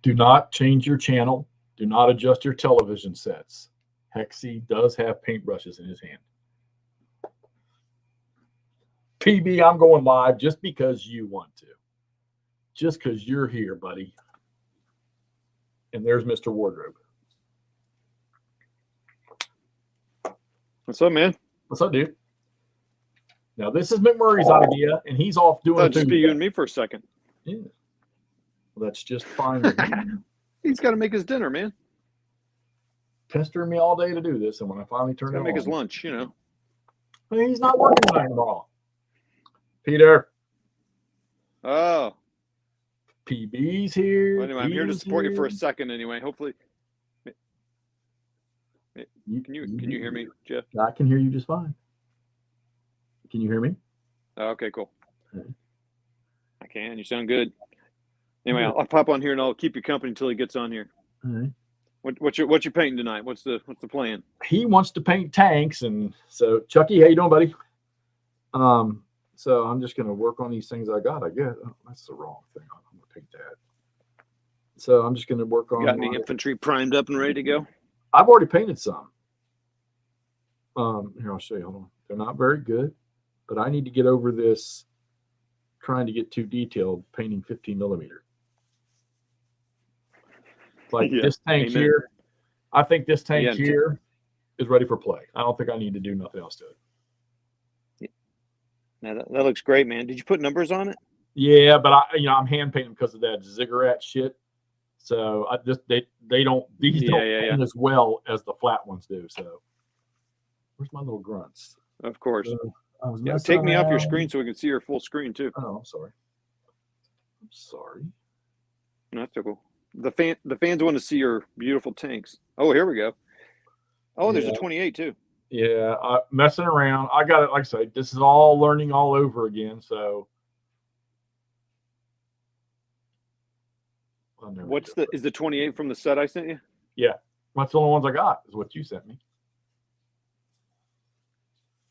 Do not change your channel. Do not adjust your television sets. Hexy does have paintbrushes in his hand. PB, I'm going live just because you want to. Just because you're here, buddy. And there's Mr. Wardrobe. What's up, man? What's up, dude? Now, this is McMurray's idea, and he's off doing just be you and me for a second. Yeah. Well, that's just fine. He's got to make his dinner, man. Pestering me all day to do this, and when I finally turn it on, make his lunch, you know. He's not working tonight at all. Peter. Oh. PB's here. Well, anyway, I'm here to support you for a second anyway. Hopefully. Can you hear me, Jeff? I can hear you just fine. Can you hear me? Oh, okay, cool. I can. You sound good. Anyway, I'll pop on here and I'll keep you company until he gets on here. All right. What you painting tonight? What's the plan? He wants to paint tanks, and so Chucky, how you doing, buddy? So I'm just gonna work on these things I got. I guess that's the wrong thing. I'm gonna paint that. So I'm just gonna work on. You got any infantry primed up and ready to go? I've already painted some. Here, I'll show you. Hold on. They're not very good, but I need to get over this trying to get too detailed painting 15 millimeter. Like this tank here, I think this tank here is ready for play. I don't think I need to do nothing else to it. Now that looks great, man. Did you put numbers on it? Yeah, but I'm hand painting because of that ziggurat shit. So I just they don't paint as well as the flat ones do. So where's my little grunts? Of course. Take me off your screen so we can see your full screen too. Oh, I'm sorry. No, that's so cool. The fans want to see your beautiful tanks. Oh, here we go. Oh, there's a 28 too. Yeah, messing around. I got it. Like I say, this is all learning all over again. So, is the 28 from the set I sent you? Yeah, that's the only ones I got. Is what you sent me.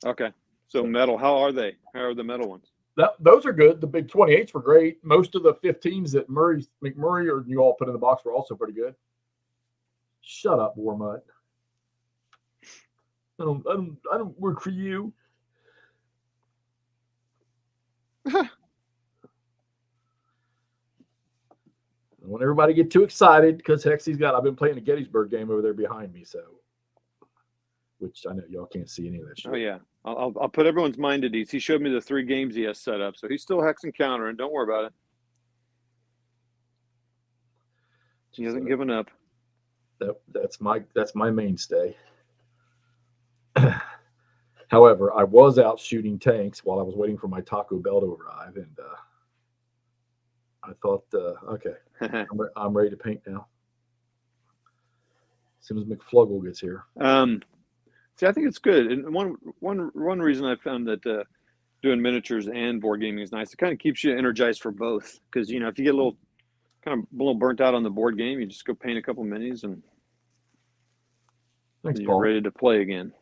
Okay, so metal. How are they? How are the metal ones? Those are good. The big 28s were great. Most of the 15s that McMurray or you all put in the box were also pretty good. Shut up, Warmut. I don't work for you. I don't want everybody to get too excited because Hexy's I've been playing the Gettysburg game over there behind me, so which I know y'all can't see any of that shit. Oh yeah. I'll put everyone's mind at ease. He showed me the 3 games he has set up, so he's still hex and countering. Don't worry about it. He hasn't given up. That's my mainstay. However, I was out shooting tanks while I was waiting for my Taco Bell to arrive, and I thought, okay, I'm ready to paint now. As soon as McFluggle gets here. See, I think it's good, and one reason I found that doing miniatures and board gaming is nice. It kind of keeps you energized for both, because if you get a little burnt out on the board game, you just go paint a couple minis and you're ready to play again,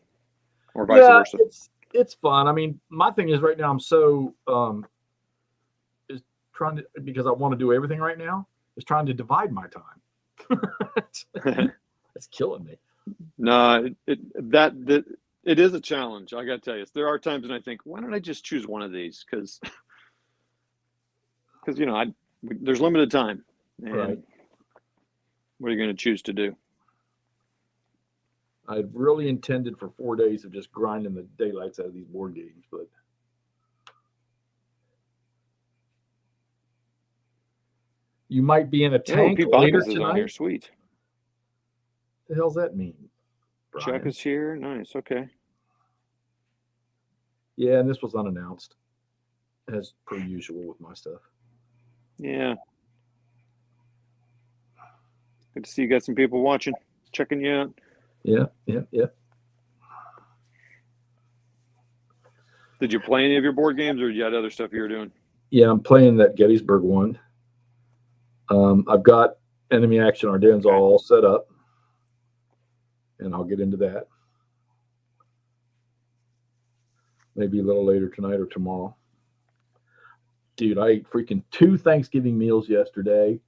or vice versa. It's fun. I mean, my thing is right now I'm so is trying to, because I want to do everything right now, is trying to divide my time. It's killing me. No, it is a challenge. I got to tell you, there are times when I think, why don't I just choose one of these? Because there's limited time, and right. What are you going to choose to do? I really intended for 4 days of just grinding the daylights out of these board games, but you might be in a tank later tonight. On here. Sweet. The hell's that mean? Brian? Chuck is here. Nice. Okay. Yeah, and this was unannounced, as per usual with my stuff. Yeah. Good to see you got some people watching, checking you out. Yeah. Did you play any of your board games, or you had other stuff you were doing? Yeah, I'm playing that Gettysburg one. I've got Enemy Action Ardennes all set up, and I'll get into that maybe a little later tonight or tomorrow. Dude, I ate freaking 2 Thanksgiving meals yesterday,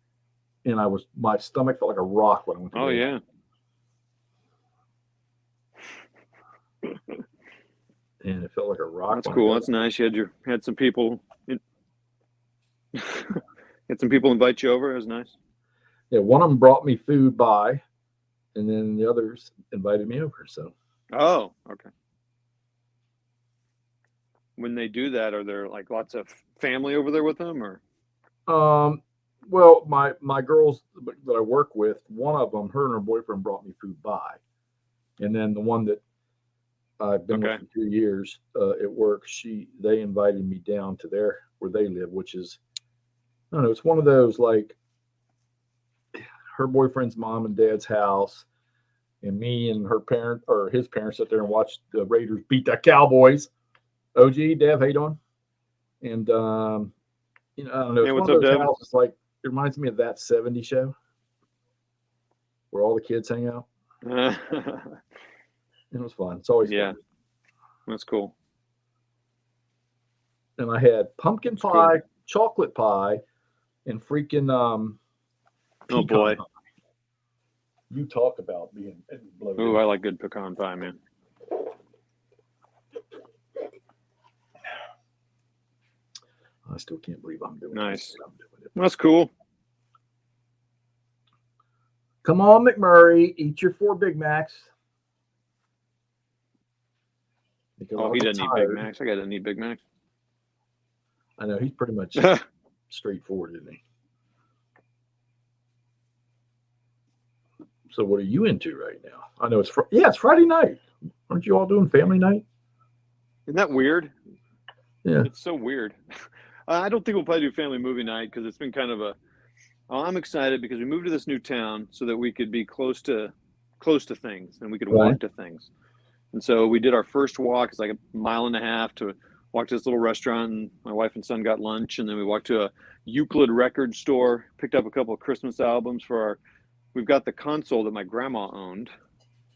and my stomach felt like a rock when I went to Oh bed. yeah. And it felt like a rock. That's cool. That's nice. You had some people had some people invite you over. It was nice. Yeah, one of them brought me food by, and then the others invited me over. So. Oh, okay. When they do that, are there like lots of family over there with them, or? Well, my girls that I work with, one of them, her and her boyfriend brought me food by, and then the one that I've been with for 2 years at work, they invited me down to where they live, which is, I don't know, it's one of those like her boyfriend's mom and dad's house, and me and his parents sit there and watch the Raiders beat the Cowboys. OG, Dev, how you doing? And I don't know, it's one of those houses like it reminds me of That 70s Show where all the kids hang out. It was fun. It's always fun. That's cool. And I had pumpkin pie, chocolate pie, and freaking oh boy. Pie. You talk about being bloated. Oh, I like good pecan pie, man. I still can't believe I'm doing nice. I'm doing it. That's cool. Come on, McMurray, eat your 4 Big Macs. Because he doesn't eat Big Macs. I gotta need Big Macs. I know, he's pretty much straightforward, isn't he? So what are you into right now? I know it's Friday night. Aren't you all doing family night? Isn't that weird? Yeah. It's so weird. I don't think we'll probably do family movie night because it's been kind of I'm excited because we moved to this new town so that we could be close to things and we could walk to things. And so we did our first walk. It's like a mile and a half to walk to this little restaurant, and my wife and son got lunch, and then we walked to a Euclid record store, picked up a couple of Christmas albums we've got the console that my grandma owned.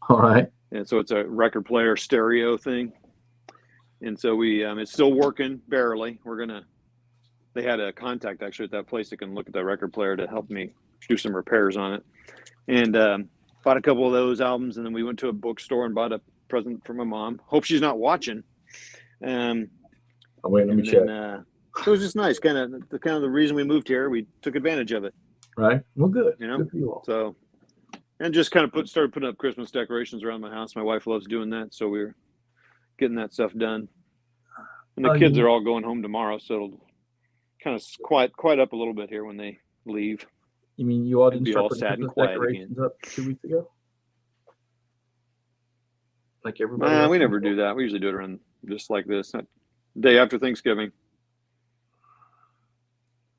All right. And so it's a record player stereo thing. And so it's still working barely. They had a contact actually at that place that can look at that record player to help me do some repairs on it. And bought a couple of those albums, and then we went to a bookstore and bought a present for my mom. Hope she's not watching. Wait, let me check. So it was just nice, kind of the reason we moved here. We took advantage of it. Right. Well, good. Good for you all. So, and just kind of started putting up Christmas decorations around my house. My wife loves doing that, so we're getting that stuff done. And the kids are all going home tomorrow, so it'll kind of quiet up a little bit here when they leave. You mean you all didn't start all sad and quiet decorations up 2 weeks ago? Like everybody? We never do that. We usually do it around just like this, day after Thanksgiving.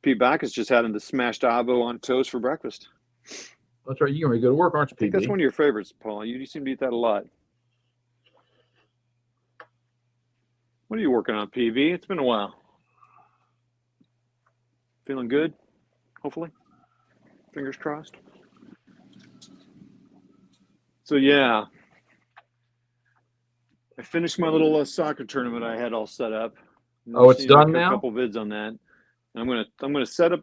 Pete Backus just had the smashed avo on toast for breakfast. That's right. You're going to go to work, aren't you, I think that's one of your favorites, Paul. You seem to eat that a lot. What are you working on, PV? It's been a while. Feeling good? Hopefully. Fingers crossed. So, yeah. I finished my little soccer tournament I had all set up. Oh, it's done now? A couple vids on that. I'm gonna set up.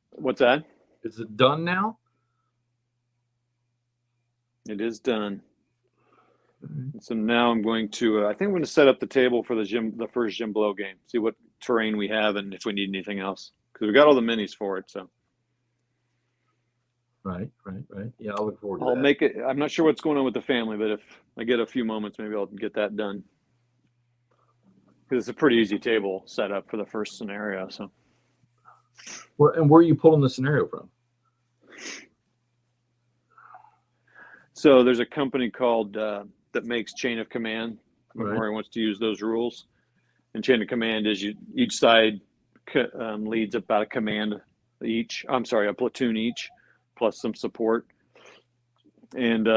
What's that? Is it done now? It is done. Mm-hmm. So now I'm going to. I think I'm going to set up the table for the first Jim Blow game. See what terrain we have and if we need anything else, because we got all the minis for it. So. Right. Yeah, I'll look forward to that. I'll make it. I'm not sure what's going on with the family, but if I get a few moments, maybe I'll get that done. Because it's a pretty easy table set up for the first scenario. So. And where are you pulling the scenario from? So there's a company called that makes Chain of Command. Murray wants to use those rules. And Chain of Command is each side leads about a command each. I'm sorry, a platoon each, plus some support. And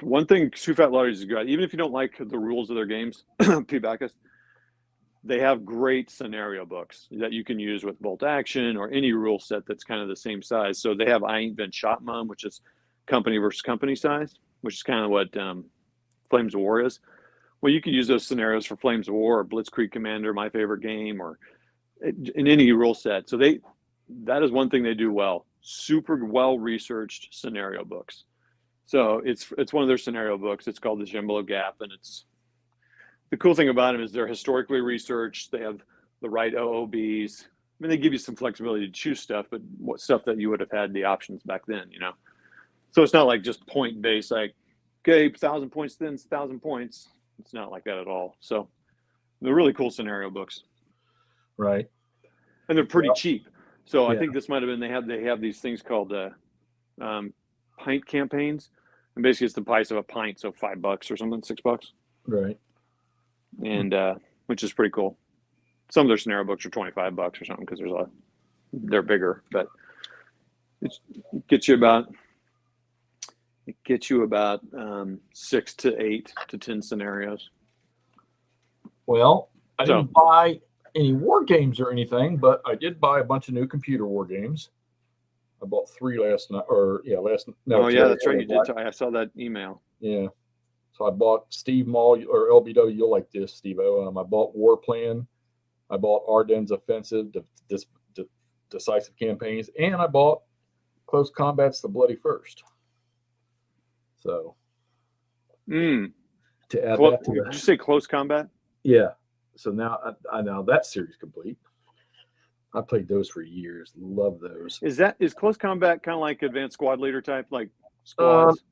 one thing Too Fat Lotteries is good, even if you don't like the rules of their games, P. Backus, they have great scenario books that you can use with bolt action or any rule set that's kind of the same size. So they have I Ain't Been Shot Mom, which is company versus company size, which is kind of what Flames of War is. Well, you could use those scenarios for Flames of War or Blitzkrieg Commander, my favorite game, or in any rule set. So that is one thing they do well. Super well researched scenario books. So it's one of their scenario books. It's called the Gem Gap, and it's the cool thing about them is they're historically researched. They have the right OOBs. I mean, they give you some flexibility to choose stuff, but what stuff that you would have had the options back then, you know. So it's not like just point based, like, okay, 1,000 points, then 1,000 points. It's not like that at all. So they're really cool scenario books, Right. and they're pretty cheap. So I Yeah. think this might have been they have these things called pint campaigns, and basically it's the price of a pint, so $5 or something, $6, Right. and which is pretty cool. Some of their scenario books are $25 or something because they're bigger, but it gets you about 6 to 8 to 10 scenarios. Well, I didn't buy any war games or anything, but I did buy a bunch of new computer war games. I bought 3 last night, No, that's right. You did. I saw that email. Yeah. So I bought Steve Mall or LBW. You'll like this, Steve O. I bought War Plan. I bought Ardennes Offensive, Decisive Campaigns, and I bought Close Combat's The Bloody First. So to add that to did you say Close Combat? Yeah. So now I know that series complete. I played those for years. Love those. Is Close Combat kind of like Advanced Squad Leader type, like squads?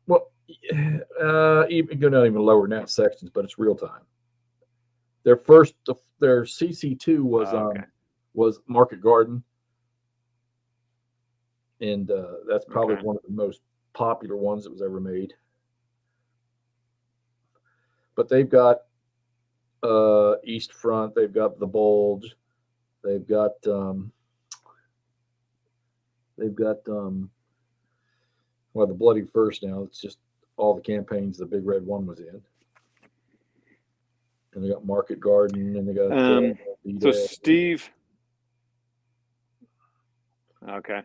Well, even go down even lower than that sections, but it's real time. Their CC2 was Market Garden, and that's probably one of the most popular ones that was ever made. But they've got East Front, they've got the Bulge, they've got the Bloody First now. It's just all the campaigns the Big Red One was in. And they got Market Garden, and they got so Steve. Okay.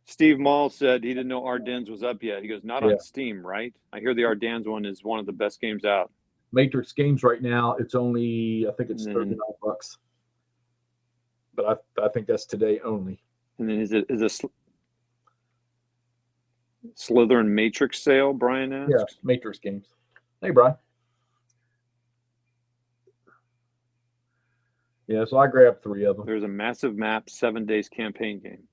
Steve Mall said he didn't know Ardennes was up yet. He goes, not on Steam, right? I hear the Ardennes one is one of the best games out. Matrix Games right now, it's only, I think it's $39. But I think that's today only. And then is a Slytherin Matrix sale, Brian asks? Yeah, Matrix Games. Hey, Brian. Yeah, so I grabbed 3 of them. There's a massive map 7 days campaign game.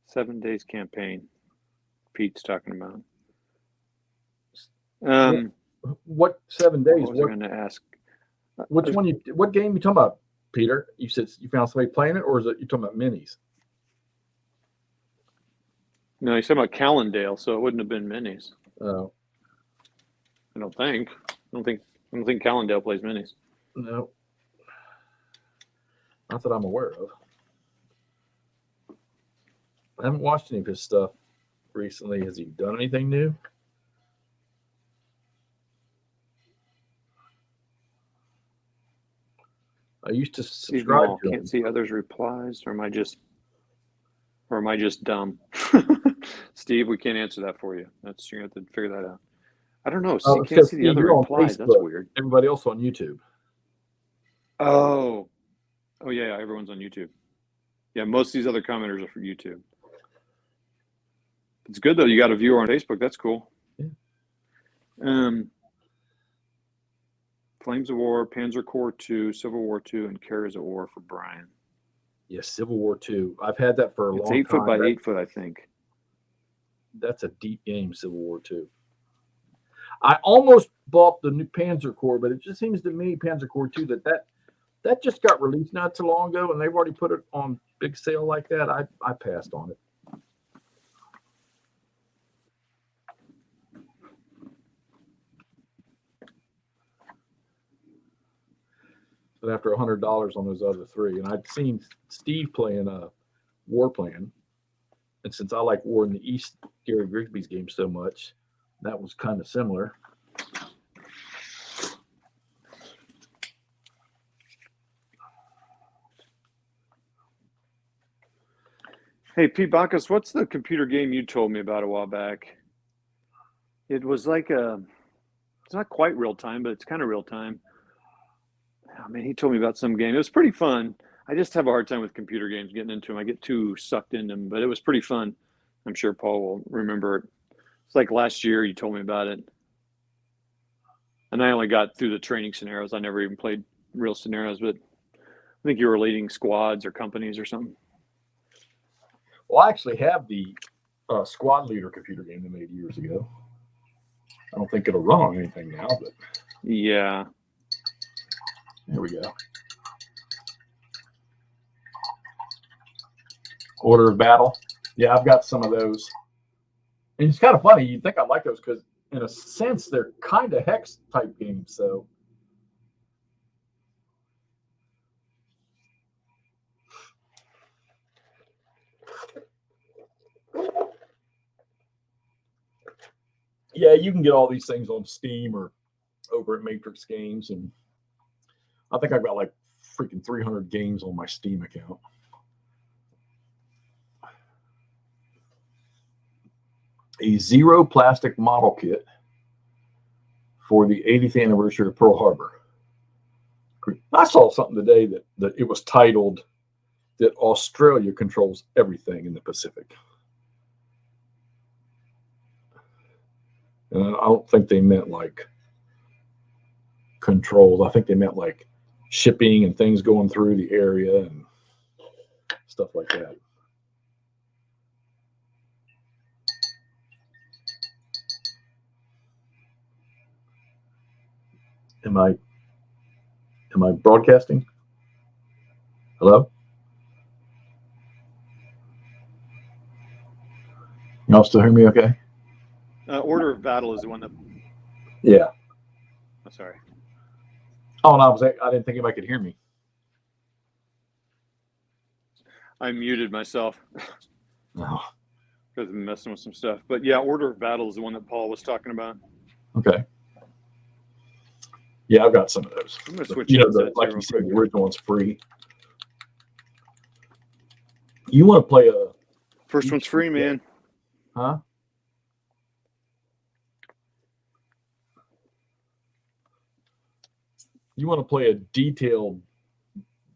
7 days campaign. Pete's talking about. What 7 days? What was I going to ask? What game you talking about, Peter? You said you found somebody playing it, or is it you talking about minis? No, he's talking about Callendale, so it wouldn't have been minis. Oh, I don't think Callendale plays minis. No, not that I'm aware of. I haven't watched any of his stuff recently. Has he done anything new? I used to subscribe to him. Can't see others' replies, or am I just dumb? Steve, we can't answer that for you. You're going to have to figure that out. I don't know. You can't see the other replies. That's weird. Everybody else on YouTube. Oh yeah, everyone's on YouTube. Yeah, most of these other commenters are for YouTube. It's good though. You got a viewer on Facebook. That's cool. Yeah. Flames of War, Panzer Corps 2, Civil War 2, and Carriers of War for Brian. Yes, Civil War 2. I've had that for a long time. It's 8 foot by 8 foot, I think. That's a deep game, Civil War 2. I almost bought the new Panzer Corps, but it just seems to me, Panzer Corps 2, that just got released not too long ago, and they've already put it on big sale like that. I passed on it. But after $100 on those other 3, and I'd seen Steve playing a War Plan, and since I like War in the East, Gary Grigsby's game so much, that was kind of similar. Hey, Pete Bacchus, what's the computer game you told me about a while back? It was like it's not quite real time, but it's kind of real time. man, he told me about some game. It was pretty fun. I just have a hard time with computer games getting into them. I get too sucked into them, but it was pretty fun. I'm sure Paul will remember it. It's like last year you told me about it. And I only got through the training scenarios. I never even played real scenarios, but I think you were leading squads or companies or something. Well, I actually have the squad leader computer game they made years ago. I don't think it'll run on anything now, but yeah. There we go. Order of Battle. Yeah, I've got some of those. And it's kind of funny. You'd think I'd like those because, in a sense, they're kind of hex type games. So, yeah, you can get all these things on Steam or over at Matrix Games. And I think I've got like freaking 300 games on my Steam account. A zero plastic model kit for the 80th anniversary of Pearl Harbor. I saw something today that it was titled that Australia controls everything in the Pacific. And I don't think they meant like controls. I think they meant like shipping and things going through the area and stuff like that. Am I broadcasting? Hello? Y'all still hear me okay? Order of Battle is the one that... Yeah. Oh, sorry. Oh, no, I didn't think anybody could hear me. I muted myself. No. Because I'm messing with some stuff. But yeah, Order of Battle is the one that Paul was talking about. Okay. Yeah, I've got some of those. I'm going to switch like you said, the original one's free. You want to play a... First one's free, man. Huh? You want to play a detailed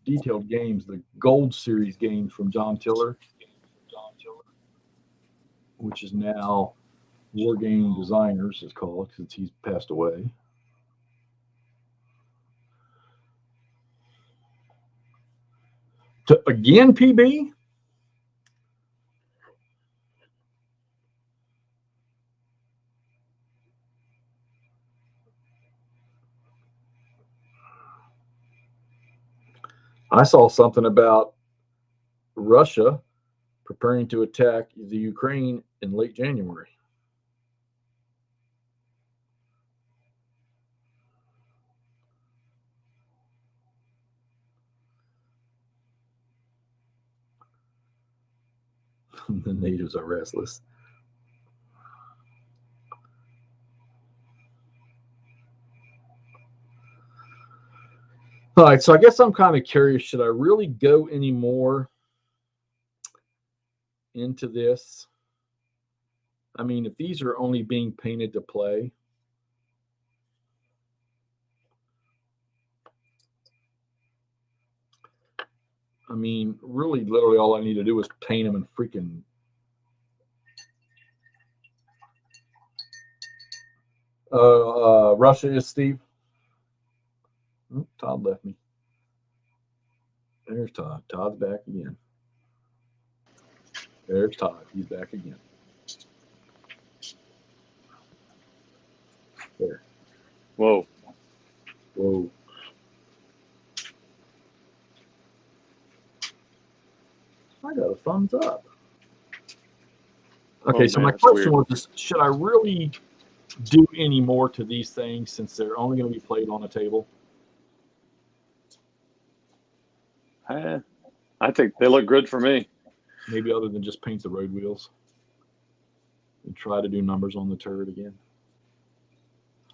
games, the Gold Series games from John Tiller, which is now War Game Designers, is called, since he's passed away. Again, PB? I saw something about Russia preparing to attack the Ukraine in late January. The natives are restless. All right, so I guess I'm kind of curious, should I really go any more into this? I mean, if these are only being painted to play, I mean, really, literally all I need to do is paint them and freaking... Russia is Steve. Oh, Todd left me. There's Todd. Todd's back again. There's Todd. He's back again. There. Whoa. Whoa. I got a thumbs up. Okay, so my question was, should I really do any more to these things since they're only going to be played on a table? I think they look good for me. Maybe other than just paint the road wheels and try to do numbers on the turret again.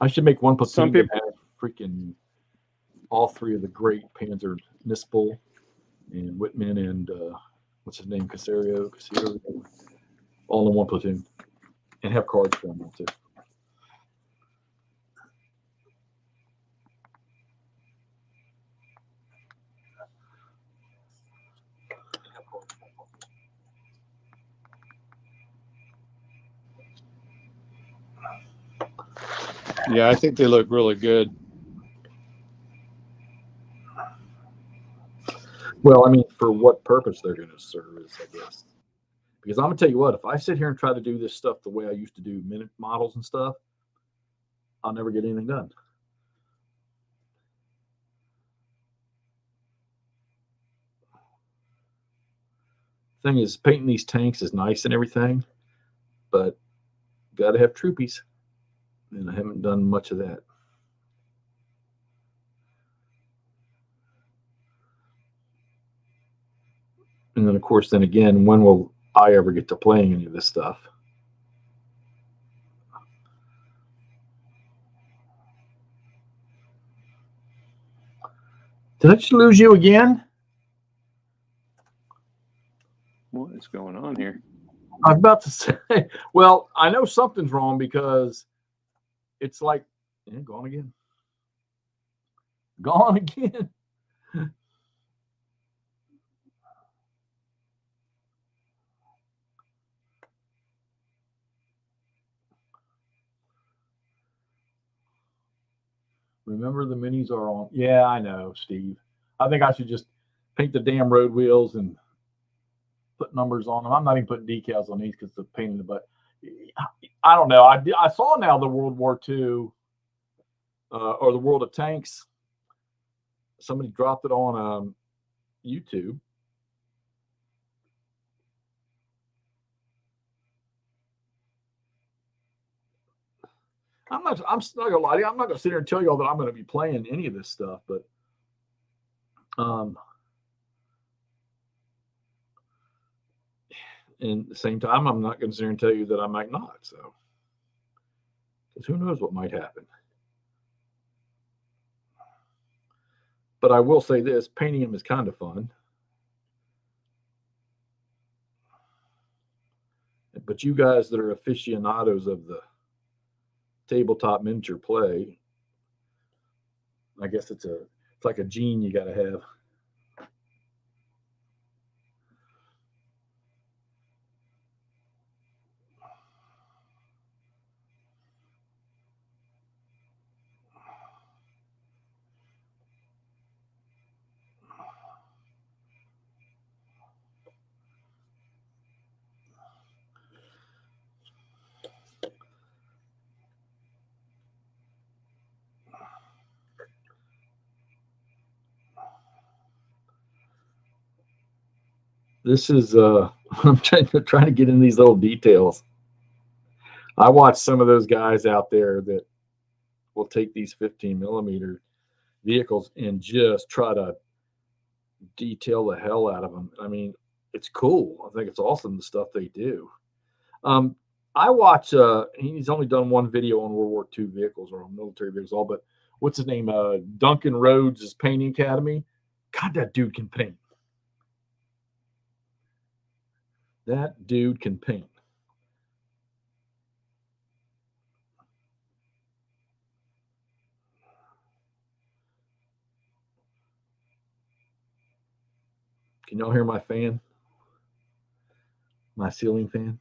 I should make one platoon that have freaking all three of the great Panzer Nispel and Whitman and what's his name, Casario, all in one platoon, and have cards for them all too. Yeah, I think they look really good. Well, I mean, for what purpose they're going to serve is, I guess. Because I'm going to tell you what, if I sit here and try to do this stuff the way I used to do minute models and stuff, I'll never get anything done. Thing is, painting these tanks is nice and everything, but got to have troopies. And I haven't done much of that. And then, of course, then again, when will I ever get to playing any of this stuff? Did I just lose you again? What is going on here? I was about to say, well, I know something's wrong because it's like, gone again. Gone again. Remember, the minis are on. Yeah, I know, Steve. I think I should just paint the damn road wheels and put numbers on them. I'm not even putting decals on these because the pain in the butt. I don't know. I saw now the World War II or the World of Tanks. Somebody dropped it on YouTube. I'm not gonna lie to you. I'm not gonna sit here and tell y'all that I'm gonna be playing any of this stuff, but and at the same time, I'm not gonna sit here and tell you that I might not. So, because who knows what might happen. But I will say this: painting them is kind of fun. But you guys that are aficionados of the tabletop miniature play, I guess it's like a gene you got to have. This is I'm trying to get in these little details. I watch some of those guys out there that will take these 15 millimeter vehicles and just try to detail the hell out of them. I mean, it's cool. I think it's awesome the stuff they do. I watch. He's only done one video on World War II vehicles or on military vehicles, all. But what's his name? Duncan Rhodes' Painting Academy. God, that dude can paint. That dude can paint. Can y'all hear my fan? My ceiling fan?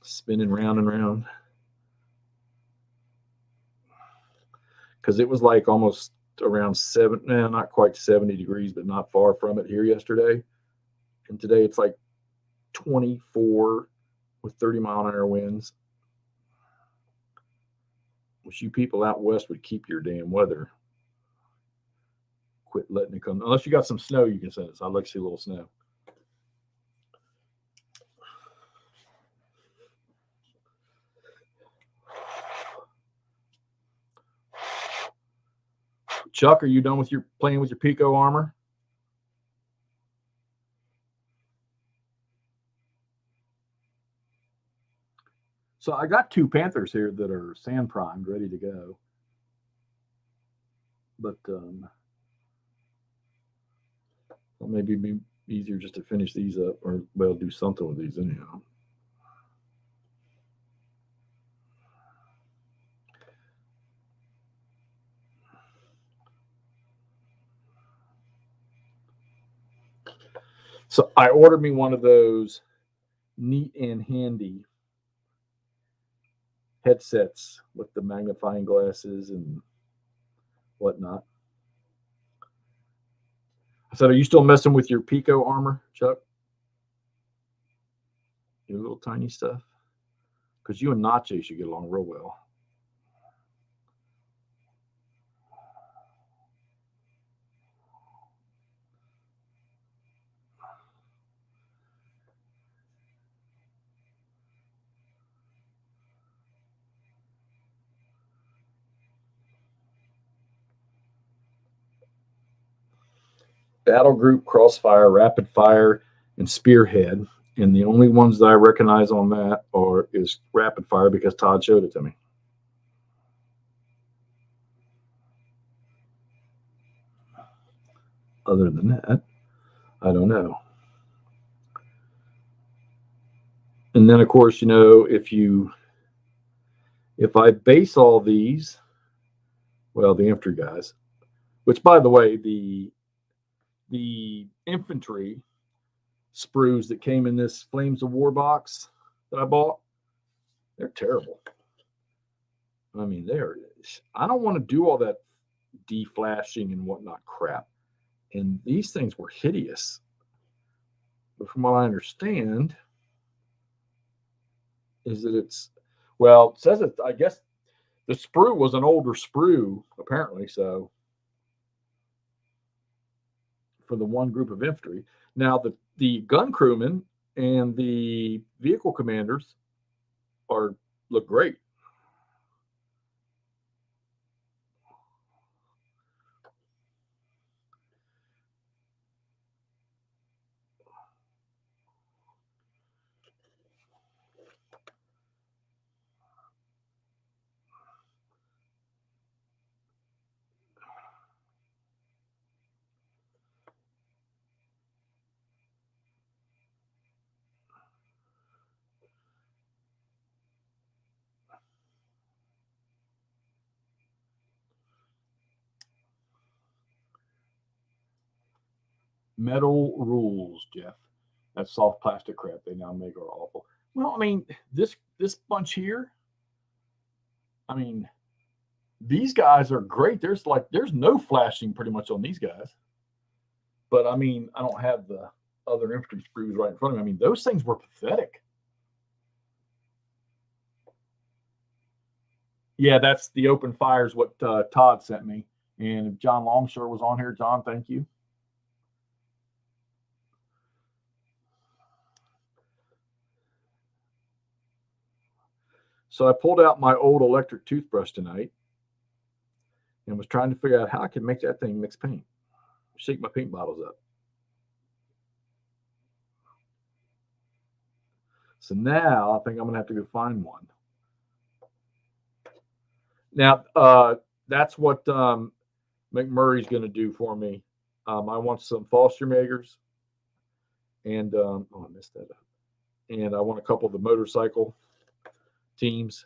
Spinning round and round. Because it was like almost around not quite 70 degrees, but not far from it here yesterday. And today it's like 24 with 30-mile-an-hour winds. Wish you people out west would keep your damn weather. Quit letting it come. Unless you got some snow, you can send us. I'd like to see a little snow. Chuck, are you done with your playing with your Pico armor? So I got two Panthers here that are sand primed, ready to go. But well, maybe it'd be easier just to finish these up, or well, do something with these anyhow. So I ordered me one of those neat and handy headsets with the magnifying glasses and whatnot. I said, are you still messing with your Pico armor, Chuck? Your little tiny stuff? Because you and Nacho should get along real well. Battle Group, Crossfire, Rapid Fire, and Spearhead. And the only ones that I recognize on that is Rapid Fire because Todd showed it to me. Other than that, I don't know. And then, of course, if I base all these, well, the infantry guys, which, by the way, the infantry sprues that came in this Flames of War box that I bought, they're terrible. I mean, I don't want to do all that deflashing and whatnot crap. And these things were hideous. But from what I understand, is that it says it, I guess the sprue was an older sprue, apparently, so for the one group of infantry. Now, the gun crewmen and the vehicle commanders look great. Metal rules, Jeff. That soft plastic crap they now make are awful. Well, I mean, this bunch here, I mean, these guys are great. There's no flashing pretty much on these guys. But I mean, I don't have the other infantry sprues right in front of me. I mean, those things were pathetic. Yeah, that's the open fires, what Todd sent me. And if John Longshore was on here, John, thank you. So I pulled out my old electric toothbrush tonight and was trying to figure out how I could make that thing mix paint. Shake my paint bottles up. So now I think I'm going to have to go find one. Now, that's what McMurray's going to do for me. I want some Foster Magers. And, I messed that up. And I want a couple of the motorcycle teams.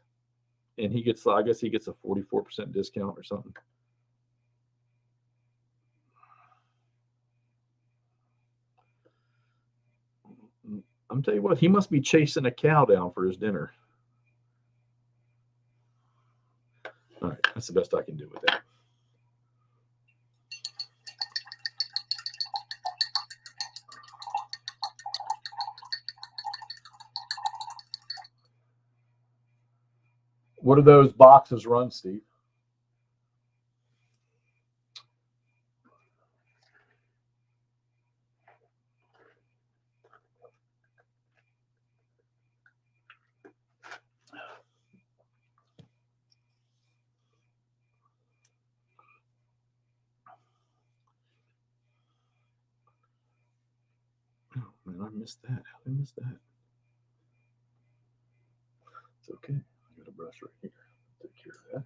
And I guess he gets a 44% discount or something. I'm telling you what, he must be chasing a cow down for his dinner. All right, that's the best I can do with that. What do those boxes run, Steve? Oh, man, I missed that. I missed that. It's okay. I got a brush right here. Take care of that.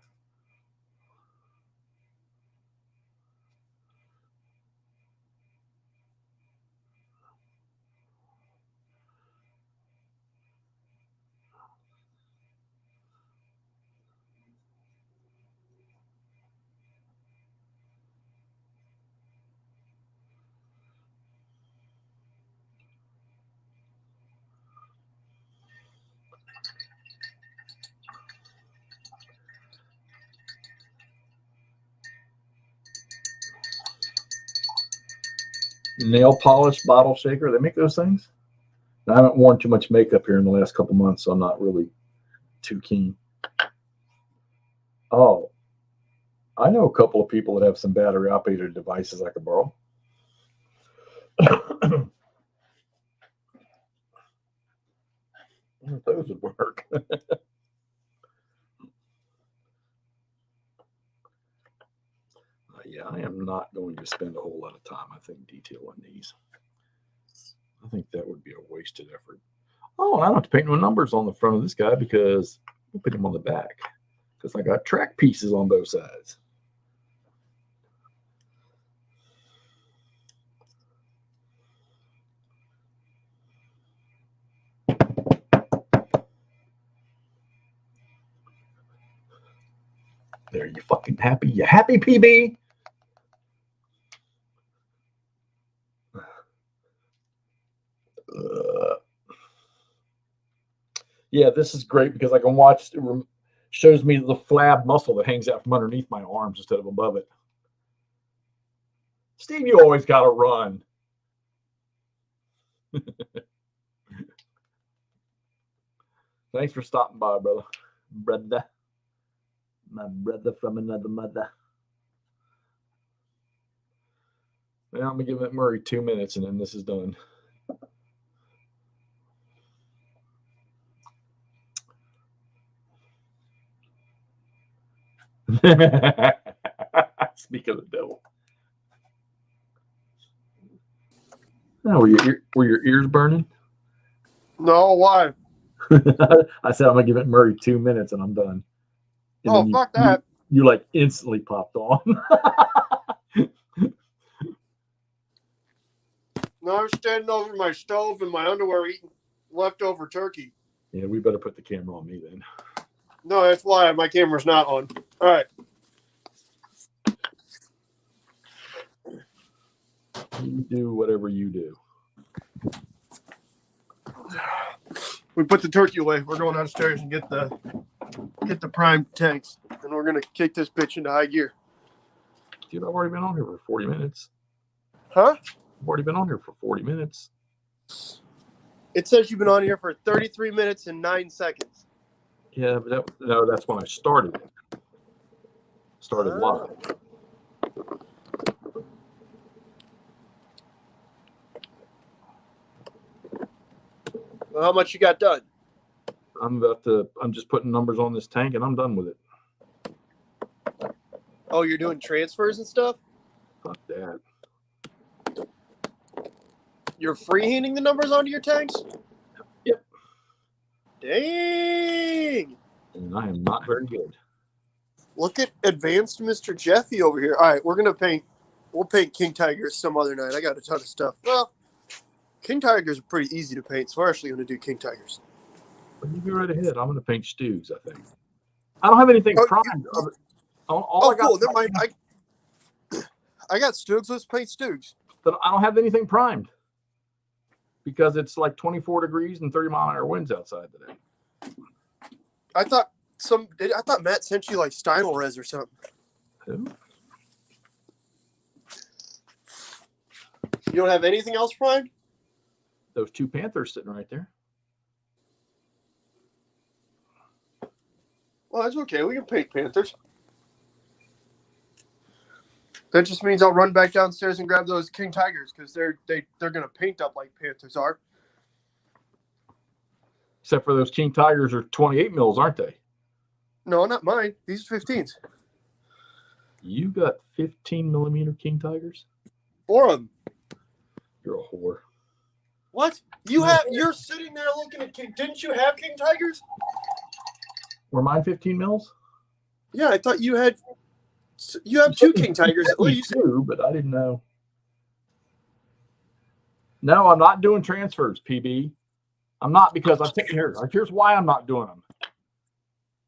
nail polish bottle shaker. They make those things. I haven't worn too much makeup here in the last couple months, so I'm not really too keen. Oh, I know a couple of people that have some battery operated devices I could borrow. Those would work. Yeah, I am not going to spend a whole lot of time, I think, detailing these. I think that would be a wasted effort. Oh, and I don't have to paint no numbers on the front of this guy because we'll put him on the back because I got track pieces on both sides. There, you fucking happy? You happy, PB? Yeah, this is great because I can watch. It shows me the flab muscle that hangs out from underneath my arms instead of above it. Steve, you always got to run. Thanks for stopping by, brother. My brother from another mother. Now I'm going to give it Murray 2 minutes and then this is done. Speak of the devil. Oh, were your ears burning? No, why? I said I'm going to give it Murray 2 minutes and I'm done. And fuck that. You like instantly popped on. No, I'm standing over my stove in my underwear eating leftover turkey. Yeah, we better put the camera on me then. No, that's why my camera's not on. All right. You do whatever you do. We put the turkey away. We're going downstairs and get the prime tanks, and we're gonna kick this bitch into high gear. Dude, I've already been on here for 40 minutes. Huh? I've already been on here for 40 minutes. It says you've been on here for 33 minutes and 9 seconds. Yeah, but that's when I started. Started live. Well, how much you got done? I'm just putting numbers on this tank and I'm done with it. Oh, you're doing transfers and stuff? Fuck that. You're freehanding the numbers onto your tanks? Yep. Dang. And I am not very good. Look at advanced Mr. Jeffy over here. All right, we'll paint King Tigers some other night. I got a ton of stuff. Well, King Tigers are pretty easy to paint, so we're actually going to do King Tigers. But you go right ahead. I'm going to paint Stews, I think. I don't have anything primed. Cool. Never mind. I got Stoogs. Let's paint Stoogs. But I don't have anything primed because it's like 24 degrees and 30-mile-an-hour winds outside today. I thought Matt sent you like Steinel res or something. Who? You don't have anything else primed? Those two Panthers sitting right there. Well, that's okay. We can paint Panthers. That just means I'll run back downstairs and grab those King Tigers because they're going to paint up like Panthers are. Except for those King Tigers are 28 mils, aren't they? No, not mine. These are 15s. You got 15-millimeter King Tigers? 4 of them. You're a whore. What? You're sitting there looking at King. Didn't you have King Tigers? Were mine 15 mils? Yeah, I thought you had. You have 2 King Tigers at least. Two, but I didn't know. No, I'm not doing transfers, PB. I'm not because I'm taking here. Here's why I'm not doing them.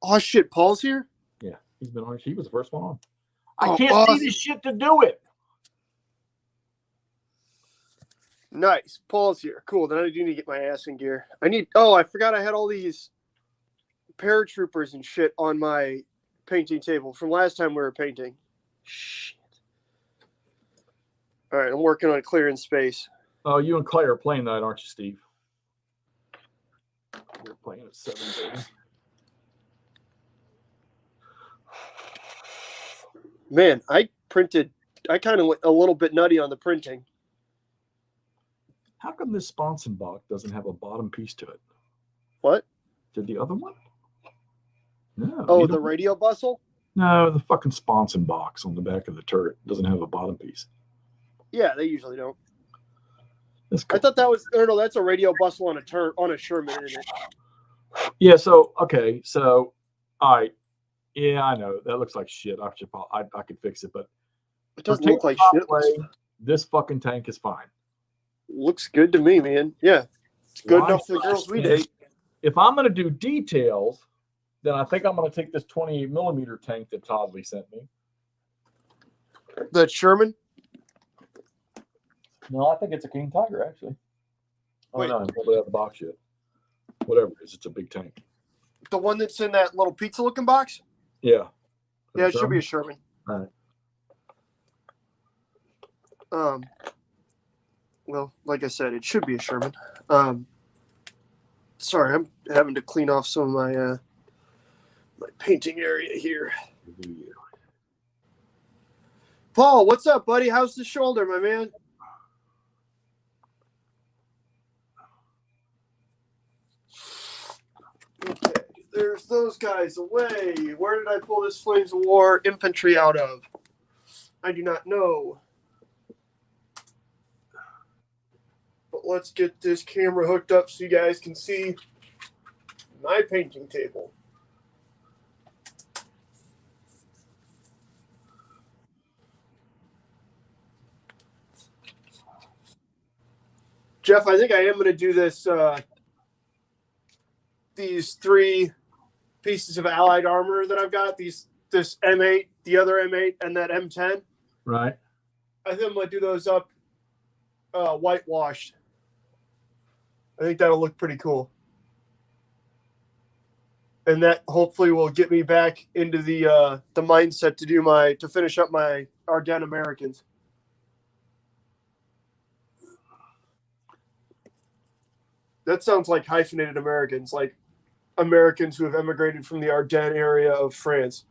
Oh shit, Paul's here? Yeah, he's been on. He was the first one on. I Oh, can't awesome. see this shit to do it. Nice. Paul's here. Cool. Then I do need to get my ass in gear. I forgot I had all these paratroopers and shit on my painting table from last time we were painting. Shit. All right, I'm working on clearing space. Oh, you and Clay are playing that, aren't you, Steve? You're playing at 7:30. Man, I kind of went a little bit nutty on the printing. How come this Sponson box doesn't have a bottom piece to it? What? Did the other one? No. Oh, neither the one. radio bustle? No, the fucking Sponson box on the back of the turret doesn't have a bottom piece. Yeah, they usually don't. That's I cool. thought that was no, that's a radio bustle on a Sherman, isn't it? Yeah. So okay. So all right. Yeah, I know that looks like shit. I could fix it, but It doesn't for look like tabletop shit. play, this fucking tank is fine. Looks good to me, man. Yeah, it's good Why enough for the girls we date. If I'm going to do details, then I think I'm going to take this 28 millimeter tank that Toddley sent me. The Sherman. No, I think it's a King Tiger, actually. Oh, Wait. no, I haven't pulled it out of the box yet. Whatever it is, it's a big tank. The one that's in that little pizza-looking box? Yeah. Yeah, it should be a Sherman. All right. Well, like I said, it should be a Sherman. Sorry, I'm having to clean off some of my my painting area here. Paul, what's up, buddy? How's the shoulder, my man? Okay, there's those guys away. Where did I pull this Flames of War infantry out of? I do not know. But let's get this camera hooked up so you guys can see my painting table. Jeff, I think I am going to do this. These 3 pieces of allied armor that I've got. This M8, the other M8, and that M10. Right. I think I'm going to do those up whitewashed. I think that'll look pretty cool. And that hopefully will get me back into the mindset to finish up my Ardennes Americans. That sounds like hyphenated Americans, like Americans who have emigrated from the Ardennes area of France.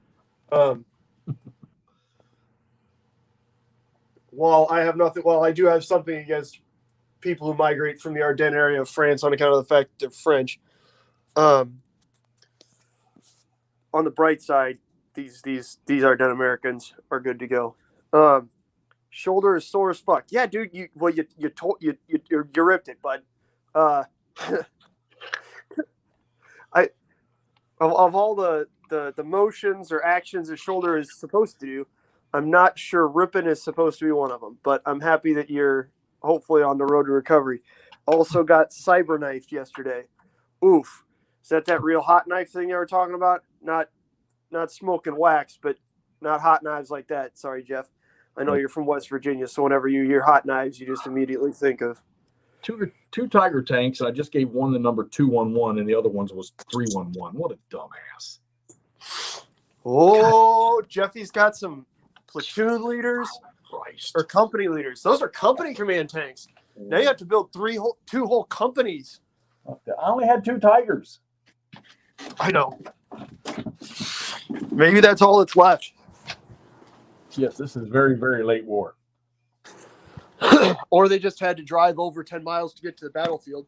While I do have something against people who migrate from the Ardennes area of France on account of the fact they're French. On the bright side, these Ardennes Americans are good to go. Shoulder is sore as fuck. Yeah, dude. You ripped it, bud. Of all the motions or actions a shoulder is supposed to do, I'm not sure ripping is supposed to be one of them. But I'm happy that you're hopefully on the road to recovery. Also got cyber knifed yesterday. Oof. Is that real hot knife thing you were talking about? Not smoking wax, but not hot knives like that. Sorry, Jeff. I know you're from West Virginia, so whenever you hear hot knives, you just immediately think of Two Tiger tanks. I just gave one the number 211, and the other ones was 311. What a dumbass! Oh, Jeffy's got some platoon leaders Christ. or company leaders. Those are company command tanks. Now you have to build two whole companies. I only had 2 Tigers. I know. Maybe that's all that's left. Yes, this is very, very late war. Or they just had to drive over 10 miles to get to the battlefield.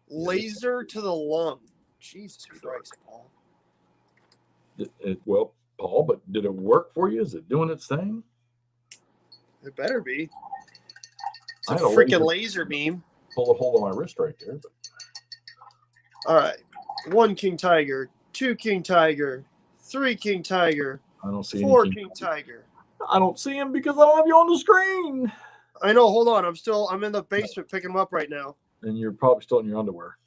Laser to the lung. Jesus Christ, Paul. Well, Paul, but did it work for you? Is it doing its thing? It better be. It's I a had a freaking laser beam. Pull a hole on my wrist right there. But... All right. 1 King Tiger, 2 King Tiger, 3 King Tiger, I don't see 4 anything. King Tiger. I don't see him because I don't have you on the screen. I know. Hold on. I'm in the basement picking them up right now. And you're probably still in your underwear.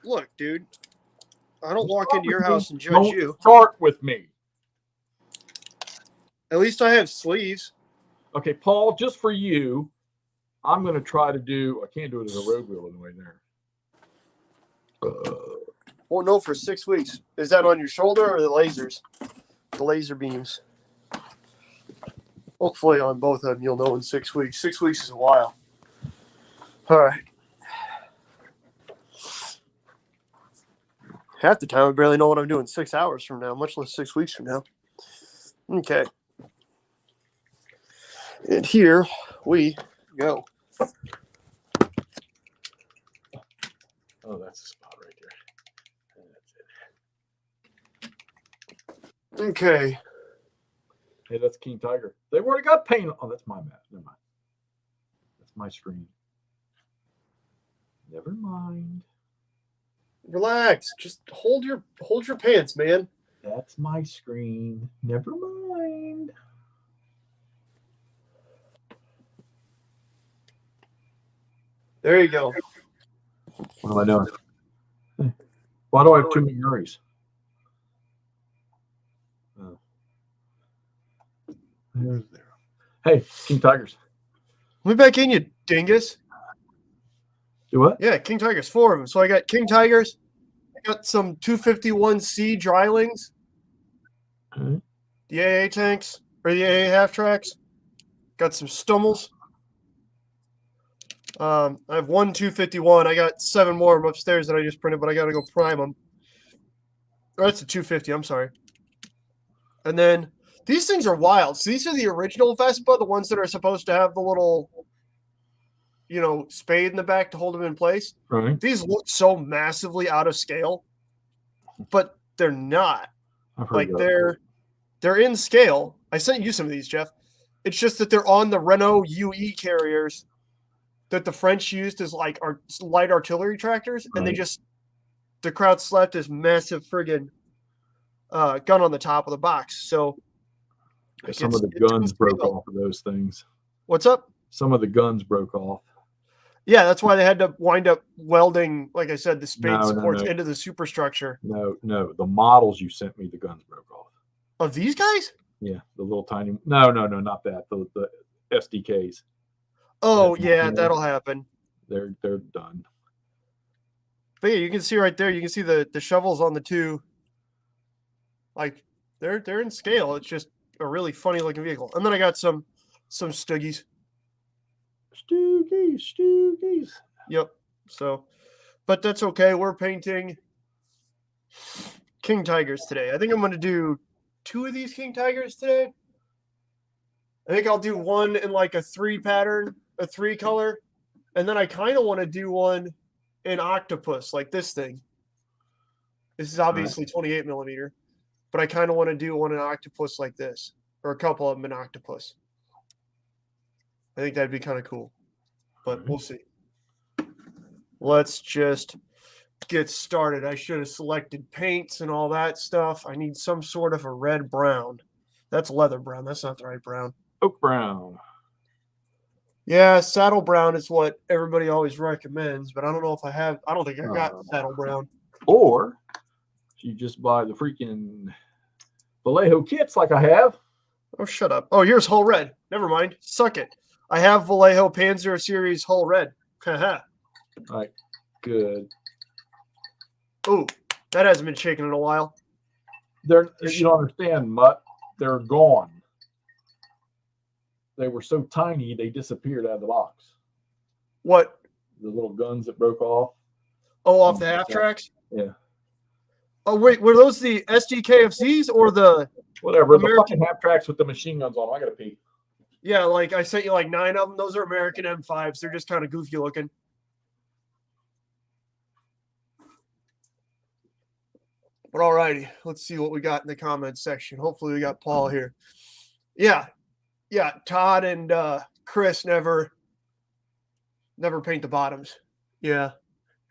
Look, dude. I don't walk into your With me. house and judge Don't you. start with me. At least I have sleeves. Okay, Paul, just for you, I'm going to try to do, I can't do it as a road wheel anyway there. Well, no, for 6 weeks. Is that on your shoulder or the lasers? the laser beams. Hopefully on both of them you'll know in 6 weeks. 6 weeks is a while. All right. Half the time I barely know what I'm doing 6 hours from now, much less 6 weeks from now. Okay. And here we go. Oh, that's the spot right there. That's it. Okay. Hey, that's King Tiger. They've already got paint. Oh, that's my map. Never mind. That's my screen. Never mind. Relax. Just hold your pants, man. That's my screen. Never mind. There you go. What am I doing? Why do I have too many Murrays? Oh. There's there. Hey, King Tigers. Let me back in, you dingus. Do what? Yeah, King Tigers, 4 of them. So I got King Tigers. I got some 251C drylings. Okay. The AA tanks, or the AA half tracks. Got some Stummels. I have 1 251. I got 7 more upstairs that I just printed, but I got to go prime them. Or that's a 250. I'm sorry. And then these things are wild. So these are the original Vespa, the ones that are supposed to have the little, spade in the back to hold them in place. Right. These look so massively out of scale, but they're not. I've heard Like that. they're in scale. I sent you some of these, Jeff. It's just that they're on the Renault UE carriers that the French used as like our light artillery tractors, and they Right. just the crowd slapped this massive friggin' gun on the top of the box. So like, Some of the it's guns broke scale. off of those things. What's up? Some of the guns broke off. Yeah, that's why they had to wind up welding, like I said, the spade No, supports no. into the superstructure No. The models you sent me, the guns broke off. of these guys. Yeah, the little tiny. No, not that. The SDKs. Oh That's yeah, not- that'll happen. They're done. But yeah, you can see right there. You can see the shovels on the two. Like they're in scale. It's just a really funny looking vehicle. And then I got some Stuggies. Stoogies. Yep. So, but that's okay. We're painting King Tigers today. I think I'm going to do 2 of these King Tigers today. I think I'll do one in like a 3 pattern, a 3 color, and then I kind of want to do one in octopus, like this thing. This is obviously 28 millimeter, but I kind of want to do one in octopus like this, or a couple of them in octopus. I think that'd be kind of cool, but we'll see. Let's just get started. I should have selected paints and all that stuff. I need some sort of a red brown. That's leather brown. That's not the right brown. Oak brown. Yeah, saddle brown is what everybody always recommends, but I don't know if I have. I don't think I got saddle brown. Or you just buy the freaking Vallejo kits like I have. Oh, shut up. Oh, here's Hull Red. Never mind. Suck it. I have Vallejo Panzer Series Hull Red. Haha. All right, good. Oh, that hasn't been shaken in a while. You don't understand, Mutt. They're gone. They were so tiny they disappeared out of the box. What? The little guns that broke off. Oh, off the half tracks? Yeah. Oh, wait. Were those the SDKFZs or the Whatever. American- The fucking half tracks with the machine guns on them. I gotta pee. Yeah, like I sent you like 9 of them. Those are American M5s. They're just kind of goofy looking. But all righty, let's see what we got in the comments section. Hopefully we got Paul here. Yeah. Todd and Chris never paint the bottoms. Yeah.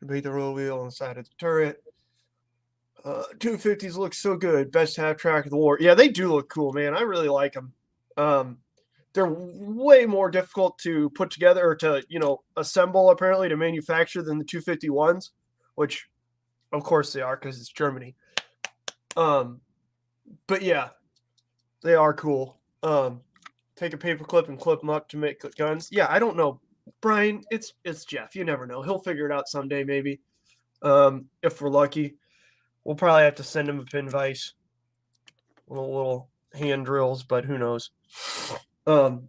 Paint the roll wheel on the side of the turret. 250s look so good. Best half track of the war. Yeah, they do look cool, man. I really like them. They're way more difficult to put together or to, assemble apparently to manufacture than the 251s, which of course they are because it's Germany. But yeah, they are cool. Take a paper clip and clip them up to make guns. Yeah, I don't know, Brian. It's Jeff. You never know. He'll figure it out someday, maybe. If we're lucky, we'll probably have to send him a pin vise. little hand drills, but who knows? Paul,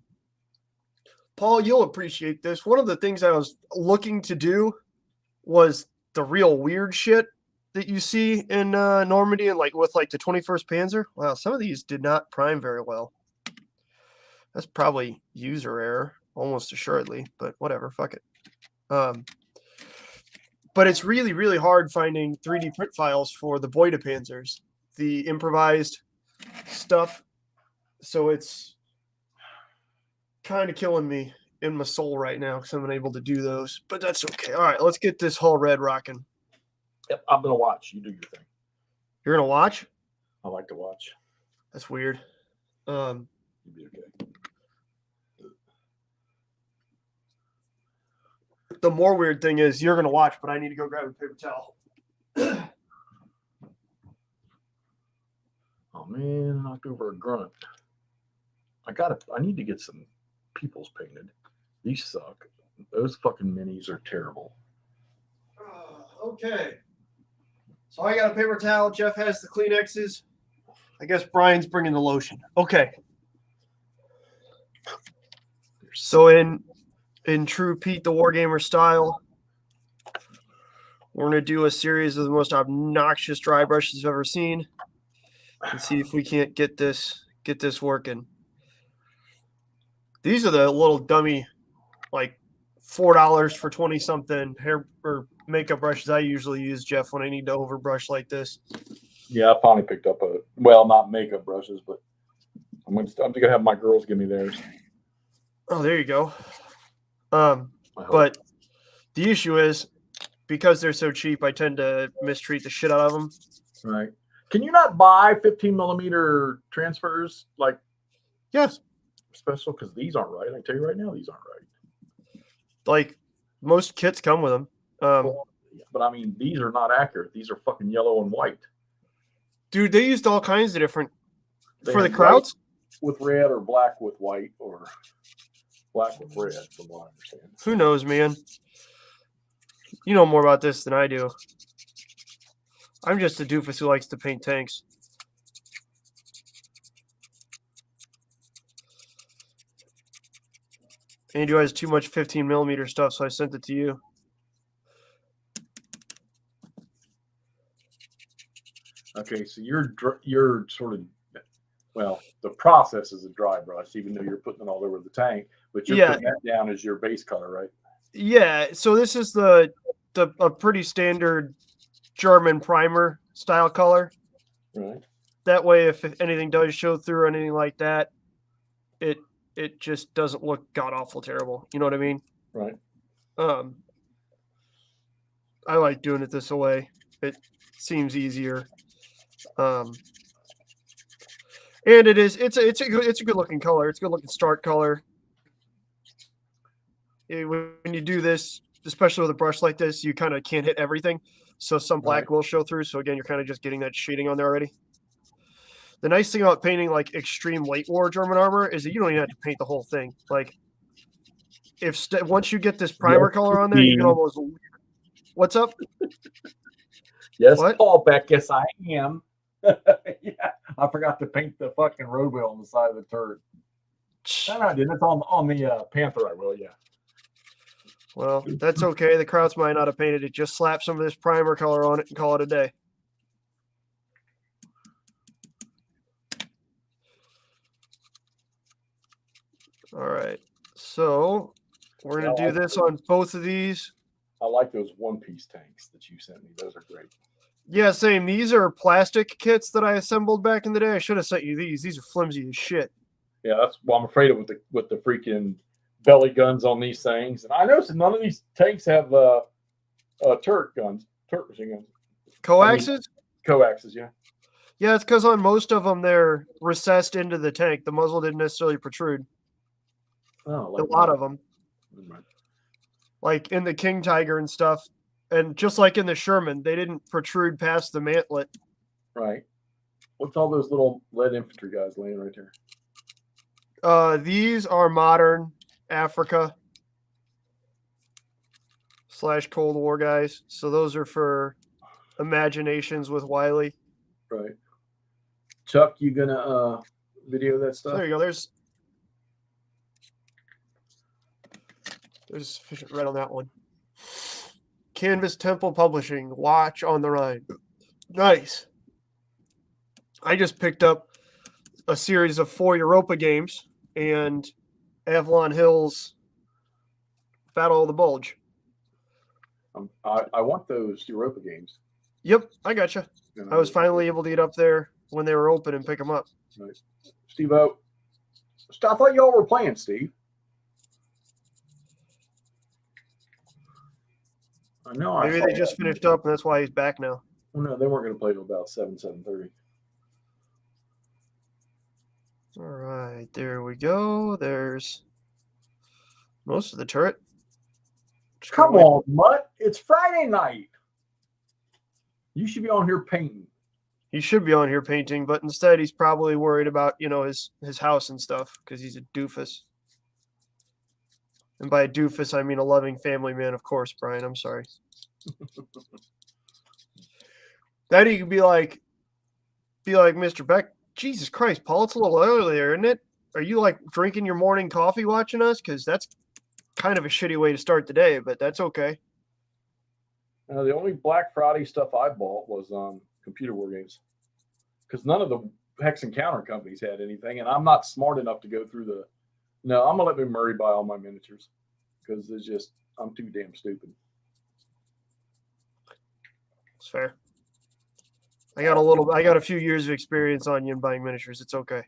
you'll appreciate this. One of the things I was looking to do was the real weird shit that you see in Normandy and with the 21st Panzer. Wow, some of these did not prime very well. That's probably user error, almost assuredly, but whatever, fuck it. But it's really, really hard finding 3D print files for the Boyda Panzers, the improvised stuff. So it's kind of killing me in my soul right now because I'm unable to do those. But that's okay. All right, let's get this Hull Red rocking. Yep, I'm gonna watch. You do your thing. You're gonna watch? I like to watch. That's weird. You'll be okay. The more weird thing is you're gonna watch, but I need to go grab a paper towel. Oh man, knocked over a grunt. I need to get some people's painted. These suck. Those fucking minis are terrible. Okay. So I got a paper towel. Jeff has the Kleenexes. I guess Brian's bringing the lotion. Okay. So in true Pete the Wargamer style, we're gonna do a series of the most obnoxious dry brushes I've ever seen, and see if we can't get this working. These are the little dummy, like $4 for 20 something hair or makeup brushes I usually use, Jeff, when I need to overbrush like this. Yeah, I finally picked up not makeup brushes, but I'm gonna have my girls give me theirs. Oh, there you go. But the issue is, because they're so cheap, I tend to mistreat the shit out of them. Right. Can you not buy 15 millimeter transfers Yes. special? Because these aren't right. I can tell you right now, these aren't right. Like most kits come with them. But I mean, these are not accurate. These are fucking yellow and white. Dude, they used all kinds of different for the Krauts with red or black with white or black with red, from what I understand. Who knows, man? You know more about this than I do. I'm just a doofus who likes to paint tanks. And you has too much 15 millimeter stuff, so I sent it to you. Okay, so you're sort of, well, the process is a dry brush, even though you're putting it all over the tank, but you're putting that down as your base color, right? Yeah, so this is a pretty standard German primer style color. Right. That way, if anything does show through or anything like that, it just doesn't look god awful terrible. You know what I mean? Right. I like doing it this way. It seems easier. And it's a good looking color. It's a good looking start color. When you do this, especially with a brush like this, you kind of can't hit everything. So some black will show through. So again, you're kind of just getting that shading on there already. The nice thing about painting like extreme late war German armor is that you don't even have to paint the whole thing. Like once you get this primer color on there, you can almost. What's up? Yes, what? Paul Beck. Yes, I am. Yeah, I forgot to paint the fucking road wheel on the side of the turret. No, I didn't. It's on the Panther. I will. Yeah. Well, that's okay. The Krauts might not have painted it. Just slap some of this primer color on it and call it a day. All right. So we're going to do this on both of these. I like those one-piece tanks that you sent me. Those are great. Yeah, same. These are plastic kits that I assembled back in the day. I should have sent you these. These are flimsy as shit. Yeah, I'm afraid of with the freaking belly guns on these things. And I noticed none of these tanks have turret machine guns. Coaxes? Coaxes, yeah. Yeah, it's because on most of them they're recessed into the tank. The muzzle didn't necessarily protrude. Oh, a lot of them. Like in the King Tiger and stuff. And just like in the Sherman, they didn't protrude past the mantlet. Right. What's all those little lead infantry guys laying right here? These are modern Africa / Cold War guys. So those are for imaginations with Wiley. Right. Chuck, you gonna video that So stuff? there you go. There's sufficient red on that one. Canvas Temple Publishing, Watch on the Rhine. Nice. I just picked up a series of 4 Europa games and Avalon Hill's Battle of the Bulge. I want those Europa games. Yep, I gotcha. I was finally able to get up there when they were open and pick them up. Nice. Steve-O, I thought y'all were playing, Steve. I know. Maybe they just finished up, and that's why he's back now. Well, no, they weren't going to play till about 7:30. All right, there we go. There's most of the turret. Just Come gonna wait. on, Mutt. It's Friday night. You should be on here painting. He should be on here painting, but instead he's probably worried about, his house and stuff because he's a doofus. And by a doofus, I mean a loving family man, of course, Brian. I'm sorry. Then he could be like Mr. Beck. Jesus Christ, Paul, it's a little early there, isn't it? Are you like drinking your morning coffee watching us? Because that's kind of a shitty way to start the day, but that's okay. The only Black Friday stuff I bought was computer war games because none of the Hex Encounter companies had anything, and I'm not smart enough to go through the. No, I'm gonna let McMurray buy all my miniatures because it's just I'm too damn stupid. It's fair. I got a few years of experience on you in buying miniatures. It's okay.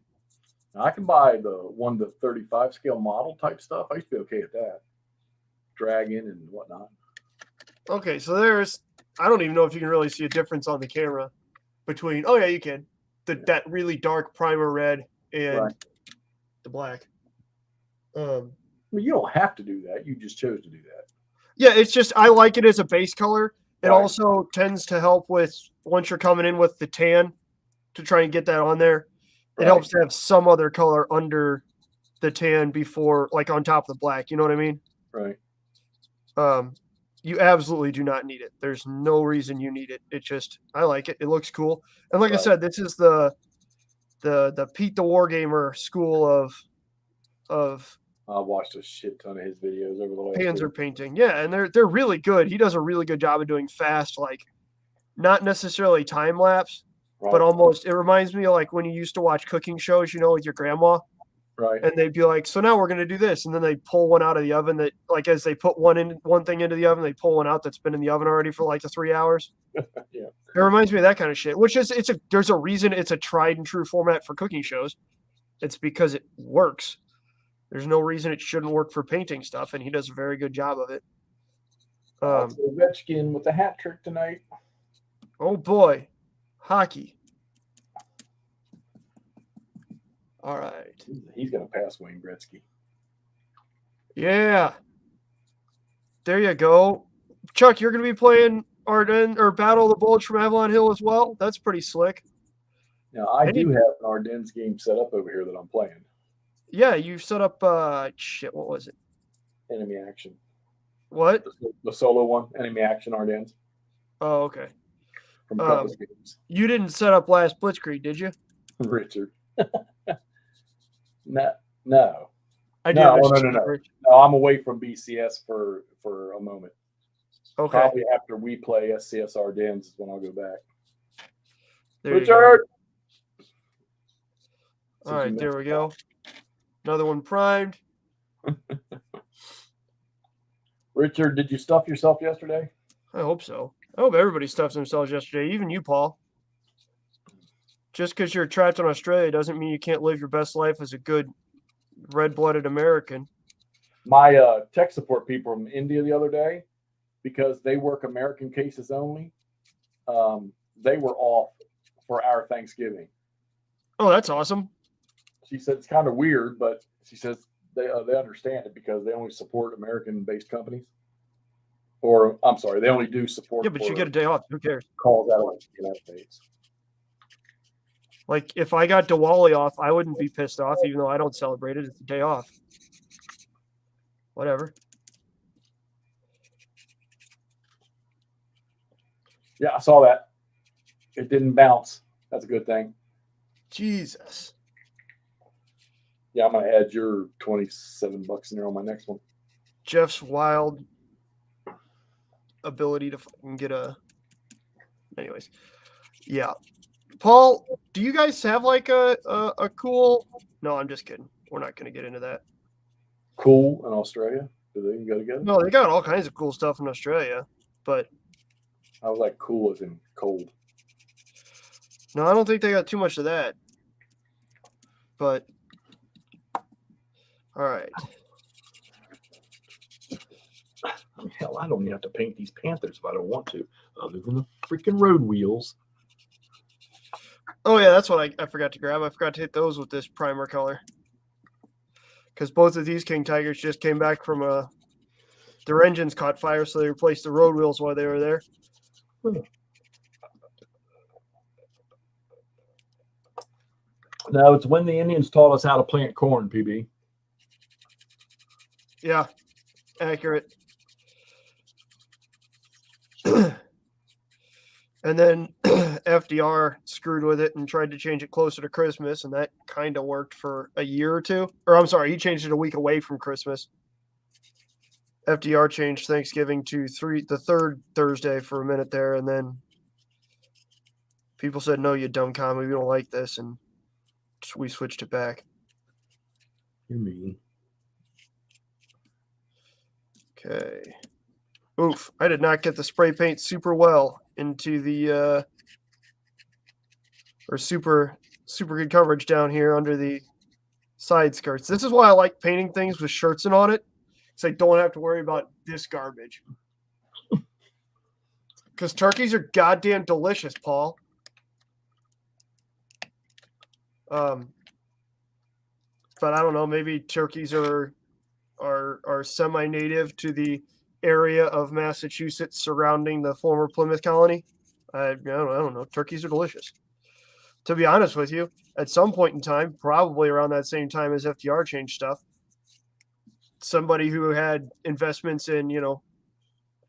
Now, I can buy the 1 to 35 scale model type stuff. I used to be okay at that. Dragon and whatnot. Okay, so I don't even know if you can really see a difference on the camera between, oh yeah, you can. That really dark primer red and the black. Well, you don't have to do that. You just chose to do that. Yeah, it's just I like it as a base color. It Right. also tends to help with once you're coming in with the tan to try and get that on there. It helps to have some other color under the tan before, like on top of the black. You know what I mean? Right. You absolutely do not need it. There's no reason you need it. It just I like it. It looks cool. And like I said, this is the Pete the Wargamer school of I watched a shit ton of his videos over the last Panzer week. painting. Yeah, and they're really good. He does a really good job of doing fast, like not necessarily time lapse, but almost it reminds me of like when you used to watch cooking shows, with your grandma. Right. And they'd be like, so now we're gonna do this, and then they pull one out of the oven that like as they put one thing into the oven, they pull one out that's been in the oven already for like the 3 hours. Yeah. It reminds me of that kind of shit. Which is there's a reason it's a tried and true format for cooking shows. It's because it works. There's no reason it shouldn't work for painting stuff, and he does a very good job of it. Ovechkin with the hat trick tonight. Oh boy, hockey. All right. He's going to pass Wayne Gretzky. Yeah. There you go. Chuck, you're going to be playing Ardennes or Battle of the Bulge from Avalon Hill as well? That's pretty slick. Now, I do have an Ardennes game set up over here that I'm playing. Yeah, you set up, what was it? Enemy Action. What? The solo one, Enemy Action Ardennes. Oh, okay. From Compass Games. You didn't set up last Blitzkrieg, did you? Richard. No. I did. No, I'm away from BCS for a moment. Okay. Probably after we play SCS Ardennes is when I'll go back. Richard. All right, there we go. Another one primed. Richard, did you stuff yourself yesterday? I hope so. I hope everybody stuffs themselves yesterday, even you, Paul. Just because you're trapped in Australia doesn't mean you can't live your best life as a good red-blooded American. My tech support people from India the other day, because they work American cases only, they were off for our Thanksgiving. Oh, that's awesome. She said it's kind of weird, but she says they understand it because they only support American-based companies. Or, I'm sorry, they only do support. Yeah, but you get a day off. Who cares? Calls out of the United States. Like, if I got Diwali off, I wouldn't be pissed off, even though I don't celebrate it. It's a day off. Whatever. Yeah, I saw that. It didn't bounce. That's a good thing. Jesus. Yeah, I'm gonna add your $27 in there on my next one. Jeff's wild ability to fucking get a. Anyways, yeah. Paul, do you guys have like a cool? No, I'm just kidding. We're not gonna get into that. Cool in Australia. Do they go together? No, they got all kinds of cool stuff in Australia, but I was like cool as in cold. no, I don't think they got too much of that. But all right. I mean, hell, I don't even have to paint these Panthers if I don't want to, other than the freaking road wheels. Oh yeah, that's what I forgot to grab. I forgot to hit those with this primer color. Because both of these King Tigers just came back from their engines caught fire, so they replaced the road wheels while they were there. No, it's when the Indians taught us how to plant corn, PB. Yeah, accurate. And then FDR screwed with it and tried to change it closer to Christmas, and that kind of worked for a year or two. Or I'm sorry, he changed it a week away from Christmas. FDR changed Thanksgiving to the third Thursday for a minute there, and then people said, "No, you dumb commie, we don't like this," and we switched it back. You mean? Okay. Oof, I did not get the spray paint super well into the or super good coverage down here under the side skirts. This is why I like painting things with shirts on it, because I don't have to worry about this garbage. Because turkeys are goddamn delicious, Paul. But I don't know, maybe turkeys are semi-native to the area of Massachusetts surrounding the former Plymouth colony. I don't know. Turkeys are delicious. To be honest with you, at some point in time, probably around that same time as FDR changed stuff, somebody who had investments in,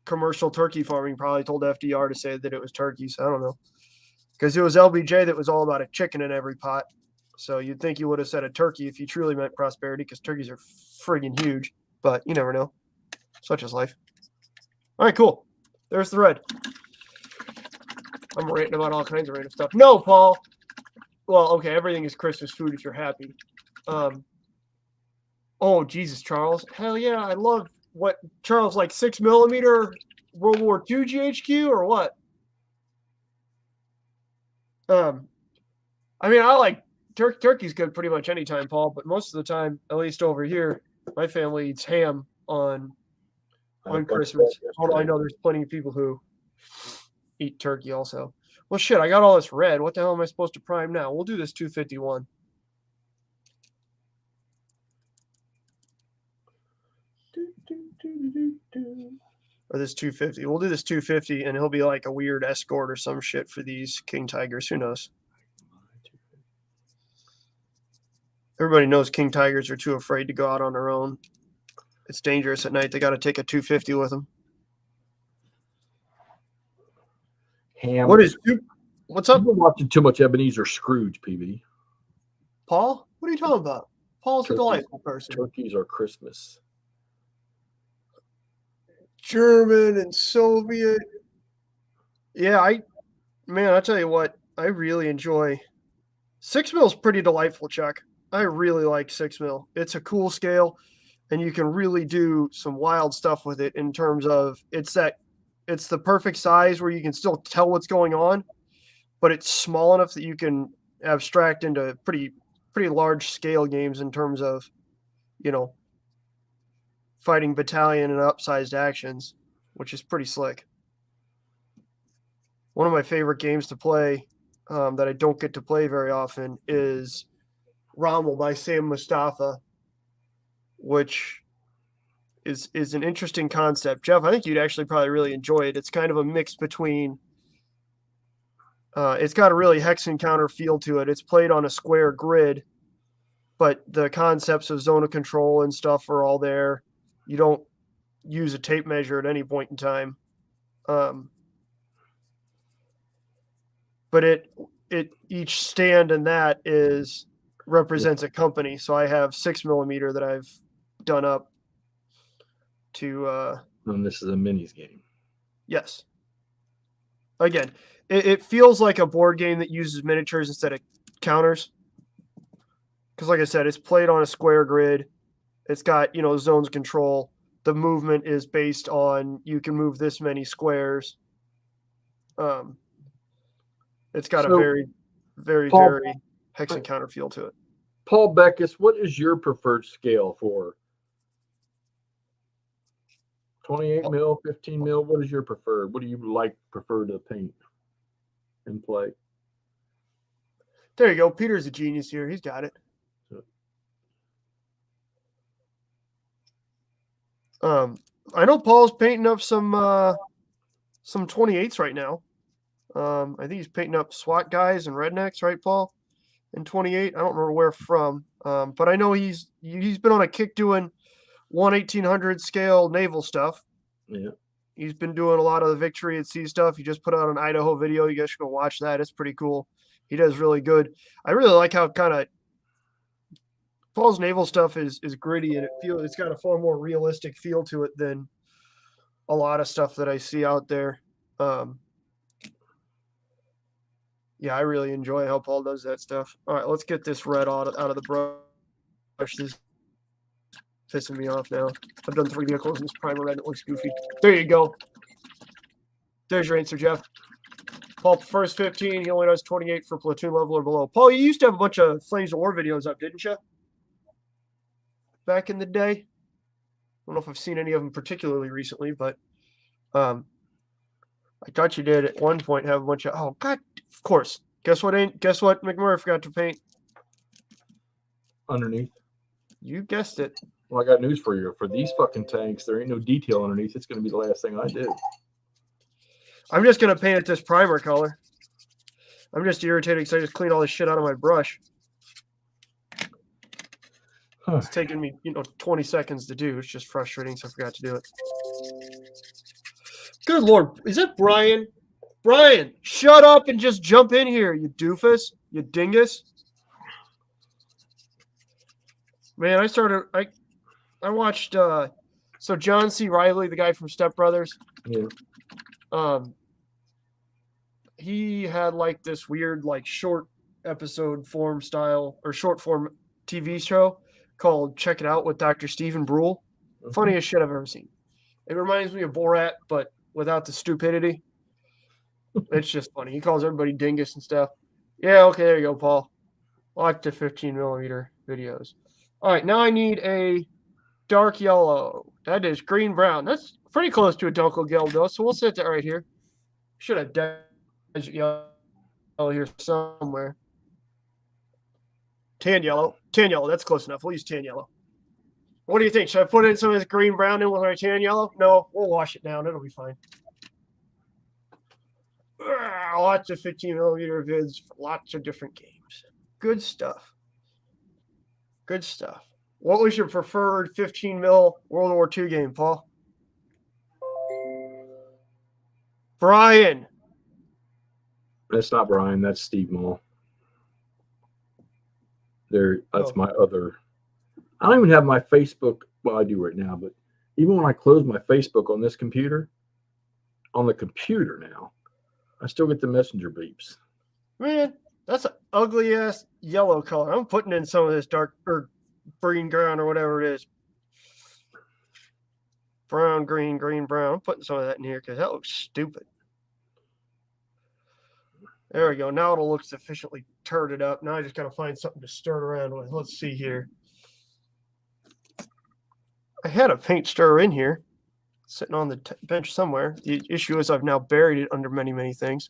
commercial turkey farming probably told FDR to say that it was turkeys. I don't know. Because it was LBJ that was all about a chicken in every pot. So you'd think you would have said a turkey if you truly meant prosperity, because turkeys are friggin' huge. But you never know. Such is life. All right, cool. There's the red. I'm ranting about all kinds of random stuff. No, Paul. Well, okay, everything is Christmas food if you're happy. Oh, Jesus, Charles. Hell yeah, I love what Charles, like 6mm World War II GHQ or what? I mean, I like turkey's good pretty much anytime, Paul, but most of the time, at least over here, my family eats ham on Christmas. Although I know there's plenty of people who eat turkey also. Well, shit, I got all this red. What the hell am I supposed to prime now? We'll do this 251. Or this 250. We'll do this 250, and he'll be like a weird escort or some shit for these King Tigers. Who knows? Everybody knows King Tigers are too afraid to go out on their own. It's dangerous at night. They got to take a 250 with them. Ham. What's up? You've been watching too much Ebenezer Scrooge, PB. Paul? What are you talking about? Paul's a delightful person. Turkeys are Christmas. German and Soviet. Yeah, I tell you what, I really enjoy 6mm. Pretty delightful, Chuck. I really like 6mm. It's a cool scale, and you can really do some wild stuff with it in terms of it's the perfect size where you can still tell what's going on, but it's small enough that you can abstract into pretty large scale games in terms of, fighting battalion and upsized actions, which is pretty slick. One of my favorite games to play that I don't get to play very often is Rommel by Sam Mustafa, which is an interesting concept. Jeff, I think you'd actually probably really enjoy it. It's kind of a mix between it's got a really hex encounter feel to it. It's played on a square grid, but the concepts of zone of control and stuff are all there. You don't use a tape measure at any point in time. But each stand in that represents a company. So I have 6mm that I've done up to And this is a minis game. yes. Again, it feels like a board game that uses miniatures instead of counters. Because like I said, it's played on a square grid. It's got, zones control. The movement is based on you can move this many squares. It's got a So, very, very, Paul- very hex and counter feel to it. Paul Beckus, what is your preferred scale for 28 mil, 15 mil? What is your preferred? What do you prefer to paint and play? There you go. Peter's a genius here. He's got it. I know Paul's painting up some 28s right now. I think he's painting up SWAT guys and rednecks, right, Paul? In 28. I don't remember where from. But I know he's been on a kick doing 1/1800 scale naval stuff. Yeah. He's been doing a lot of the Victory at Sea stuff. He just put out an Idaho video. You guys should go watch that. It's pretty cool. He does really good. I really like how kind of Paul's naval stuff is gritty, and it's got a far more realistic feel to it than a lot of stuff that I see out there. Yeah, I really enjoy how Paul does that stuff. All right, let's get this red out of the brush. This is pissing me off now. I've done 3 vehicles in this primer red, and it looks goofy. There you go. There's your answer, Jeff. Paul prefers 15. He only does 28 for platoon level or below. Paul, you used to have a bunch of Flames of War videos up, didn't you? Back in the day. I don't know if I've seen any of them particularly recently, but I thought you did at one point have a bunch of. Oh God, of course. Guess what? McMurray forgot to paint Underneath. You guessed it. Well, I got news for you. For these fucking tanks, there ain't no detail underneath. It's going to be the last thing I do. I'm just gonna paint it this primer color. I'm just irritated because I just cleaned all this shit out of my brush. It's taking me, 20 seconds to do. It's just frustrating, so I forgot to do it. Good Lord. Is that Brian? Brian, shut up and just jump in here, you doofus. You dingus. Man, I watched so John C. Reilly, the guy from Step Brothers. Yeah. He had like this weird short episode form style or short form TV show called Check It Out with Dr. Stephen Brule. Funniest shit I've ever seen. It reminds me of Borat, but without the stupidity. It's just funny. He calls everybody dingus and stuff. Yeah, okay, there you go, Paul. Watch the 15mm videos. All right, now I need a dark yellow. That is green brown. That's pretty close to a Dunkel Gelb, though, so we'll set that right here. Should have desert yellow here somewhere. Tan yellow. Tan yellow, that's close enough. We'll use tan yellow. What do you think? Should I put in some of this green brown in with my tan yellow? No, we'll wash it down. It'll be fine. Lots of 15mm vids for lots of different games. Good stuff. Good stuff. What was your preferred 15mm World War II game, Paul? Brian. That's not Brian. That's Steve Mall. That's my other. I don't even have my Facebook. Well, I do right now, but even when I close my Facebook on this computer, on the computer now, I still get the messenger beeps. Man, that's an ugly ass yellow color. I'm putting in some of this dark or green brown or whatever it is. Brown, green, green, brown. I'm putting some of that in here because that looks stupid. There we go. Now it'll look sufficiently turned up. Now I just got to find something to stir it around with. Let's see here. I had a paint stirrer in here sitting on the bench somewhere. The issue is I've now buried it under many, many things.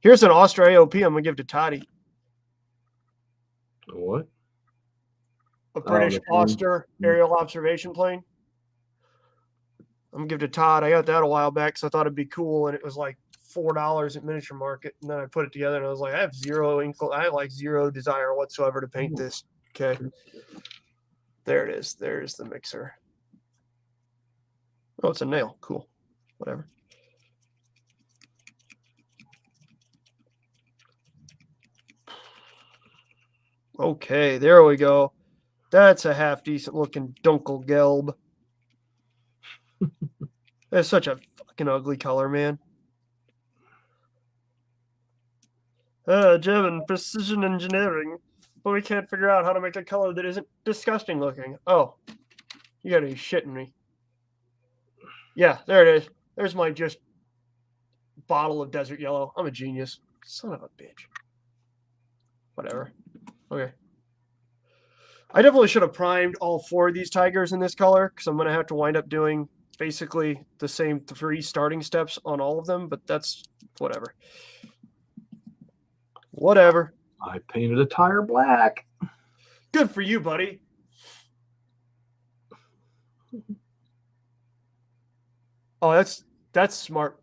Here's an Austria AOP I'm going to give to Toddy. What? A British Auster aerial observation plane. I'm going to give it to Todd. I got that a while back because I thought it'd be cool, and it was like $4 at Miniature Market. And then I put it together, and I was like, I have zero desire whatsoever to paint this. Okay. There it is. There's the mixer. Oh, it's a nail. Cool. Whatever. Okay, there we go. That's a half decent looking Dunkelgelb. That's such a fucking ugly color, man. Jim, in precision engineering, but we can't figure out how to make a color that isn't disgusting looking. Oh, you gotta be shitting me. Yeah, there it is. There's my just bottle of desert yellow. I'm a genius. Son of a bitch. Whatever. Okay. I definitely should have primed all 4 of these tigers in this color because I'm going to have to wind up doing basically the same 3 starting steps on all of them, but that's whatever. Whatever. I painted a tire black. Good for you, buddy. Oh, that's smart.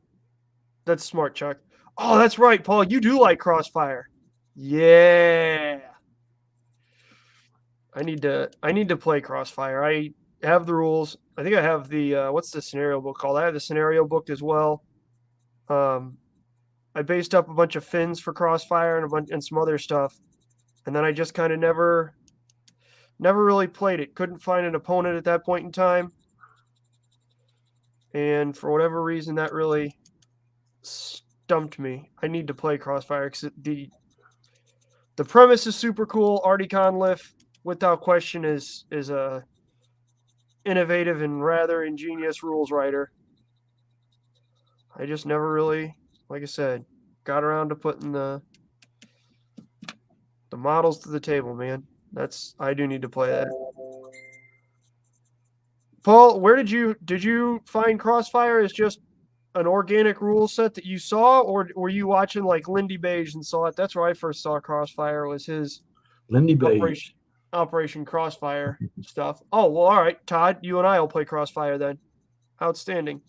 That's smart, Chuck. Oh, that's right, Paul. You do like Crossfire. Yeah. I need to play Crossfire. I have the rules. I think I have the what's the scenario book called? I have the scenario book as well. I based up a bunch of fins for Crossfire and some other stuff, and then I just kind of never really played it. Couldn't find an opponent at that point in time, and for whatever reason, that really stumped me. I need to play Crossfire because the premise is super cool. Artie Conliffe, without question, is a innovative and rather ingenious rules writer. I just never really, like I said, got around to putting the models to the table, man. I do need to play that. Paul, where did you find Crossfire as just an organic rule set that you saw, or were you watching like Lindy Beige and saw it? That's where I first saw Crossfire, was his Lindy Beige. Operation Crossfire stuff. Oh, well, all right, Todd, you and I will play Crossfire then. Outstanding.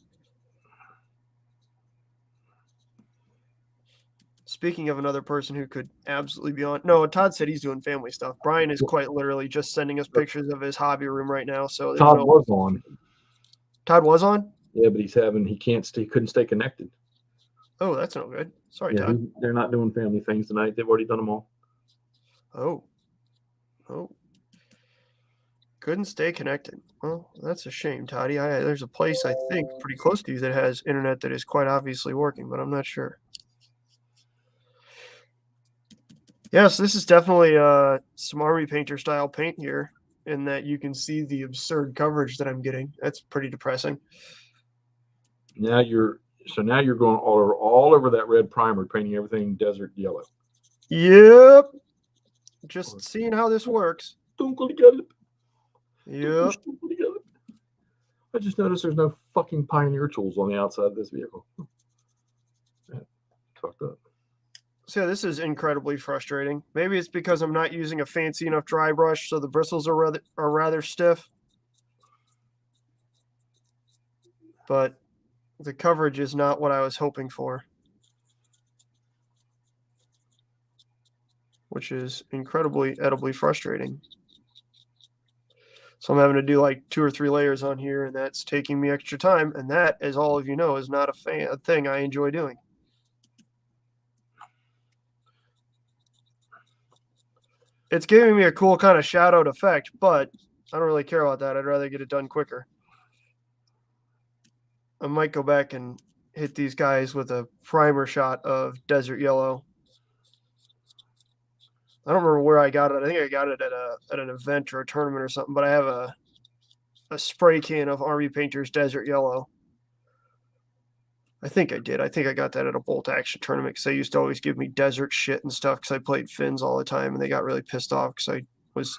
Speaking of another person who could absolutely be on. No, Todd said he's doing family stuff. Brian is quite literally just sending us pictures of his hobby room right now. So Todd was on. Todd was on? Yeah, but he couldn't stay connected. Oh, that's no good. Sorry, Yeah, Todd. they're not doing family things tonight. They've already done them all. Oh. Couldn't stay connected. Well, that's a shame, Toddy. There's a place I think pretty close to you that has internet that is quite obviously working, but I'm not sure. Yes, this is definitely some Army Painter style paint here, in that you can see the absurd coverage that I'm getting. That's pretty depressing. Now you're going all over that red primer, painting everything desert yellow. Yep. Just seeing how this works. Yep. I just noticed there's no fucking Pioneer tools on the outside of this vehicle. Fucked up. So yeah, this is incredibly frustrating. Maybe it's because I'm not using a fancy enough dry brush, so the bristles are rather stiff. But the coverage is not what I was hoping for, which is incredibly edibly frustrating. So I'm having to do like 2 or 3 layers on here, and that's taking me extra time. And that, as all of you know, is not a thing I enjoy doing. It's giving me a cool kind of shadowed effect, but I don't really care about that. I'd rather get it done quicker. I might go back and hit these guys with a primer shot of desert yellow. I don't remember where I got it. I think I got it at an event or a tournament or something, but I have a spray can of Army Painter's desert yellow. I think I did. I think I got that at a bolt action tournament because they used to always give me desert shit and stuff because I played fins all the time, and they got really pissed off because I was.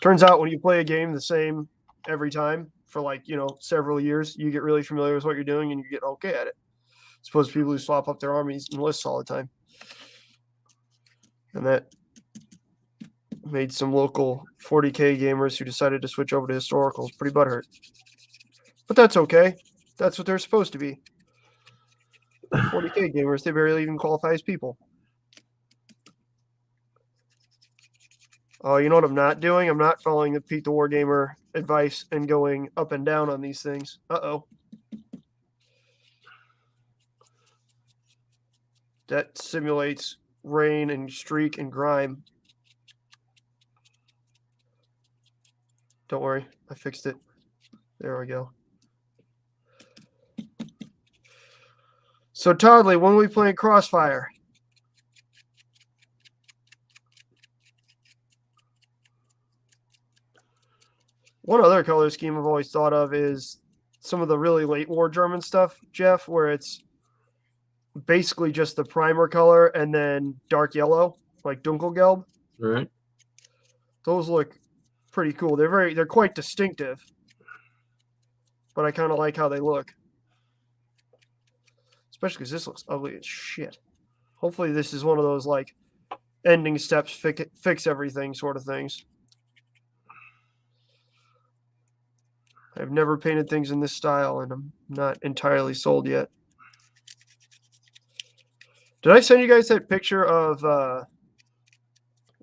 Turns out when you play a game the same every time for several years, you get really familiar with what you're doing and you get okay at it. As opposed to people who swap up their armies and lists all the time. And that made some local 40K gamers who decided to switch over to historicals pretty butthurt. But that's okay. That's what they're supposed to be. 40K gamers, they barely even qualify as people. Oh, you know what I'm not doing? I'm not following the Pete the Wargamer advice and going up and down on these things. Uh-oh. That simulates rain and streak and grime. Don't worry, I fixed it. There we go. So Toddley, when are we playing Crossfire? One other color scheme I've always thought of is some of the really late war German stuff, Jeff, where it's basically just the primer color and then dark yellow, like Dunkelgelb. Right. Those look pretty cool. They're quite distinctive, but I kind of like how they look. Especially because this looks ugly as shit. Hopefully this is one of those like ending steps, fix everything sort of things. I've never painted things in this style, and I'm not entirely sold yet. Did I send you guys that picture of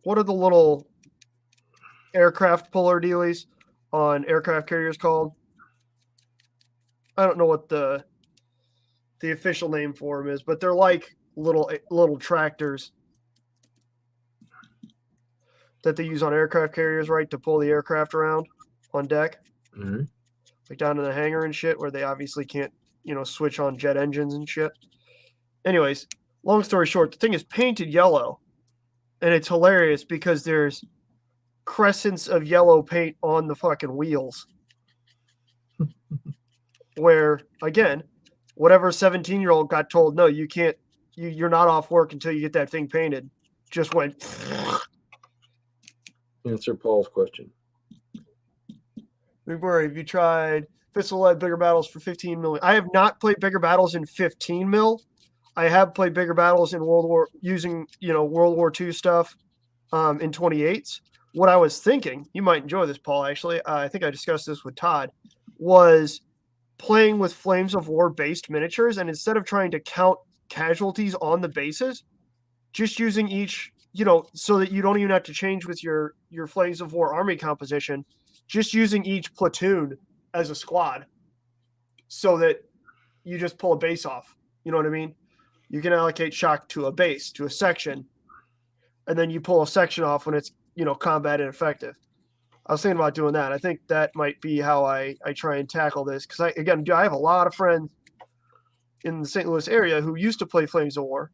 what are the little aircraft puller dealies on aircraft carriers called? I don't know what the official name for them is, but they're like little tractors that they use on aircraft carriers, right, to pull the aircraft around on deck. Mm-hmm. Like down in the hangar and shit, where they obviously can't, switch on jet engines and shit. Anyways, long story short, the thing is painted yellow, and it's hilarious because there's crescents of yellow paint on the fucking wheels. Where, again, whatever 17-year-old got told, no, you can't, you're not off work until you get that thing painted, just went. Answer Paul's question. Big Worry, have you tried Fistful Lead Bigger Battles for 15 mil? I have not played Bigger Battles in 15 mil. I have played Bigger Battles in World War II stuff in 28s. What I was thinking, you might enjoy this, Paul, actually, I think I discussed this with Todd, was playing with Flames of War based miniatures, and instead of trying to count casualties on the bases, just using each, so that you don't even have to change with your Flames of War army composition, just using each platoon as a squad so that you just pull a base off. You know what I mean? You can allocate shock to a base, to a section, and then you pull a section off when it's, combat ineffective. I was thinking about doing that. I think that might be how I try and tackle this. Because, I have a lot of friends in the St. Louis area who used to play Flames of War.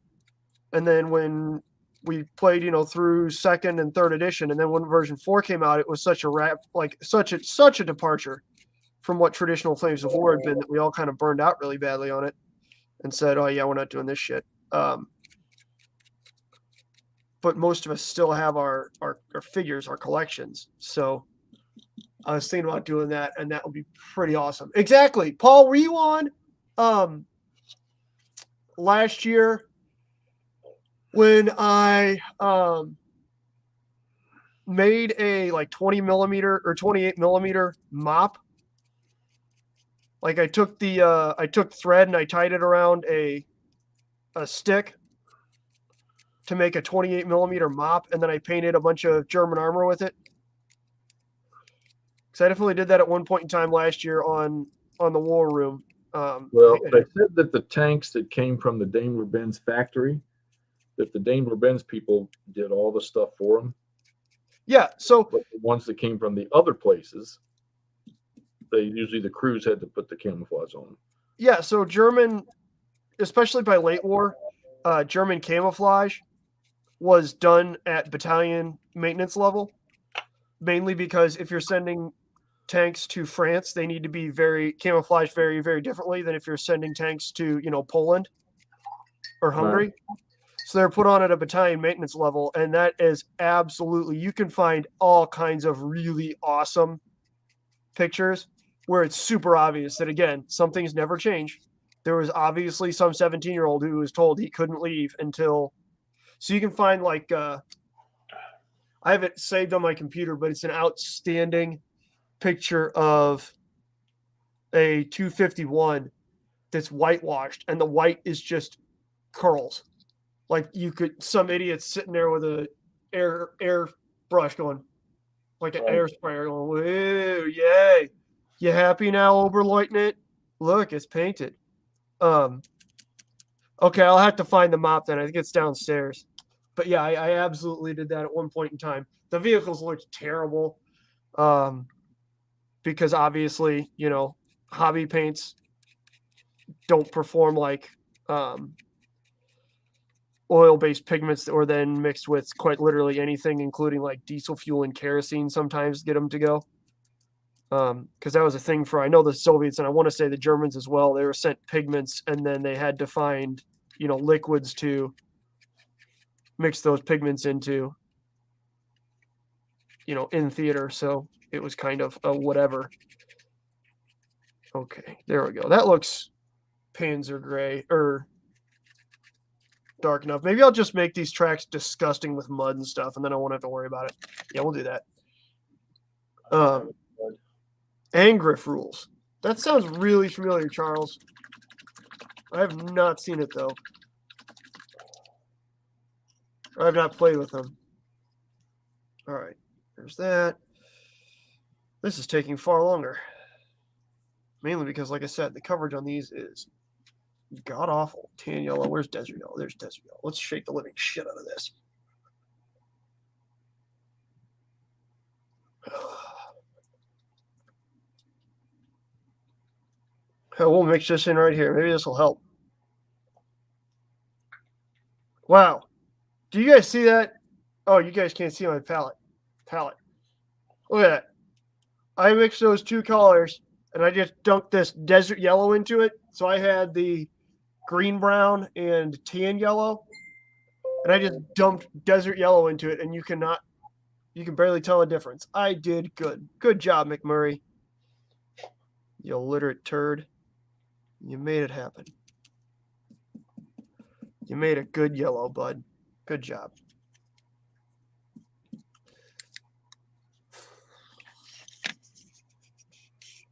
And then when we played, through second and third edition, and then when version 4 came out, it was such a departure from what traditional Flames of War had been that we all kind of burned out really badly on it and said, oh yeah, we're not doing this shit. But most of us still have our figures, our collections. So I was thinking about doing that, and that would be pretty awesome. Exactly. Paul, were you on last year when I made a 20 millimeter or 28 millimeter mop? Like I took thread and I tied it around a stick to make a 28 millimeter mop, and then I painted a bunch of German armor with it. Because I definitely did that at one point in time last year on the War Room. Well, they said that the tanks that came from the Daimler-Benz factory, that the Daimler-Benz people did all the stuff for them. Yeah, so but the ones that came from the other places, the crews had to put the camouflage on them. Yeah, so German, especially by late war, German camouflage was done at battalion maintenance level, mainly because if you're sending tanks to France, they need to be very camouflaged very, very differently than if you're sending tanks to, Poland or Hungary. Right. So they're put on at a battalion maintenance level, and that is absolutely, you can find all kinds of really awesome pictures where it's super obvious that, again, some things never change. There was obviously some 17-year-old who was told he couldn't leave until. So you can find I have it saved on my computer, but it's an outstanding picture of a 251 that's whitewashed, and the white is just curls. Like some idiot sitting there with a air brush going, like an air sprayer going, whoa, yay. You happy now, Oberleutnant? Look, it's painted. Okay, I'll have to find the mop then. I think it's downstairs. But yeah, I absolutely did that at one point in time. The vehicles looked terrible. because obviously, hobby paints don't perform like oil-based pigments that were then mixed with quite literally anything, including like diesel fuel and kerosene sometimes to get them to go. Because that was a thing for, I know, the Soviets, and I want to say the Germans as well. They were sent pigments, and then they had to find, liquids to mix those pigments into, in theater. So it was kind of a whatever. Okay, there we go. That looks Panzer gray, or dark enough. Maybe I'll just make these tracks disgusting with mud and stuff, and then I won't have to worry about it. Yeah, we'll do that. Angriff rules. That sounds really familiar, Charles. I have not seen it, though. I have not played with them. All right, there's that. This is taking far longer. Mainly because, like I said, the coverage on these is god-awful. Tan yellow. Where's desert yellow? There's desert yellow. Let's shake the living shit out of this. We'll mix this in right here. Maybe this will help. Wow. Do you guys see that? Oh, you guys can't see my palette. Look at that. I mixed those two colors, and I just dunked this desert yellow into it. So I had the green, brown, and tan yellow. And I just dumped desert yellow into it, and you can barely tell the difference. I did good. Good job, McMurray. You illiterate turd. You made it happen. You made a good yellow, bud. Good job.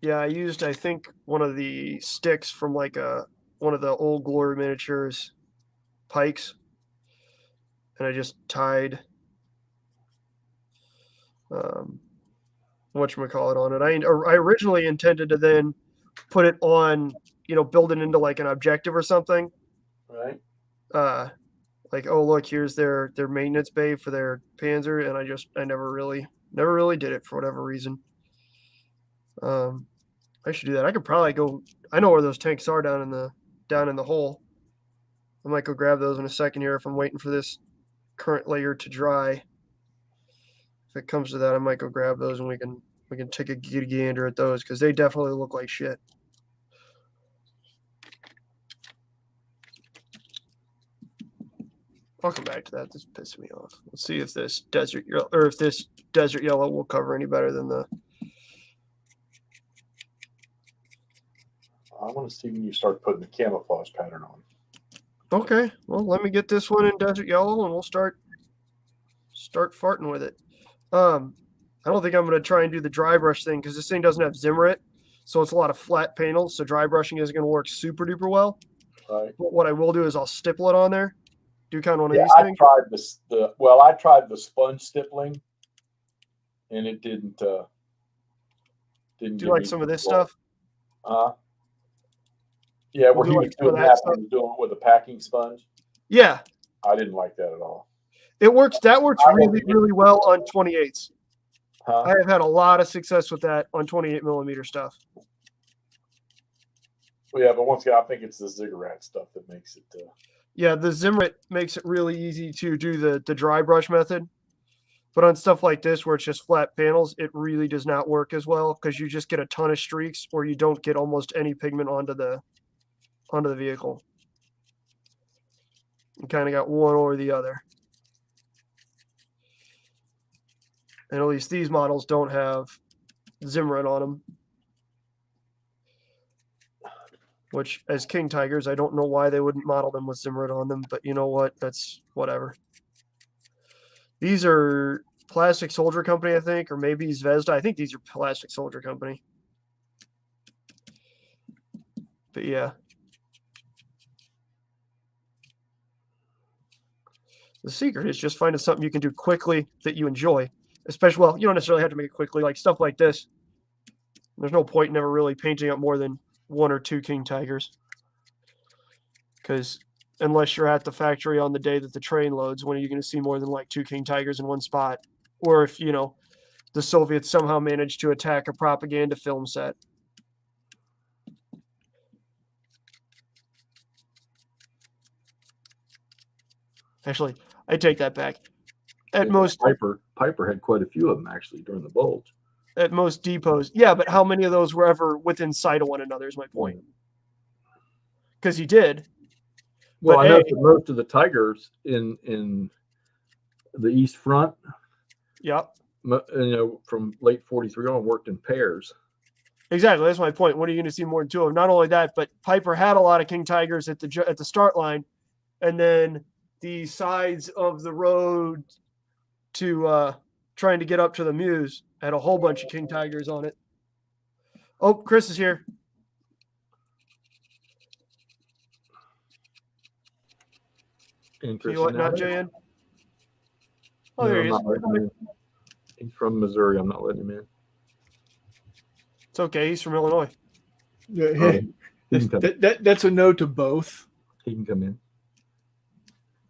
Yeah, I used, I think, one of the sticks from like one of the old Glory Miniatures pikes. And I just tied whatchamacallit on it. I originally intended to then put it on, build it into like an objective or something. Right. Like, oh look, here's their maintenance bay for their Panzer, and I never really did it for whatever reason. I should do that. I could probably go. I know where those tanks are down in the hole. I might go grab those in a second here if I'm waiting for this current layer to dry. If it comes to that, I might go grab those and we can take a gander at those because they definitely look like shit. I'll come back to that. This pissed me off. Let's see if this desert yellow will cover any better than the. I want to see when you start putting the camouflage pattern on. Okay, well, let me get this one in desert yellow, and we'll start farting with it. I don't think I'm going to try and do the dry brush thing because this thing doesn't have Zimmerit, so it's a lot of flat panels. So dry brushing isn't going to work super duper well. Right. But what I will do is I'll stipple it on there. Do kind of one of these things. I tried the sponge stippling, and it didn't. Do you like some of this stuff? Yeah, where he was doing that, he was doing it with a packing sponge. Yeah. I didn't like that at all. It works. That works really, really well on 28s. Huh? I have had a lot of success with that on 28 millimeter stuff. Well, yeah, but once again, I think it's the ziggurat stuff that makes it. Yeah, the Zimmerit makes it really easy to do the dry brush method. But on stuff like this, where it's just flat panels, it really does not work as well because you just get a ton of streaks or you don't get almost any pigment onto the vehicle. You kind of got one or the other. And at least these models don't have Zimmerit on them. Which, as King Tigers, I don't know why they wouldn't model them with Zimmerit on them, but you know what? That's whatever. These are Plastic Soldier Company, I think, or maybe Zvezda. I think these are Plastic Soldier Company. But yeah. The secret is just finding something you can do quickly that you enjoy. Especially, well, you don't necessarily have to make it quickly, like stuff like this. There's no point in ever really painting up more than one or two King Tigers. Because unless you're at the factory on the day that the train loads, when are you going to see more than like two King Tigers in one spot? Or if, the Soviets somehow managed to attack a propaganda film set. Actually, I take that back. At most Piper had quite a few of them actually during the bulge. At most depots. Yeah, but how many of those were ever within sight of one another is my point. Because he did. Well, But I know hey, that most of the tigers in the East Front, yep. From late 43 on, worked in pairs. Exactly. That's my point. When are you going to see more than two of them? Not only that, but Piper had a lot of king tigers at the start line, and then the sides of the road to trying to get up to the Mews had a whole bunch of king tigers on it. Oh, Chris is here. Can you let not Jay in? Oh, there he is. He's from Missouri. I'm not letting him in. It's okay. He's from Illinois. Yeah, that's a no to both. He can come in.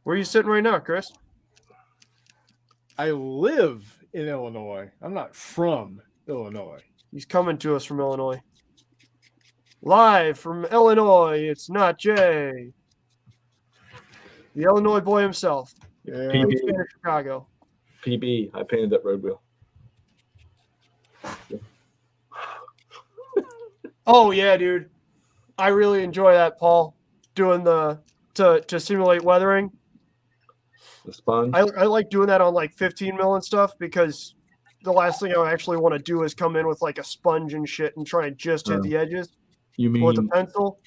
Where are you sitting right now, Chris? I live in Illinois. I'm not from Illinois. He's coming to us from Illinois. Live from Illinois, it's not Jay. The Illinois boy himself. Yeah. PB. Chicago. PB. I painted that road wheel. Oh yeah, dude. I really enjoy that, Paul. Doing to simulate weathering. The sponge. I like doing that on like 15 mil and stuff because the last thing I actually want to do is come in with like a sponge and shit and try and just hit the edges. You mean with a pencil?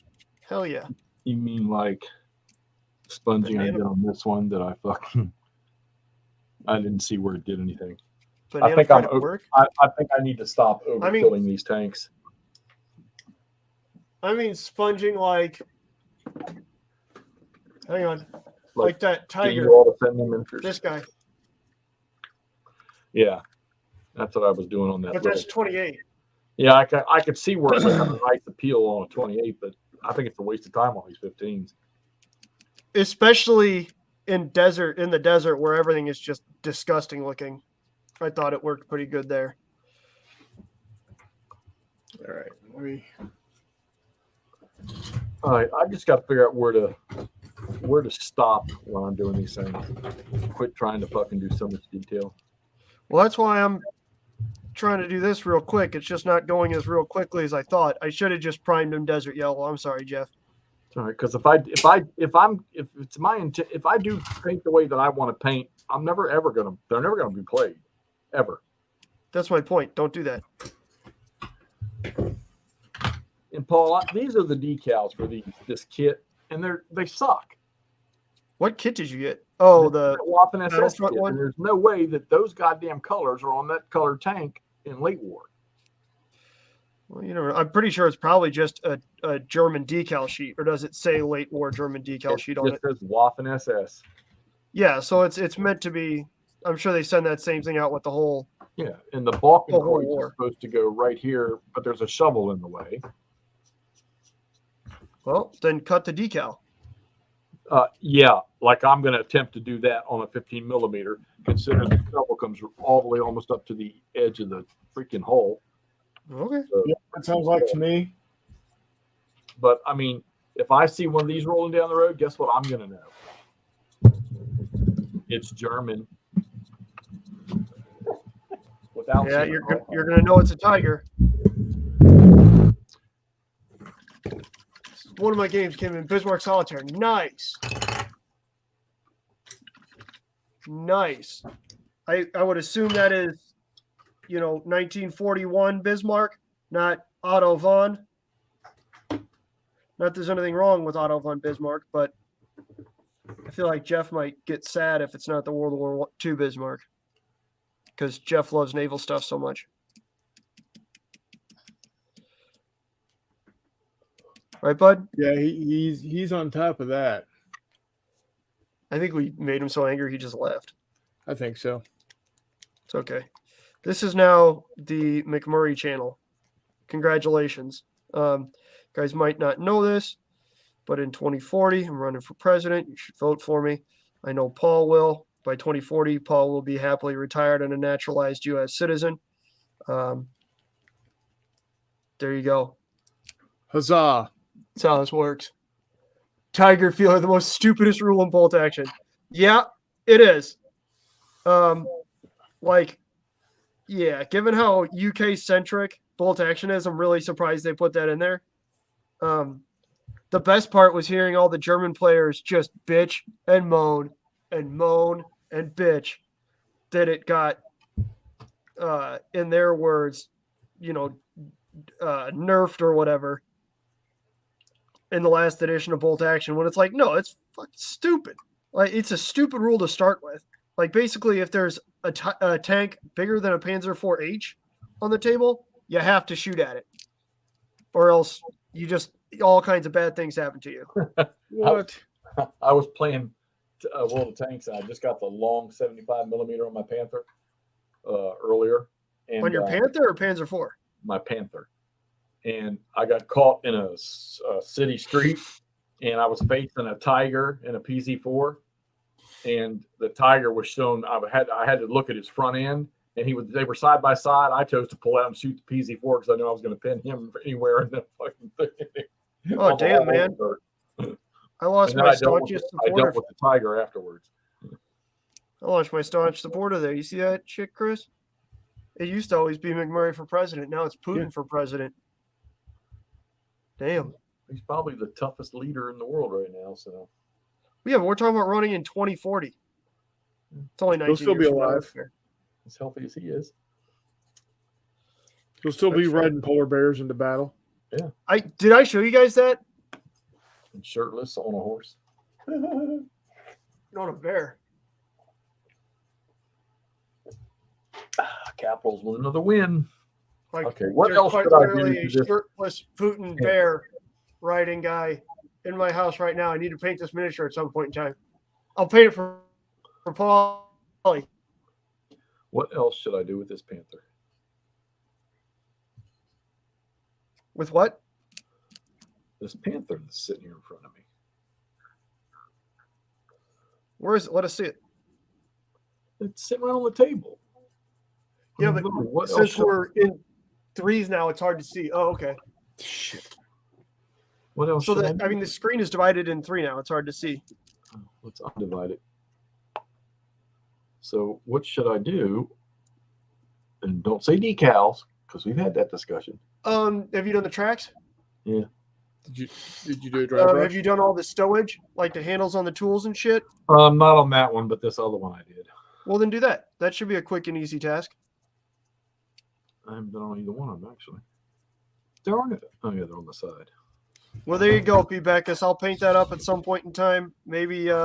Hell yeah. You mean like sponging I did on this one that I didn't see where it did anything. I think I think I need to stop overfilling these tanks. I mean sponging like, hang on, like that tiger. This guy. Yeah, that's what I was doing on that. But that's 28. Yeah, I could see where it would have a nice appeal on a 28, but I think it's a waste of time on these 15s. Especially in the desert where everything is just disgusting looking. I thought it worked pretty good there. All right, All right, I just got to figure out where to stop when I'm doing these things. Quit trying to fucking do so much detail. Well, that's why I'm trying to do this real quick. It's just not going as real quickly as I thought. I should have just primed him desert yellow. I'm sorry, Jeff. It's all right, because if I do paint the way that I want to paint, they're never gonna be played, ever. That's my point. Don't do that. And Paul, these are the decals for this kit, and they suck. What kit did you get? Oh, the Waffen SS kit. one. And there's no way that those goddamn colors are on that colored tank in late war. Well, I'm pretty sure it's probably just a German decal sheet, or does it say late war German decal sheet on it? It says Waffen SS. Yeah, so it's meant to be. I'm sure they send that same thing out with the whole. Yeah, and the Balkan whole is war. supposed to go right here, but there's a shovel in the way. Well, then cut the decal. Yeah, like I'm going to attempt to do that on a 15 millimeter, considering the shovel comes all the way almost up to the edge of the freaking hole. Okay. So, yeah, that sounds like to me. But I mean, if I see one of these rolling down the road, guess what I'm going to know? It's German. Without you're gonna know it's a tiger. One of my games came in Bismarck Solitaire. Nice. Nice. I would assume that is, 1941 Bismarck, not Otto von. Not that there's anything wrong with Otto von Bismarck, but I feel like Jeff might get sad if it's not the World War II Bismarck, because Jeff loves naval stuff so much. Right, bud? Yeah, he's on top of that. I think we made him so angry he just left. I think so. It's okay. This is now the McMurray channel. Congratulations. Guys might not know this, but in 2040, I'm running for president. You should vote for me. I know Paul will. By 2040, Paul will be happily retired and a naturalized U.S. citizen. There you go. Huzzah. That's how this works. Tiger feeler, the most stupidest rule in bolt action. Yeah, it is. Given how UK centric bolt action is, I'm really surprised they put that in there. The best part was hearing all the German players just bitch and moan and moan and bitch that it got, in their words, nerfed or whatever in the last edition of Bolt Action, when it's like, no, it's fucking stupid. Like, it's a stupid rule to start with. Like, basically, if there's a tank bigger than a Panzer IV-H on the table, you have to shoot at it, or else all kinds of bad things happen to you. What? I was playing World of Tanks, and I just got the long 75 millimeter on my Panther earlier. And, on your Panther or Panzer IV? My Panther. And I got caught in a city street, and I was facing a Tiger and a PZ4, and the Tiger was shown. I had to look at his front end, and they were side by side. I chose to pull out and shoot the PZ4 because I knew I was going to pin him anywhere in the fucking thing. Oh damn, man! I lost my staunchest supporter. I dealt with the Tiger afterwards. I lost my staunch supporter there. You see that shit, Chris? It used to always be McMurray for president. Now it's Putin for president. Damn. He's probably the toughest leader in the world right now. So. Yeah, but we're talking about running in 2040. It's only 19 He'll still be alive. As healthy as he is. He'll still be riding polar bears into battle. Yeah. Did I show you guys that? And shirtless on a horse. Not a bear. Capitals with another win. Like, okay, what else quite could I literally do? a shirtless Putin bear riding guy in my house right now. I need to paint this miniature at some point in time. I'll paint it for Paulie. What else should I do with this Panther? With what? This Panther that's sitting here in front of me. Where is it? Let us see it. It's sitting right on the table. Yeah, but since we're in threes now, it's hard to see. Oh, okay. Shit. What else? So the screen is divided in three now. It's hard to see. Let's undivide it. So what should I do? And don't say decals, because we've had that discussion. Have you done the tracks? Yeah. Did you do a dry brush? Have you done all the stowage, like the handles on the tools and shit? Not on that one, but this other one I did. Well, then do that. That should be a quick and easy task. I haven't done on either one of them, actually. They're on it. Oh, yeah, they're on the side. Well, there you go, P. Beckus. I'll paint that up at some point in time. Maybe in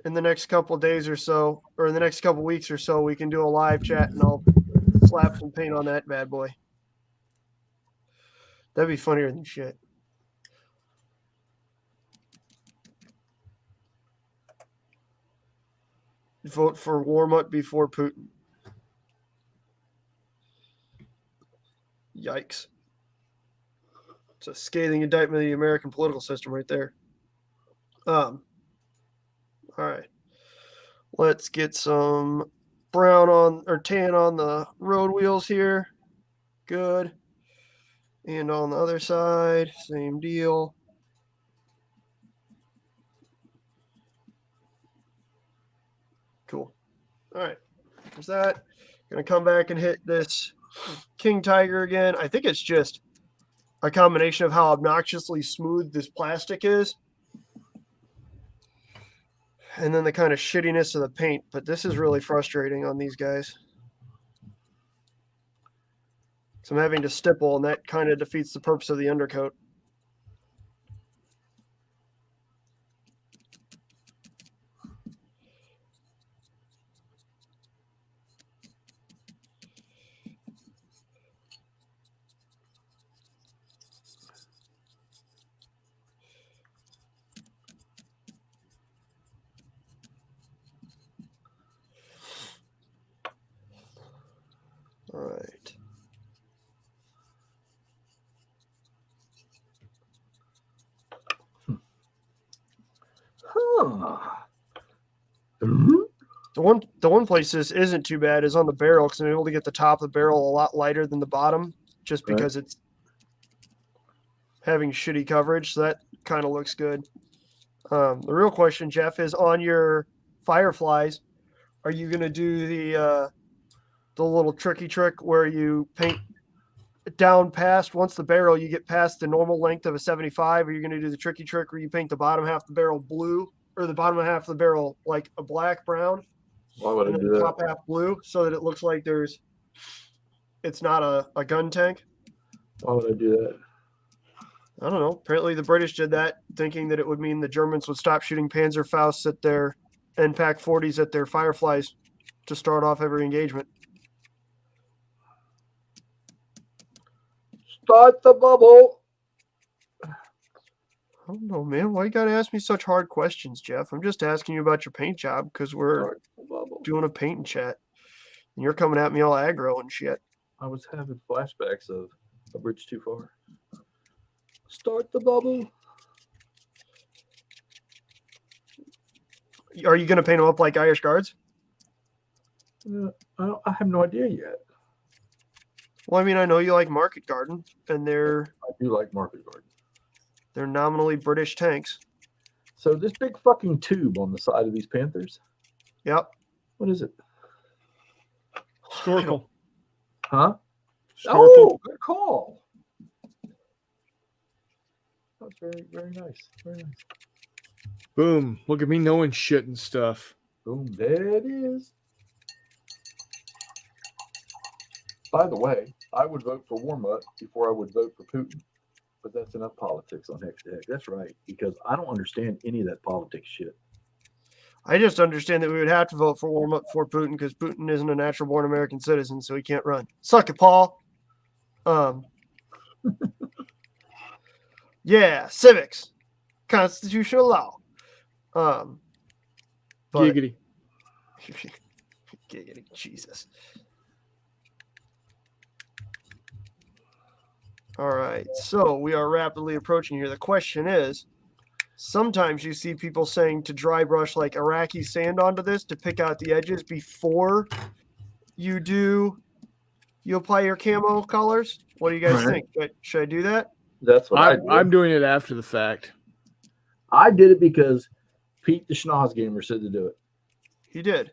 the next couple of days or so, or in the next couple of weeks or so, we can do a live chat, and I'll slap some paint on that bad boy. That'd be funnier than shit. Vote for warm-up before Putin. Yikes. It's a scathing indictment of the American political system right there. All right. Let's get some brown on or tan on the road wheels here. Good. And on the other side, same deal. Cool. All right. There's that. Gonna come back and hit this King Tiger again. I think it's just a combination of how obnoxiously smooth this plastic is and then the kind of shittiness of the paint. But this is really frustrating on these guys. So I'm having to stipple, and that kind of defeats the purpose of the undercoat. All right. The one place this isn't too bad is on the barrel, because I'm able to get the top of the barrel a lot lighter than the bottom, just because it's having shitty coverage. So that kind of looks good. The real question, Jeff, is on your fireflies, are you going to do the little tricky trick where you paint down past, once the barrel, you get past the normal length of a 75, or you're going to do the tricky trick where you paint the bottom half of the barrel blue, or the bottom half of the barrel like a black brown? Why would I And do then the that? top half blue, so that it looks like it's not a gun tank. Why would I do that? I don't know. Apparently the British did that, thinking that it would mean the Germans would stop shooting Panzerfausts at their NPAC 40s at their Fireflies to start off every engagement. Start the bubble. I don't know, man. Why you gotta ask me such hard questions, Jeff? I'm just asking you about your paint job because we're Start the bubble. doing a painting chat. And you're coming at me all aggro and shit. I was having flashbacks of A Bridge Too Far. Start the bubble. Are you gonna paint them up like Irish Guards? I have no idea yet. Well, I mean, I know you like Market Garden, and they're I do like Market Garden. nominally British tanks. So this big fucking tube on the side of these Panthers, Yep. what is it? Snorkel. Huh? Snorkel. Oh, good call. That's very, very nice. Very nice. Boom. Look at me knowing shit and stuff. Boom, there it is. By the way, I would vote for Warmutt before I would vote for Putin. But that's enough politics on Hex to Hex. That's right, because I don't understand any of that politics shit. I just understand that we would have to vote for Warm Up for Putin because Putin isn't a natural born American citizen, so he can't run. Suck it, Paul. Yeah, civics, constitutional law. But Giggity. giggity, Jesus. All right, so we are rapidly approaching here. The question is, sometimes you see people saying to dry brush like Iraqi sand onto this to pick out the edges before you apply your camo colors. What do you guys Right. think? Should I do that? That's what I did. I'm doing it after the fact. I did it because Pete the Schnoz Gamer said to do it. He did.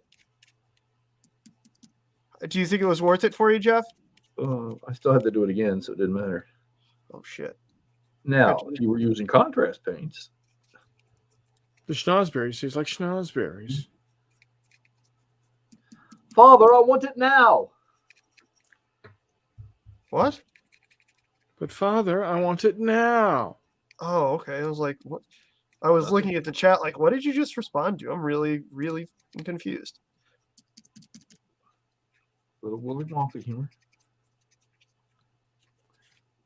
Do you think it was worth it for you, Jeff? I still had to do it again, so it didn't matter. Oh, shit. Now, if you were using contrast paints, The schnozberries taste like schnozberries. Father, I want it now. What? But Father, I want it now. Oh, okay. I was like, what? I was looking at the chat like, what did you just respond to? I'm really, really confused. Little Willy Wonka humor.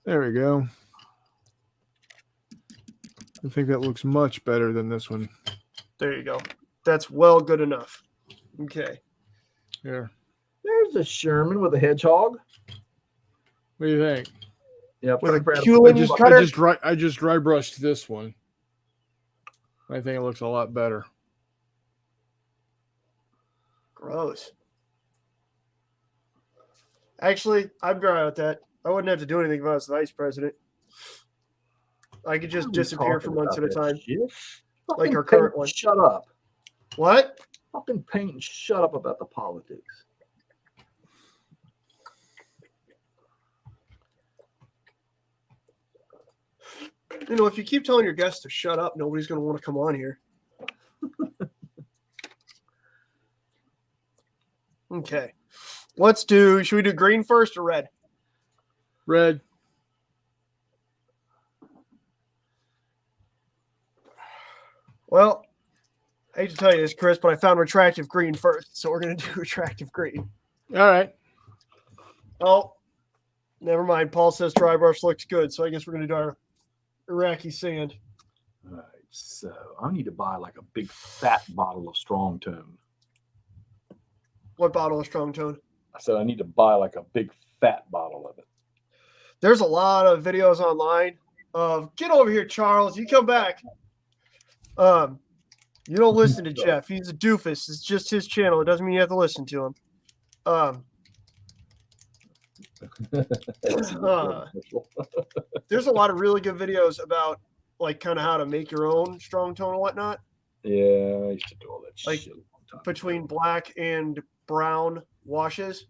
There we go. I think that looks much better than this one. There you go. That's well good enough. Okay. Here. There's a Sherman with a hedgehog. What do you think? Yeah, With a perfect. Culin I just dry brushed this one. I think it looks a lot better. Gross. Actually, I'm dry with that. I wouldn't have to do anything if I was the vice president. I could just disappear for months at a time. Like our current one. Shut up. What? Fucking paint and shut up about the politics. You know, if you keep telling your guests to shut up, nobody's going to want to come on here. Okay. Should we do green first or red? Red. Well, I hate to tell you this, Chris, but I found retractive green first, so we're going to do retractive green. All right. Oh, never mind. Paul says dry brush looks good, so I guess we're going to do our Iraqi sand. All right, so I need to buy like a big fat bottle of Strong Tone. What bottle of strong tone? I said I need to buy like a big fat bottle of it. There's a lot of videos online of get over here, Charles. You come back. You don't listen to Jeff. He's a doofus. It's just his channel. It doesn't mean you have to listen to him. There's a lot of really good videos about like kind of how to make your own strong tone and whatnot. Yeah, I used to do all that Like, shit. a long time Between ago. black and brown washes.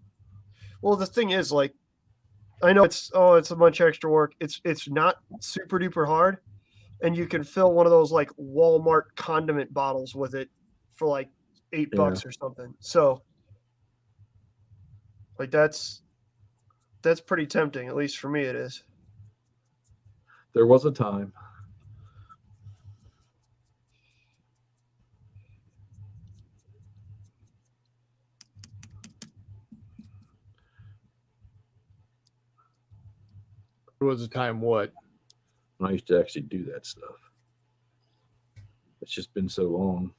Well, the thing is, like, I know it's a bunch of extra work. It's not super duper hard, and you can fill one of those like Walmart condiment bottles with it for like $8 or something. So, like that's pretty tempting. At least for me, it is. There was a time. There was a time what? When I used to actually do that stuff. It's just been so long.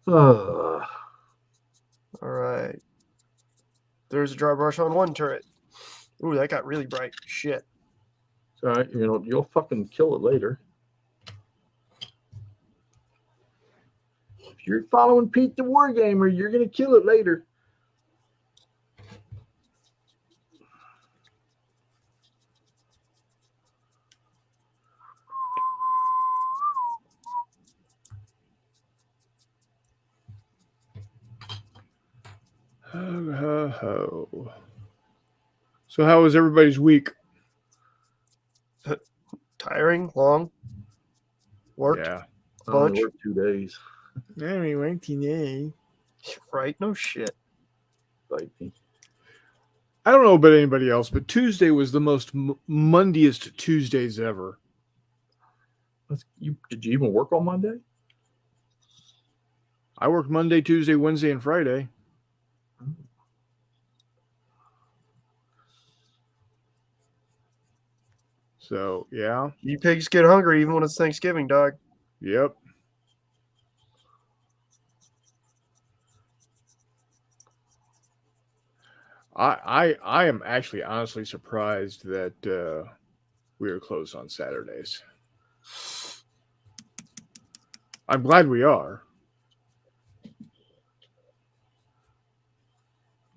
All right. There's a dry brush on one turret. Ooh, that got really bright. Shit. It's all right. You'll fucking kill it later. If you're following Pete the Wargamer, you're gonna kill it later. Ho, ho, ho. So how was everybody's week? Tiring, long, worked, Yeah. I only bunch. worked 2 days. Anyway, today. Right? No shit. Bite me. I don't know about anybody else, but Tuesday was the most Monday-est Tuesdays ever. Did you even work on Monday? I worked Monday, Tuesday, Wednesday, and Friday. So, yeah. You pigs get hungry even when it's Thanksgiving, dog. Yep. I am actually honestly surprised that we were closed on Saturdays. I'm glad we are.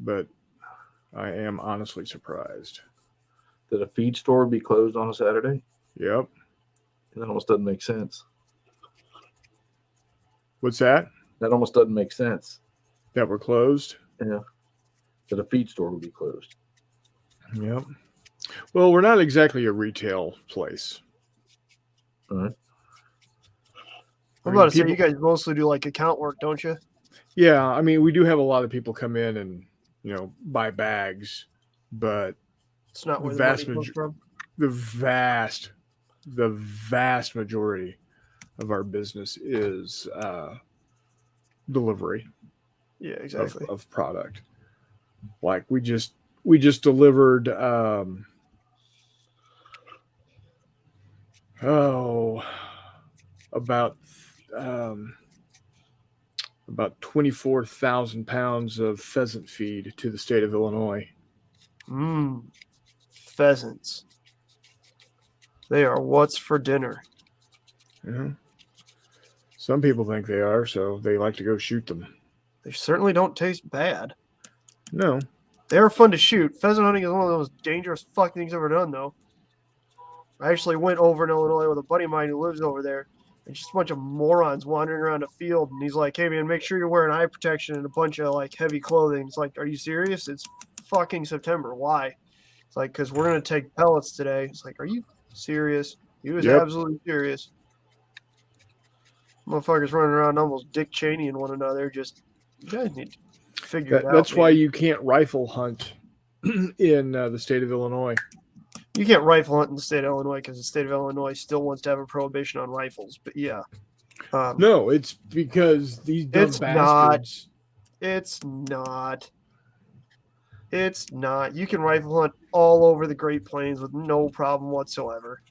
But I am honestly surprised. That a feed store would be closed on a Saturday? Yep. That almost doesn't make sense. What's that? That almost doesn't make sense. That we're closed? Yeah. That a feed store would be closed. Yep. Well, we're not exactly a retail place. All right. I'm about to say, you guys mostly do like account work, don't you? Yeah, I mean, we do have a lot of people come in and, buy bags, but It's not where the the vast money comes from. the vast majority of our business is delivery. Yeah, exactly. of product. Like we just delivered about 24,000 pounds of pheasant feed to the state of Illinois. Pheasants. They are what's for dinner. Yeah. Some people think they are, so they like to go shoot them. They certainly don't taste bad. No. They are fun to shoot. Pheasant hunting is one of the most dangerous fuck things I've ever done, though. I actually went over in Illinois with a buddy of mine who lives over there. And just a bunch of morons wandering around a field. And he's like, hey, man, make sure you're wearing eye protection and a bunch of, like, heavy clothing. It's like, are you serious? It's fucking September. Why? It's like, because we're going to take pellets today. It's like, are you serious? He was absolutely serious. Motherfuckers running around almost Dick Cheney and one another. Just, you guys need to figure it out. That's why man. you can't rifle hunt in the state of Illinois. You can't rifle hunt in the state of Illinois because the state of Illinois still wants to have a prohibition on rifles. But yeah, No, it's because these dumb It's not. bastards. it's not. It's not. You can rifle hunt all over the Great Plains with no problem whatsoever.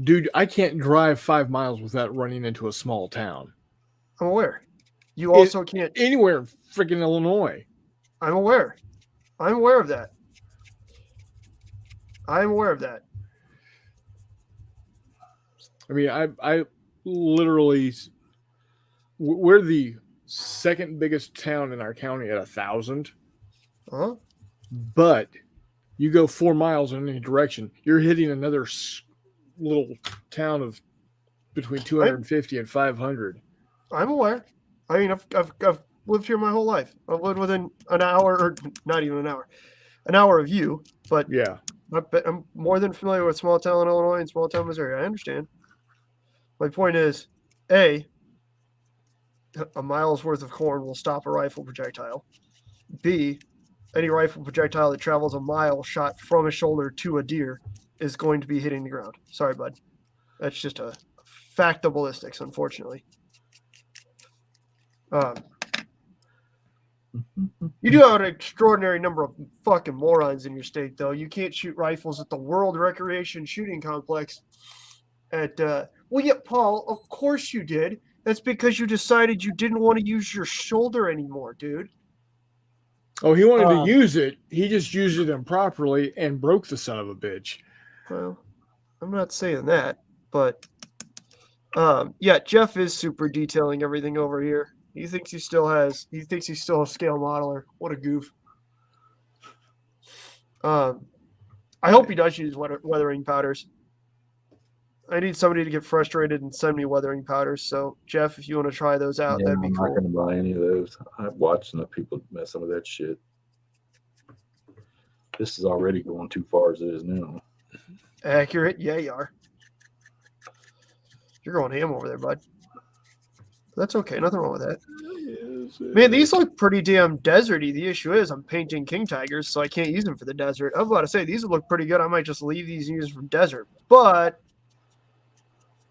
Dude, I can't drive 5 miles without running into a small town. I'm aware. You also can't. Anywhere in freaking Illinois. I'm aware. I'm aware of that. I'm aware of that. I mean, I literally, we're the second biggest town in our county at 1,000. Huh? But you go 4 miles in any direction, you're hitting another little town of between 250 and 500. I'm aware. I mean, I've lived here my whole life. I've lived within an hour, or not even an hour of you. But Yeah. I'm more than familiar with small town Illinois and small town Missouri. I understand. My point is, A mile's worth of corn will stop a rifle projectile. B, any rifle projectile that travels a mile shot from a shoulder to a deer is going to be hitting the ground. Sorry, bud. That's just a fact of ballistics, unfortunately. You do have an extraordinary number of fucking morons in your state, though. You can't shoot rifles at the World Recreation Shooting Complex. Well, yeah, Paul, of course you did. That's because you decided you didn't want to use your shoulder anymore, dude. Oh, he wanted to use it. He just used it improperly and broke the son of a bitch. Well, I'm not saying that, but yeah, Jeff is super detailing everything over here. He thinks he's still a scale modeler. What a goof. I hope he does use weathering powders. I need somebody to get frustrated and send me weathering powders. So, Jeff, if you want to try those out, that'd be cool. I'm not going to buy any of those. I've watched enough people messing with that shit. This is already going too far as it is now. Accurate? Yeah, you are. You're going ham over there, bud. That's okay. Nothing wrong with that. Man, these look pretty damn deserty. The issue is I'm painting king tigers, so I can't use them for the desert. I was about to say, these would look pretty good. I might just leave these and use them for desert. But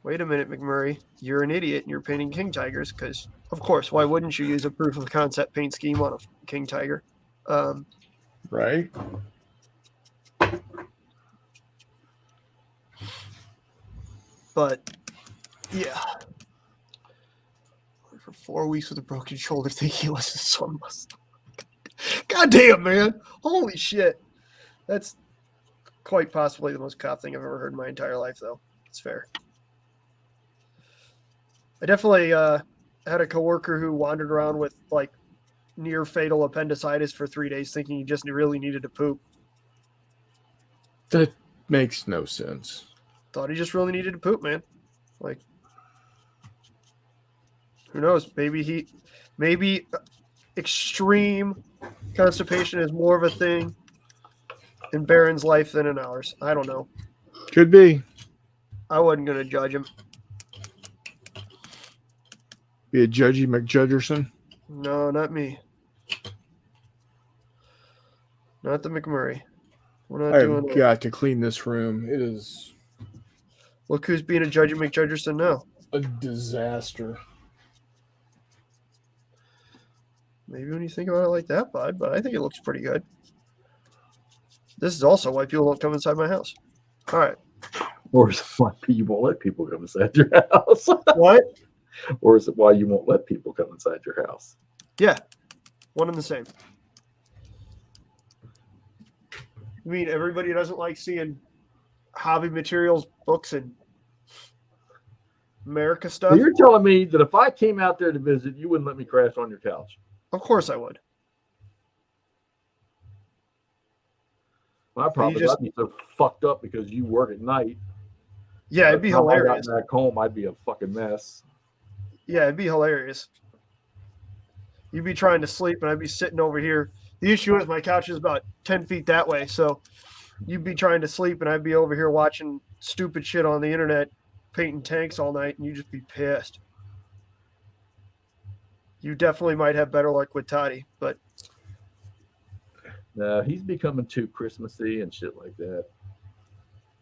wait a minute, McMurray. You're an idiot and you're painting king tigers because, of course, why wouldn't you use a proof of concept paint scheme on a king tiger? Right? But, yeah. For 4 weeks with a broken shoulder, thinking he was his son. God damn, man. Holy shit. That's quite possibly the most cop thing I've ever heard in my entire life, though. It's fair. I definitely had a coworker who wandered around with, like, near fatal appendicitis for 3 days thinking he just really needed to poop. That makes no sense. Thought he just really needed to poop, man. Like, who knows? Maybe extreme constipation is more of a thing in Baron's life than in ours. I don't know. Could be. I wasn't going to judge him. Be a judgy McJudgerson? No, not me. Not the McMurray. We're not doing I've got to clean this room. It is Look who's being a judgy McJudgerson now. a disaster. Maybe when you think about it like that, bud, but I think it looks pretty good. This is also why people don't come inside my house. All right. Or is it why you won't let people come inside your house? What? Or is it why you won't let people come inside your house? Yeah. One and the same. I mean, everybody doesn't like seeing hobby materials, books, and America stuff. So you're telling me that if I came out there to visit, you wouldn't let me crash on your couch? Of course I would. My problem is I'd be so fucked up because you work at night. Yeah, it'd be hilarious. If I got back home, I'd be a fucking mess. Yeah, it'd be hilarious. You'd be trying to sleep, and I'd be sitting over here. The issue is my couch is about 10 feet that way, so you'd be trying to sleep, and I'd be over here watching stupid shit on the internet, painting tanks all night, and you'd just be pissed. You definitely might have better luck with Toddy, but No, he's becoming too Christmassy and shit like that.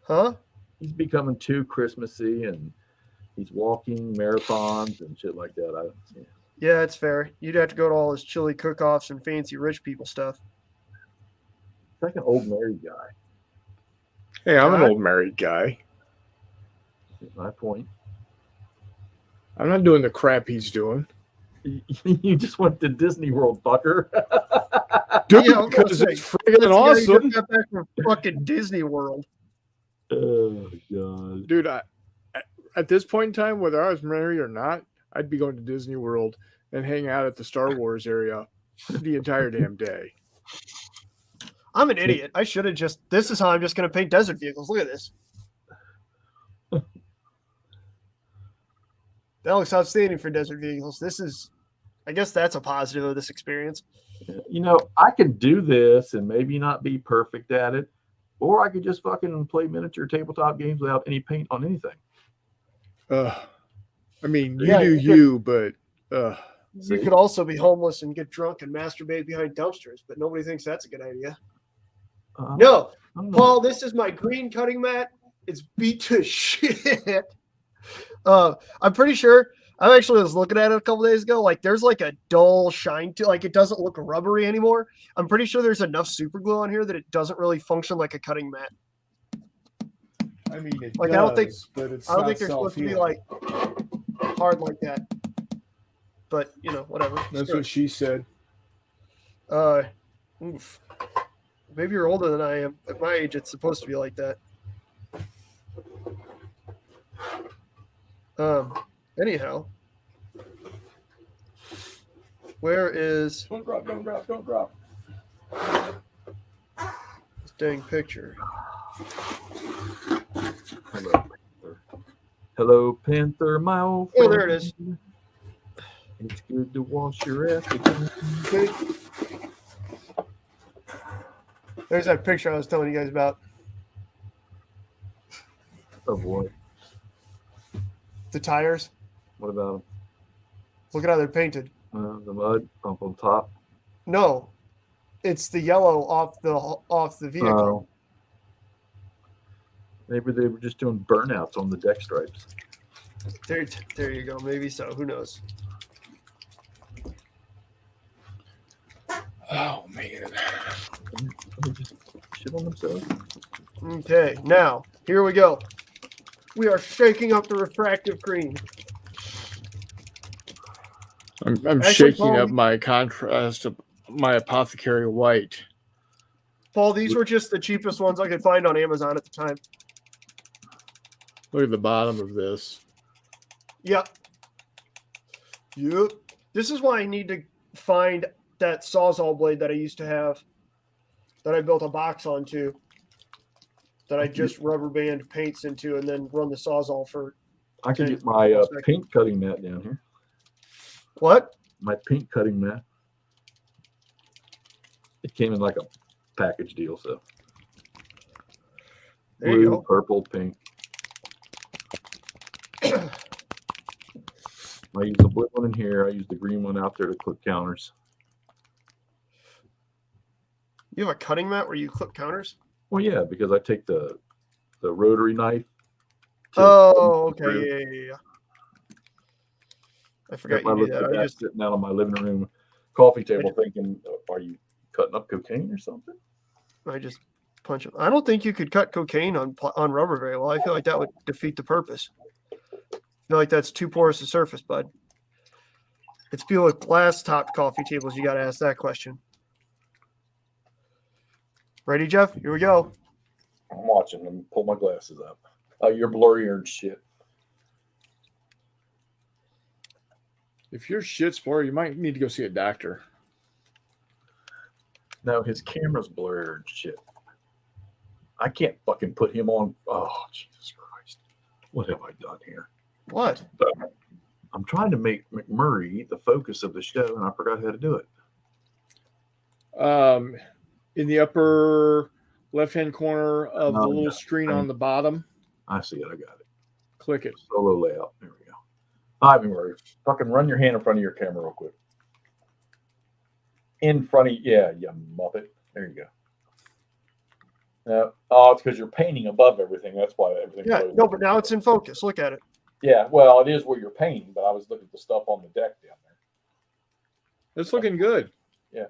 Huh? He's becoming too Christmassy, and he's walking marathons and shit like that. Yeah. Yeah, it's fair. You'd have to go to all his chili cook-offs and fancy rich people stuff. He's like an old married guy. Hey, I'm an God. old married guy. Is my point. I'm not doing the crap he's doing. You just went to Disney World, fucker. Dude, Yeah, I was gonna because say, it's friggin' You awesome. just got back from fucking Disney World. Oh god. Dude, at this point in time, whether I was married or not, I'd be going to Disney World and hang out at the Star Wars area the entire damn day. I'm an idiot. I should have just. This is how I'm just going to paint desert vehicles. Look at this. That looks outstanding for desert vehicles. This is, I guess that's a positive of this experience. You know, I can do this and maybe not be perfect at it, or I could just fucking play miniature tabletop games without any paint on anything. I mean, you Yeah, do you but You See? could also be homeless and get drunk and masturbate behind dumpsters, but nobody thinks that's a good idea. No, I don't know. Paul, this is my green cutting mat. It's beat to shit. I'm pretty sure. I actually was looking at it a couple days ago. Like, there's like a dull shine to, like, it doesn't look rubbery anymore. I'm pretty sure there's enough super glue on here that it doesn't really function like a cutting mat. I mean, it Like, I don't think but it's I don't think they're supposed to be like hard like that. But you know, whatever. That's Screw what she said. Oof. Maybe you're older than I am. At my age, it's supposed to be like that. Anyhow, where is Don't drop. this dang picture? Hello, Panther, my old Oh, friend. there it is. It's good to wash your ass again. Okay. There's that picture I was telling you guys about. Oh boy, The tires. what about Look at how they're painted. the mud up on top? No, it's the yellow off the vehicle. Oh. Maybe they were just doing burnouts on the deck stripes. There you go. Maybe so. Who knows? Oh man. They just shit on themselves. Okay, now here we go. We are shaking up the refractive green. I'm Actually, shaking Paul, up my contrast of my Apothecary White. Paul, these were just the cheapest ones I could find on Amazon at the time. Look at the bottom of this. Yep. This is why I need to find that Sawzall blade that I used to have, that I built a box onto, that I just rubber band paints into and then run the Sawzall for. I could Okay. get my One second. paint cutting mat down here. What? My paint cutting mat. It came in like a package deal, so There you blue, go. purple, pink. I use the blue one in here. I use the green one out there to clip counters. You have a cutting mat where you clip counters? Well, yeah, because I take the rotary knife. Oh, okay. through. Yeah. I forgot I you do looked that. at I that just sitting out on my living room coffee table, thinking, "Are you cutting up cocaine or something?" punch it. I don't think you could cut cocaine on rubber very well. I feel like that would defeat the purpose. I feel like that's too porous a surface, bud. It's people with glass topped coffee tables. You got to ask that question. Ready, Jeff? Here we go. I'm watching. Let me pull my glasses up. Oh, you're blurrier and shit. If your shit's blurry, you might need to go see a doctor. No, his camera's blurred and shit. I can't fucking put him on. Oh, Jesus Christ. What have I done here? What? I'm trying to make McMurray the focus of the show, and I forgot how to do it. In the upper left-hand corner of the Oh, little yeah. screen on the bottom, I see it. I got it. click it. Solo layout. There we go. Hi, McMurray. Fucking run your hand in front of your camera real quick. In front of you. Yeah, you muppet. There you go. Yeah. Oh, it's because you're painting above everything. That's why everything. Yeah, no, but now it's in focus. Look at it. Yeah, well, it is where you're painting, but I was looking at the stuff on the deck down there. It's looking good. Yeah.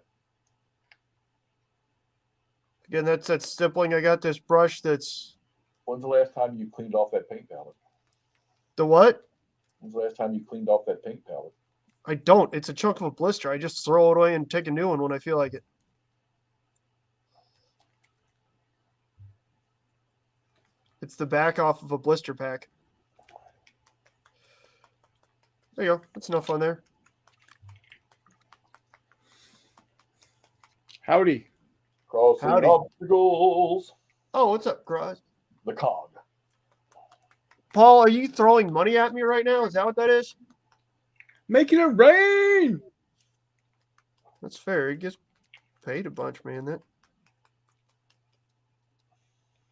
Again, that's that stippling. I got this brush that's When's the last time you cleaned off that paint palette? the what? When's the last time you cleaned off that paint palette? I don't. It's a chunk of a blister. I just throw it away and take a new one when I feel like it. It's the back off of a blister pack. There you go. That's enough on there. Howdy. Crossing Howdy. obstacles. Oh, what's up, Groz? The cog. Paul, are you throwing money at me right now? Is that what that is? Making it rain. That's fair. He gets paid a bunch, man.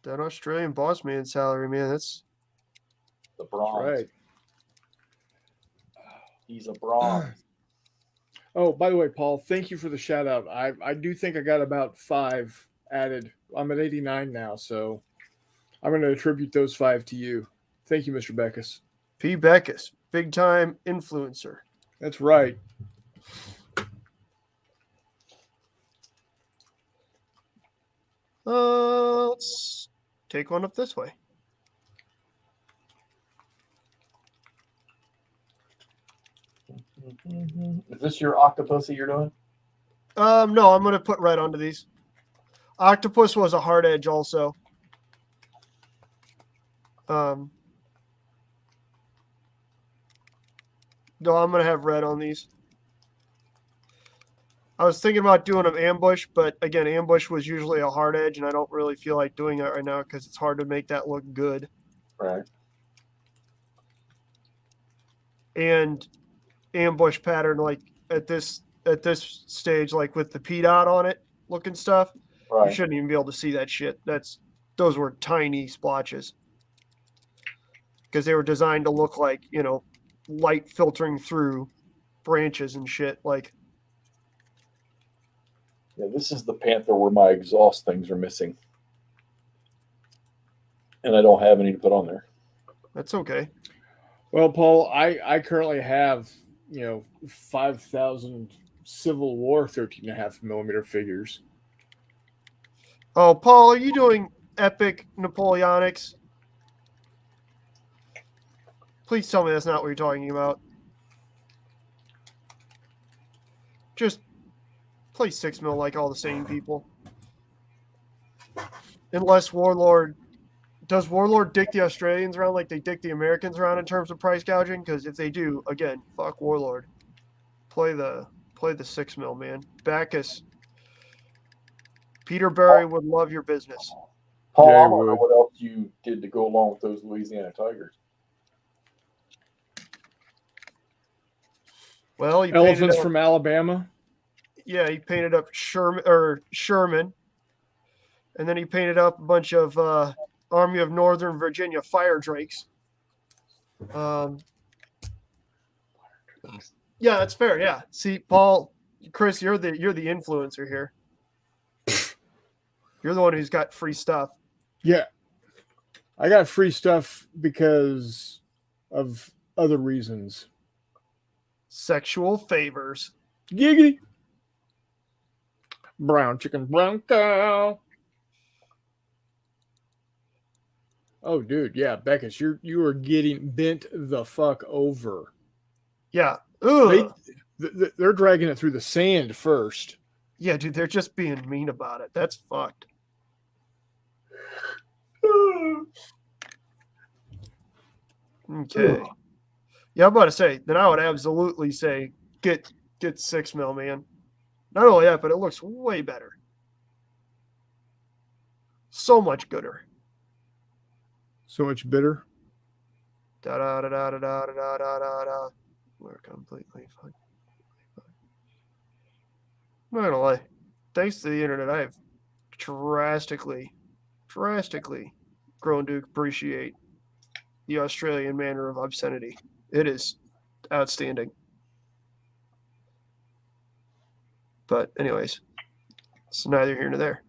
That Australian boss man salary, man. That's The bronze. Right. He's a bronze. Oh, by the way, Paul, thank you for the shout out. I do think I got about 5 added. I'm at 89 now, so I'm going to attribute those 5 to you. Thank you, Mr. Beckus. P. Beckus, big time influencer. That's right. Let's take one up this way. Is this your octopus you're doing? No, I'm gonna put red onto these. Octopus was a hard edge also. No, I'm gonna have red on these. I was thinking about doing an ambush, but again, ambush was usually a hard edge, and I don't really feel like doing it right now because it's hard to make that look good. Right. And ambush pattern, like at this stage, like with the P dot on it, looking stuff, you Right. shouldn't even be able to see that shit. Those were tiny splotches because they were designed to look like, you know, light filtering through branches and shit. Like, Yeah, this is the panther where my exhaust things are missing. And I don't have any to put on there. that's okay. Well, Paul, I currently have, 5,000 Civil War 13.5 millimeter figures. Oh, Paul, are you doing epic Napoleonics? Please tell me that's not what you're talking about. Just play 6 mil like all the same people. Unless Warlord... Does Warlord dick the Australians around like they dick the Americans around in terms of price gouging? Because if they do, again, fuck Warlord. Play the 6 mil, man. Bacchus. Peter Berry would love your business. Paul, Yeah, I I want to know would. what else you did to go along with those Louisiana Tigers. Well, he painted Elephants up, from Alabama. yeah, he painted up Sherman, and then he painted up a bunch of Army of Northern Virginia fire drakes. Yeah, that's fair. Yeah. See, Paul, Chris, you're the influencer here. You're the one who's got free stuff. Yeah. I got free stuff because of other reasons. Sexual favors. Giggity. Brown chicken, brown cow. Oh, dude, yeah, Beckus, you are getting bent the fuck over. Yeah. Ugh. They're dragging it through the sand first. Yeah, dude, they're just being mean about it. That's fucked. Okay. Yeah, I'm about to say, then I would absolutely say get 6 mil, man. Not only that, but it looks way better. So much gooder. So much bitter. Da da da da da da da da da da. We're completely fine. I'm not gonna lie. Thanks to the internet, I have drastically grown to appreciate the Australian manner of obscenity. It is outstanding. But anyways, it's neither here nor there.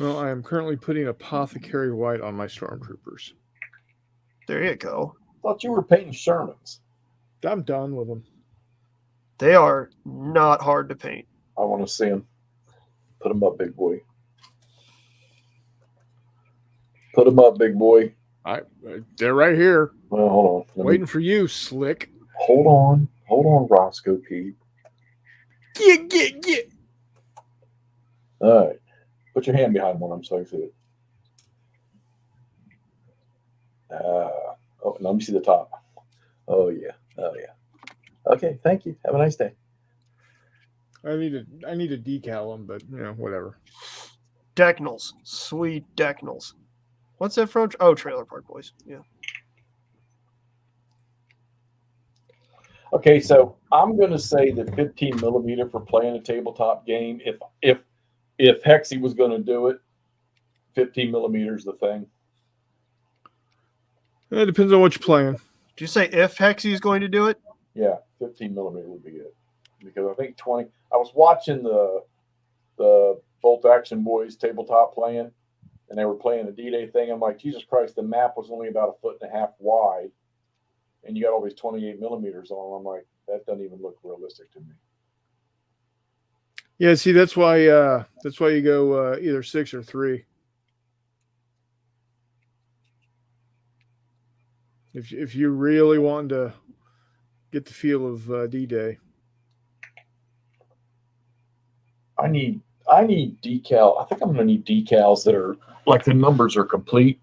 Well, I am currently putting Apothecary White on my Stormtroopers. There you go. Thought you were painting Shermans. I'm done with them. They are not hard to paint. I want to see them. Put them up, big boy. Put them up, big boy. They're right here, Well, hold on. waiting for you, Slick. Hold on, Roscoe Pete. Get. All right. Put your hand behind one of them so I can see it. Let me see the top. Oh, yeah. Okay, thank you. Have a nice day. I need to decal them, but whatever. Decknals. Sweet Decknals. What's that from? Oh, Trailer Park Boys. Yeah. Okay, so I'm going to say that 15 millimeter for playing a tabletop game. If Hexy was going to do it, 15 millimeter is the thing. It depends on what you're playing. Did you say if Hexy is going to do it? Yeah, 15 millimeter would be good because I think 20. I was watching the Bolt Action Boys tabletop playing, and they were playing the D-Day thing. I'm like, Jesus Christ, the map was only about 1.5 feet wide, and you got all these 28 millimeters on. I'm like, that doesn't even look realistic to me. Yeah, see, that's why you go either 6 or 3. If you really want to get the feel of D-Day. I need decal. I think I'm going to need decals that are like the numbers are complete,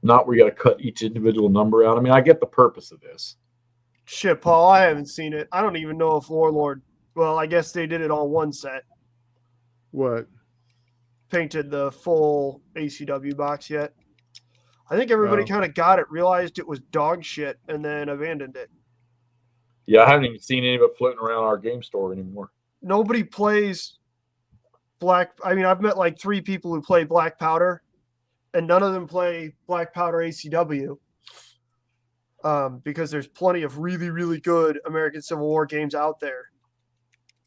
not where you got to cut each individual number out. I mean, I get the purpose of this. Shit, Paul, I haven't seen it. I don't even know if Warlord. Well, I guess they did it on one set. What? Painted the full ACW box yet. I think everybody kind of got it, realized it was dog shit, and then abandoned it. Yeah, I haven't even seen any of it floating around our game store anymore. Nobody plays Black. I mean, I've met like 3 people who play Black Powder, and none of them play Black Powder ACW. Because there's plenty of really, really good American Civil War games out there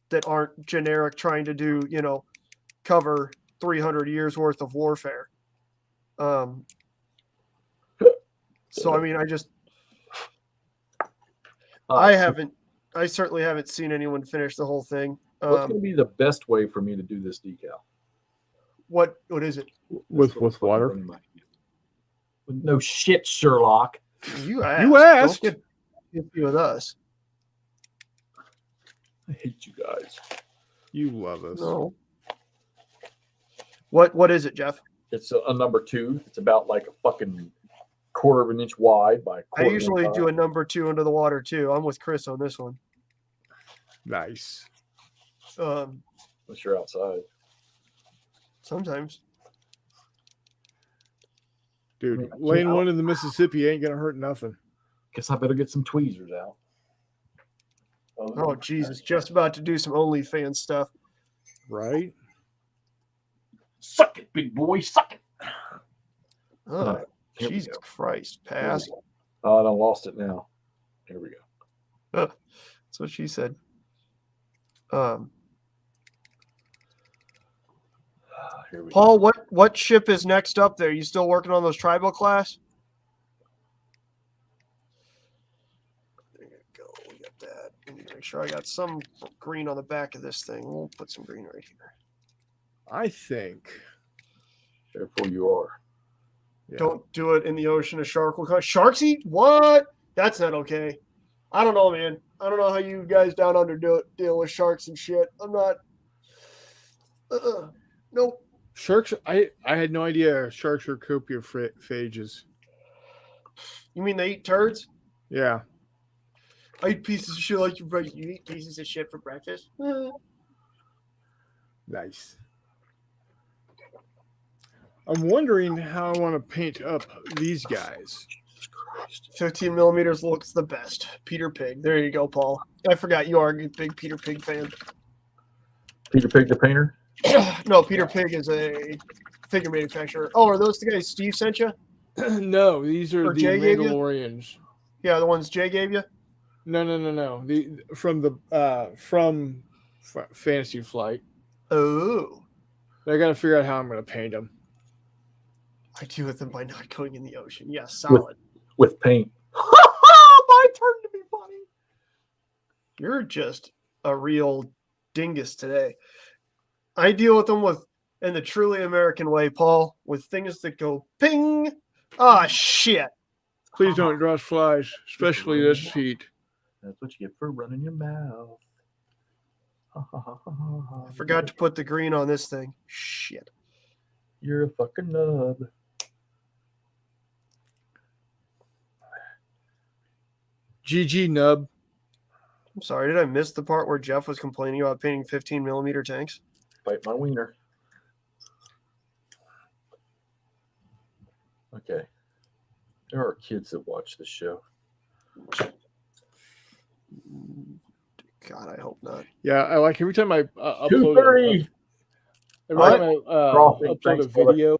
that aren't generic trying to do, cover 300 years worth of warfare. So, I mean, I certainly haven't seen anyone finish the whole thing. What's going to be the best way for me to do this decal? What is it? With water? No shit, Sherlock. You asked. You asked. Don't get with us. I hate you guys. You love us. No. What is it, Jeff? It's a number 2. It's about like a fucking 1/4 of an inch wide by a I 1/4 usually inch do a number 2 under the water too. I'm with Chris on this one. Nice. Unless you're outside. Sometimes. Dude, laying one in the Mississippi ain't gonna hurt nothing. Guess I better get some tweezers out. Oh Jesus, just about to do some OnlyFans stuff. Right? Suck it, big boy, suck it. Oh, Right, Jesus Christ. Pass. Oh, I done lost it now. Here we go. That's what she said. Here we Paul, go. what ship is next up there? You still working on those tribal class? There you go. We got that. I need to make sure I got some green on the back of this thing. We'll put some green right here. I think. Therefore you are. Yeah. Don't do it in the ocean. A shark will come. Sharks eat? What? That's not okay. I don't know, man. I don't know how you guys down under deal with sharks and shit. I'm not. Nope. Sharks. I had no idea sharks are copiophages. You mean they eat turds? Yeah. I eat pieces of shit like you eat pieces of shit for breakfast? Nice. I'm wondering how I want to paint up these guys. 15 millimeters looks the best. Peter Pig. There you go, Paul. I forgot you are a big Peter Pig fan. Peter Pig the painter? No, Peter Pig is a figure manufacturer. Oh, are those the guys Steve sent you? No, these are Or the Jay gave you? Mandalorians. Yeah, the ones Jay gave you? No. From Fantasy Flight. Oh. I got to figure out how I'm going to paint them. I deal with them by not going in the ocean. Yes, solid. With paint. My turn to be funny. You're just a real dingus today. I deal with them in the truly American way, Paul, with things that go ping. Ah, shit. Please don't draw flies, especially this heat. That's what you get for running your mouth. I forgot to put the green on this thing. Shit. You're a fucking nub. GG nub. I'm sorry, did I miss the part where Jeff was complaining about painting 15 millimeter tanks? Bite my wiener. Okay. There are kids that watch this show. God, I hope not. Yeah, I like every time I upload. 2:30. Every time I Crossing, upload a thanks, brother. video,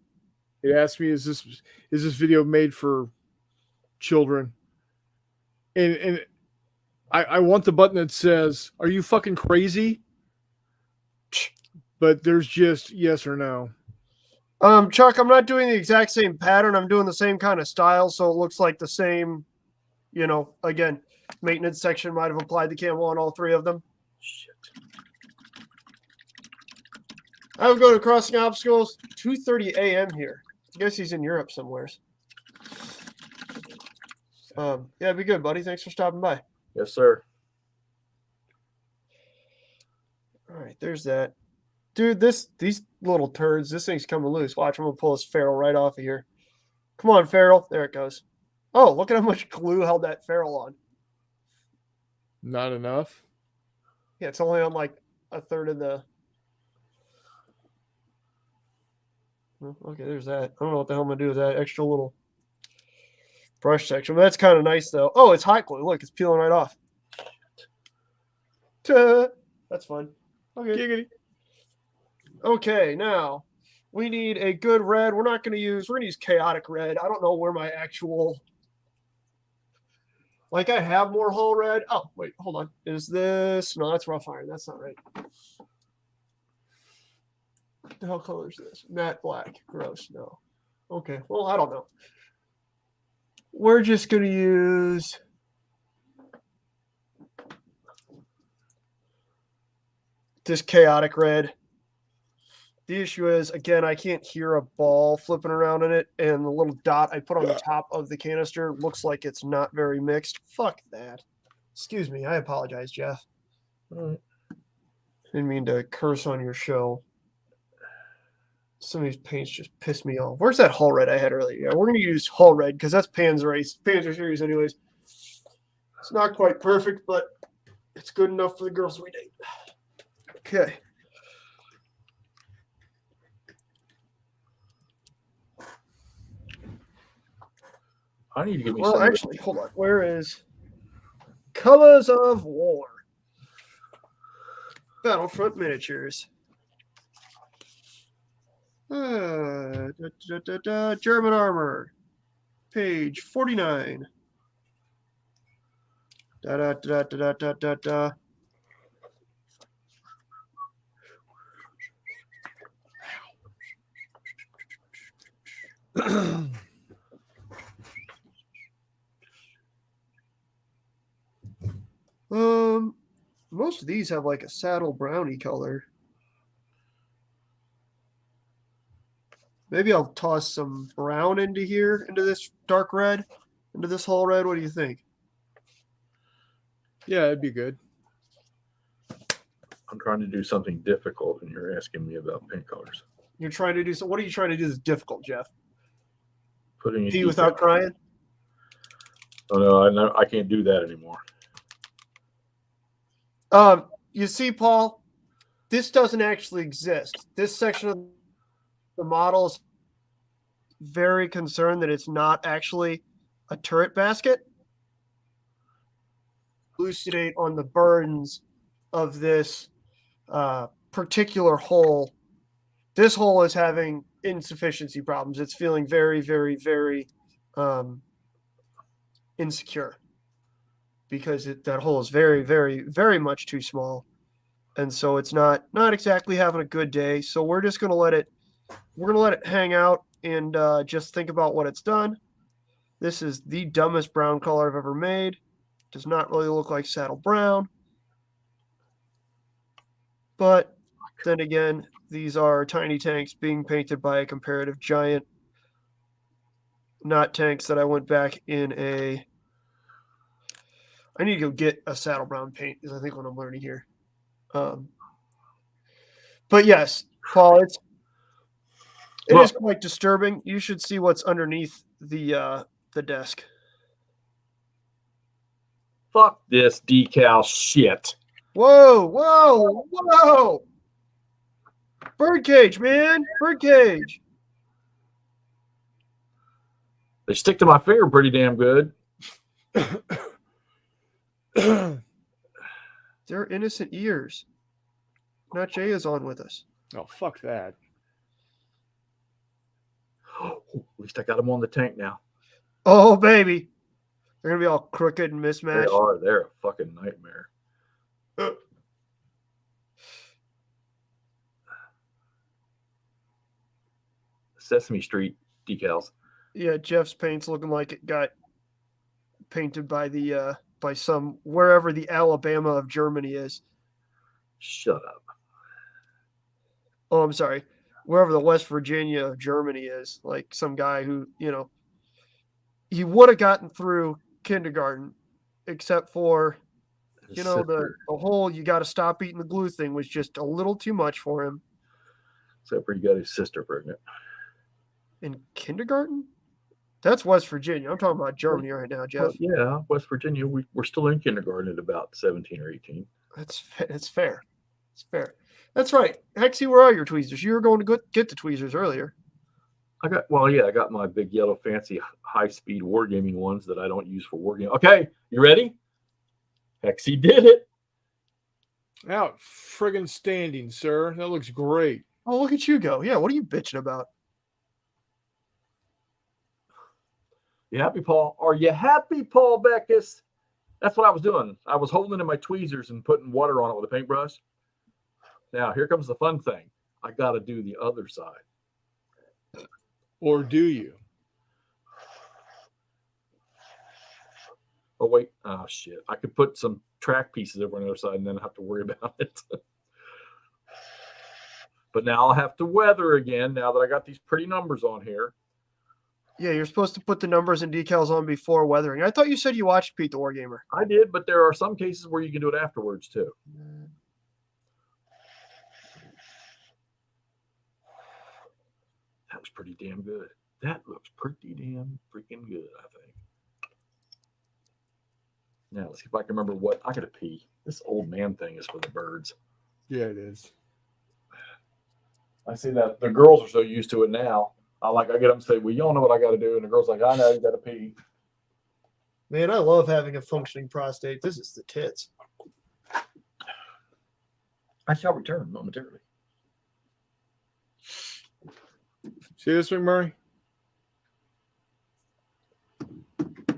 it asks me, "Is this video made for children?" And I want the button that says, "Are you fucking crazy?" But there's just yes or no. Chuck, I'm not doing the exact same pattern. I'm doing the same kind of style, so it looks like the same, again, maintenance section might have applied the camo on all three of them. Shit. I would go to Crossing Obstacles, 2:30 a.m. here. I guess he's in Europe somewhere. Yeah, be good, buddy. Thanks for stopping by. Yes, sir. All right, there's that. Dude, these little turds, this thing's coming loose. Watch, I'm going to pull this ferrule right off of here. Come on, ferrule. There it goes. Oh, look at how much glue held that ferrule on. Not enough. Yeah, it's only on like a third of the... Okay, there's that. I don't know what the hell I'm going to do with that extra little brush section. But that's kind of nice, though. Oh, it's hot glue. Look, it's peeling right off. That's fun. Okay. Giggity. Okay, now we need a good red. We're going to use chaotic red. I don't know where my actual, I have more whole red. Oh, wait, hold on. Is this, no, that's rough iron. That's not right. What the hell color is this? Matte black. Gross. No. Okay, well, I don't know. We're just going to use this chaotic red. The issue is, again, I can't hear a ball flipping around in it, and the little dot I put on the top of the canister looks like it's not very mixed. Fuck that. Excuse me. I apologize, Jeff. All right. Didn't mean to curse on your show. Some of these paints just piss me off. Where's that hull red I had earlier? Yeah, we're going to use hull red because that's Panzer Series anyways. It's not quite perfect, but it's good enough for the girls we date. Okay. I need to get me Well, some. actually, hold on. Where is Colors of War? Battlefront Miniatures. German Armor. Page 49. Da da da da da da da. Most of these have like a saddle brownie color. Maybe I'll toss some brown into here, into this dark red, into this whole red. What do you think? Yeah, it'd be good. I'm trying to do something difficult, and you're asking me about paint colors. You're trying to do so. What are you trying to do that's difficult, Jeff? Putting Pee without crying? Oh no, I can't do that anymore. You see, Paul, this doesn't actually exist. This section of the model is very concerned that it's not actually a turret basket. Elucidate on the burdens of this particular hole. This hole is having insufficiency problems. It's feeling very, very, very insecure because that hole is very, very, very much too small. And so it's not exactly having a good day. So we're just going to let it hang out and just think about what it's done. This is the dumbest brown color I've ever made. Does not really look like saddle brown. But then again, these are tiny tanks being painted by a comparative giant. Not tanks that I went back in a... I need to go get a saddle brown paint, is I think what I'm learning here. But yes, Paul, it is quite disturbing. You should see what's underneath the desk. Fuck this decal shit. Whoa, whoa, whoa! Birdcage, man, birdcage. They stick to my finger pretty damn good. They're innocent ears. Not Jay is on with us. Oh, fuck that. At least I got them on the tank now. Oh, baby. They're going to be all crooked and mismatched. They are. They're a fucking nightmare. Sesame Street decals. Yeah, Jeff's paint's looking like it got painted by the by some wherever the Alabama of Germany is. Shut up. Oh, I'm sorry. Wherever the West Virginia of Germany is, like some guy who, he would have gotten through kindergarten, except for, the whole you got to stop eating the glue thing was just a little too much for him. Except for he got his sister pregnant. In kindergarten? That's West Virginia. I'm talking about Germany right now, Jeff. Well, yeah, West Virginia. We're still in kindergarten at about 17 or 18. It's fair. It's fair. That's right. Hexy, where are your tweezers? You were going to get the tweezers earlier. I got my big yellow fancy high-speed wargaming ones that I don't use for wargaming. Okay, you ready? Hexy did it. Out friggin' standing, sir. That looks great. Oh, look at you go. Yeah, what are you bitching about? You happy, Paul? Are you happy, Paul Beckus? That's what I was doing. I was holding in my tweezers and putting water on it with a paintbrush. Now, here comes the fun thing. I got to do the other side. Or do you? Oh, wait. Oh, shit. I could put some track pieces over on the other side and then have to worry about it. But now I'll have to weather again now that I got these pretty numbers on here. Yeah, you're supposed to put the numbers and decals on before weathering. I thought you said you watched Pete the Wargamer. I did, but there are some cases where you can do it afterwards, too. That was pretty damn good. That looks pretty damn freaking good, I think. Now, let's see if I can remember what. I got to pee. This old man thing is for the birds. Yeah, it is. I see that the girls are so used to it now. I get them and say, well, you don't know what I got to do. And the girl's like, I know, you got to pee. Man, I love having a functioning prostate. This is the tits. I shall return momentarily. See this, McMurray?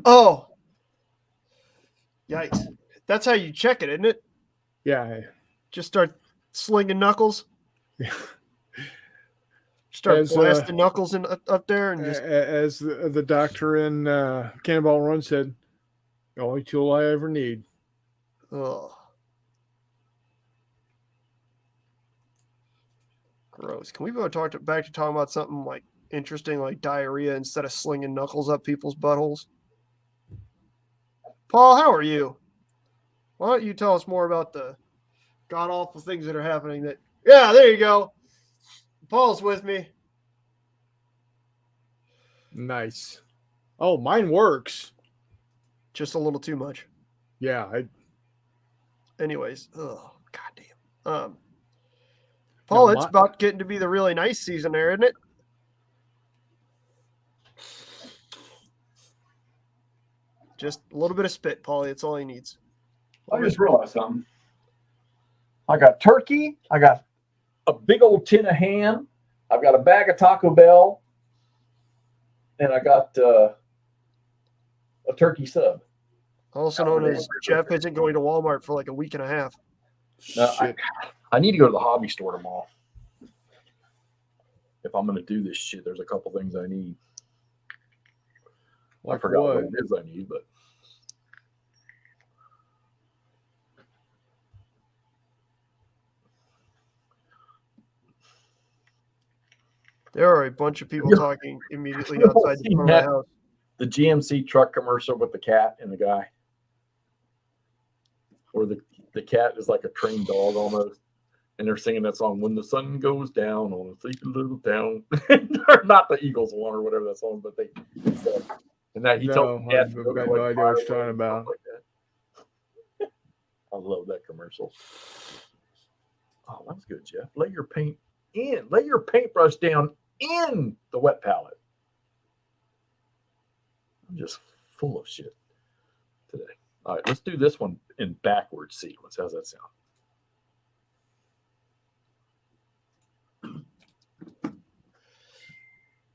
Oh. Yikes. That's how you check it, isn't it? Yeah. Just start slinging knuckles. Yeah. Start blasting knuckles up there. And just... As the doctor in Cannonball Run said, the only tool I ever need. Oh. Gross. Can we go back to talking about something like interesting, like diarrhea, instead of slinging knuckles up people's buttholes? Paul, how are you? Why don't you tell us more about the god awful things that are happening? Yeah, there you go. Paul's with me. Nice. Oh, mine works. Just a little too much. Yeah. Anyways, oh goddamn. Paul, it's about getting to be the really nice season there, isn't it? Just a little bit of spit, Paulie. It's all he needs. I just realized something. I got turkey. I got a big old tin of ham. I've got a bag of Taco Bell. And I got a turkey sub. Also known as Jeff isn't going to Walmart for like a week and a half. No, I need to go to the hobby store tomorrow. if I'm going to do this shit, there's a couple things I need. I Like forgot what what? it is I need, but There are a bunch of people Yeah. talking immediately outside the Seen front of my that? house. The GMC truck commercial with the cat and the guy, or the cat is like a trained dog almost, and they're singing that song "When the Sun Goes Down on a Sleepy Little Town." Or not the Eagles one or whatever that song, but and that he tells No, the cat I've to go got like no idea what you're fire talking and stuff about. like that. I love that commercial. Oh, that was good, Jeff. Lay your paintbrush down in the wet palette. I'm just full of shit today. All right, let's do this one in backwards sequence. How's that sound?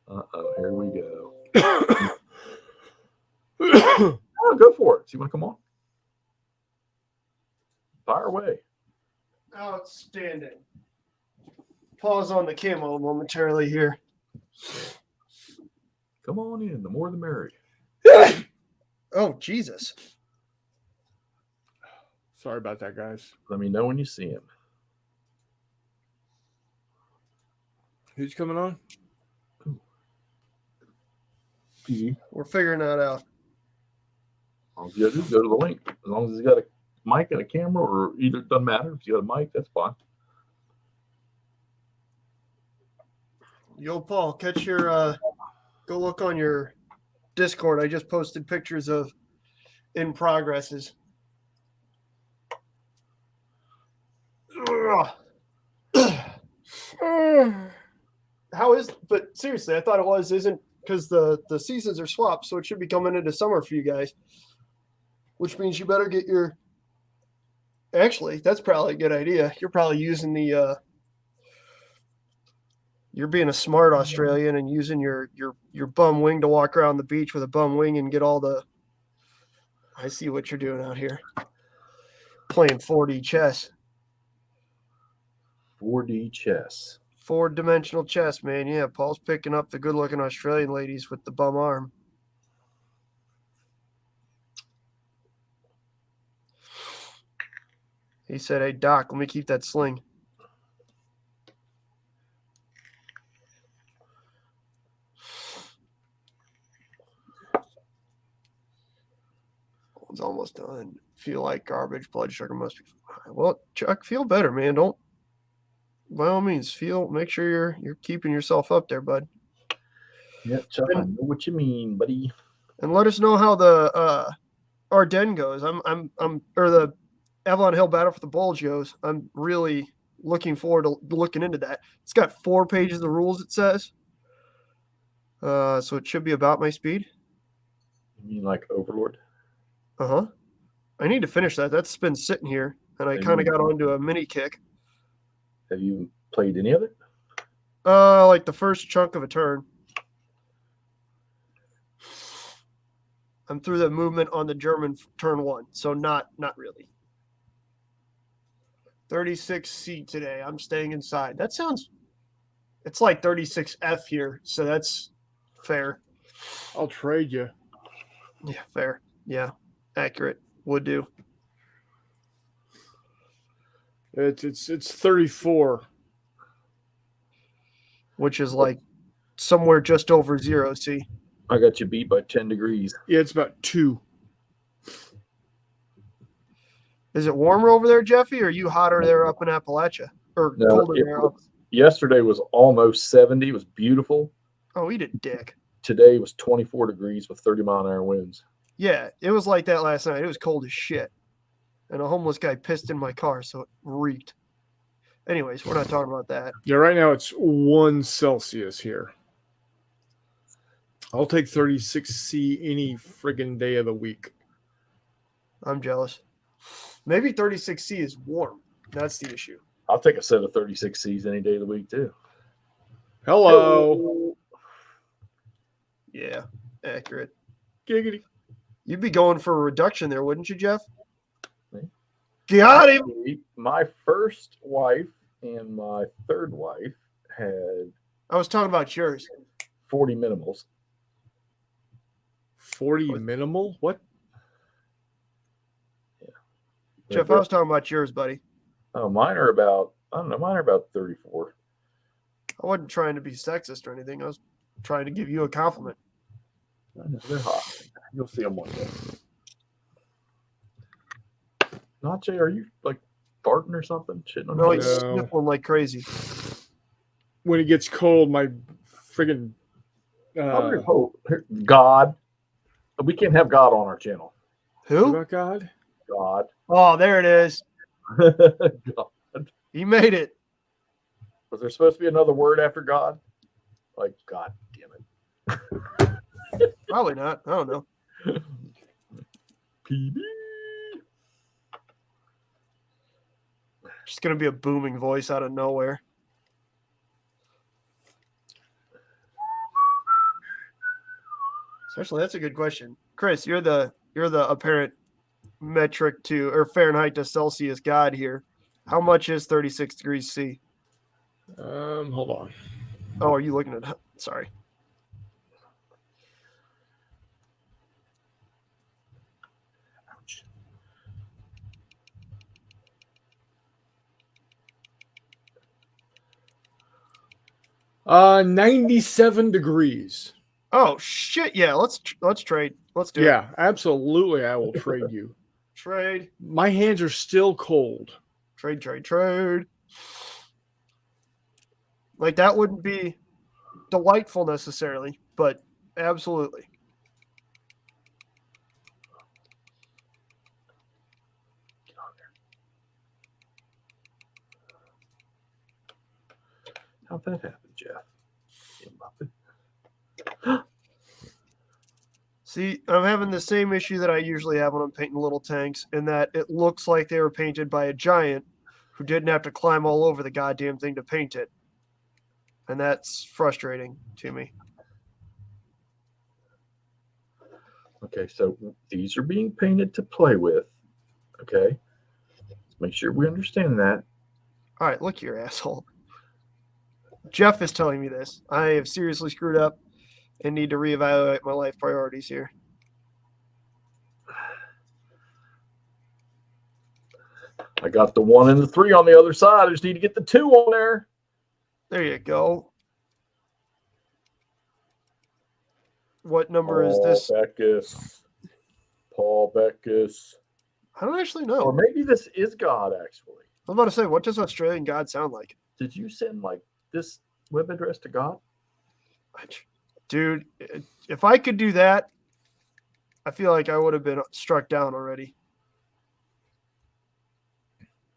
Uh-oh, here we go. Oh, go for it. So you want to come on? Fire away. Outstanding. Pause on the camo momentarily here. Come on in. The more the merrier. Oh, Jesus. Sorry about that, guys. Let me know when you see him. Who's coming on? We're figuring that out. All you gotta do is go to the link. As long as he's got a mic and a camera, or either, it doesn't matter. If you got a mic, that's fine. Yo, Paul, catch your go look on your Discord. I just posted pictures of in progresses. How is, but seriously, I thought it isn't because the seasons are swapped, so it should be coming into summer for you guys, which means you better get your, actually, that's probably a good idea. You're probably using the you're being a smart Australian and using your bum wing to walk around the beach with a bum wing and get all the, I see what you're doing out here. Playing 4D chess. 4D chess. 4-dimensional chess, man. Yeah, Paul's picking up the good-looking Australian ladies with the bum arm. He said, "Hey, Doc, let me keep that sling." One's almost done. Feel like garbage. Blood sugar must be high. Well, Chuck, feel better, man. Don't, by all means, make sure you're keeping yourself up there, bud. Yeah, Chuck, I know what you mean, buddy. And let us know how the Ardennes goes. Or the Avalon Hill Battle for the Bulge goes. I'm really looking forward to looking into that. It's got 4 pages of the rules, it says. So it should be about my speed. You mean like Overlord? Uh-huh. I need to finish that. That's been sitting here, and I kind of got onto a mini kick. Have you played any of it? Like the first chunk of a turn. I'm through the movement on the German turn 1, so not really. 36C today. I'm staying inside. That sounds, it's like 36F here, so that's fair. I'll trade you. Yeah, fair. Yeah, accurate. Would do. It's 34. Which is like somewhere just over 0, see? I got you beat by 10 degrees. Yeah, it's about 2. Is it warmer over there, Jeffy, or are you hotter there up in Appalachia? Or No, colder there up? yesterday was almost 70. It was beautiful. Oh, eat a dick. Today was 24 degrees with 30-mile-an-hour winds. Yeah, it was like that last night. It was cold as shit. And a homeless guy pissed in my car, so it reeked. Anyways, we're not talking about that. Yeah, right now it's 1 Celsius here. I'll take 36C any friggin' day of the week. I'm jealous. Maybe 36C is warm. That's the issue. I'll take a set of 36Cs any day of the week, too. Hello. Yeah, accurate. Giggity. You'd be going for a reduction there, wouldn't you, Jeff? Me? Got him. My first wife and my third wife had I was talking about yours. 40 minimals. 40 minimal? What? Jeff, I was talking about yours, buddy. Oh, mine are about, I don't know, mine are about 34. I wasn't trying to be sexist or anything. I was trying to give you a compliment. I know, they're hot. You'll see them one day. Najee, are you like farting or something? Shitting on No, your he's No. sniffling like crazy. When it gets cold, my friggin' God. We can't have God on our channel. what Who? about God? God. Oh, there it is. God. He made it. Was there supposed to be another word after God? Like, God damn it. Probably not. I don't know. PB. Just gonna be a booming voice out of nowhere. Actually, that's a good question. Chris, you're the apparent metric to or Fahrenheit to Celsius god here. How much is 36 degrees C? Hold on. Oh, are you looking at sorry. Ouch. Uh, 97 degrees. Oh shit, yeah, let's trade. Let's do it. Yeah, absolutely. I will trade you. Trade. My hands are still cold. Trade. Like that wouldn't be delightful necessarily, but absolutely. Get on there. How'd that happen, Jeff? You muppet. See, I'm having the same issue that I usually have when I'm painting little tanks, in that it looks like they were painted by a giant who didn't have to climb all over the goddamn thing to paint it. And that's frustrating to me. Okay, so these are being painted to play with. Okay. Make sure we understand that. All right, look here, asshole. Jeff is telling me this. I have seriously screwed up and need to reevaluate my life priorities here. I got the 1 and the 3 on the other side. I just need to get the 2 on there. There you go. What number is this? Paul Beckus. I don't actually Or know. maybe this is God, actually. I'm about to say, what does Australian God sound like? Did you send like this web address to God? Dude, if I could do that, I feel like I would have been struck down already.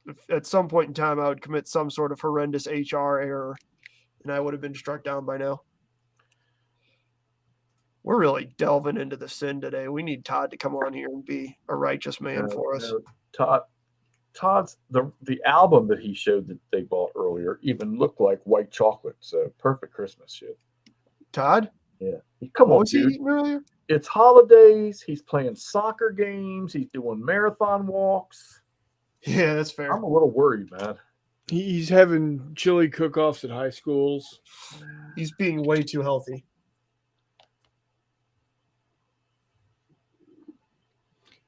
If at some point in time, I would commit some sort of horrendous HR error, and I would have been struck down by now. We're really delving into the sin today. We need Todd to come on here and be a righteous man for us. Todd's the album that he showed that they bought earlier even looked like white chocolate. So perfect Christmas shit. Todd? Yeah. Come What on, was he dude. eating earlier? It's holidays. He's playing soccer games. He's doing marathon walks. Yeah, that's fair. I'm a little worried, man. He's having chili cook-offs at high schools. He's being way too healthy.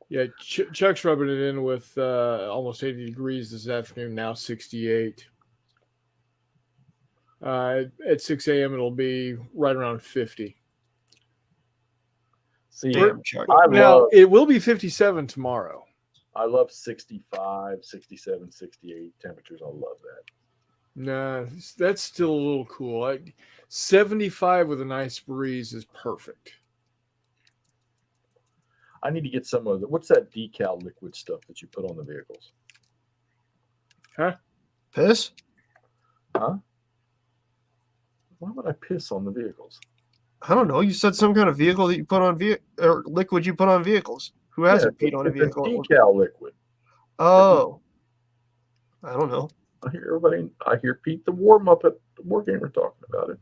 Yeah, Chuck's rubbing it in with almost 80 degrees this afternoon, now 68. At 6 a.m., it'll be right around 50. See, Damn, Chuck. Now, it will be 57 tomorrow. I love 65, 67, 68 temperatures. I love that. Nah, that's still a little cool. 75 with a nice breeze is perfect. I need to get some of the, what's that decal liquid stuff that you put on the vehicles? Piss? Huh? Why would I piss on the vehicles? I don't know. You said some kind of vehicle that you put on or liquid you put on vehicles. Who hasn't peed on a It's a vehicle? decal liquid. Oh, I don't know. I hear Pete the War Muppet, the War Gamer talking about it.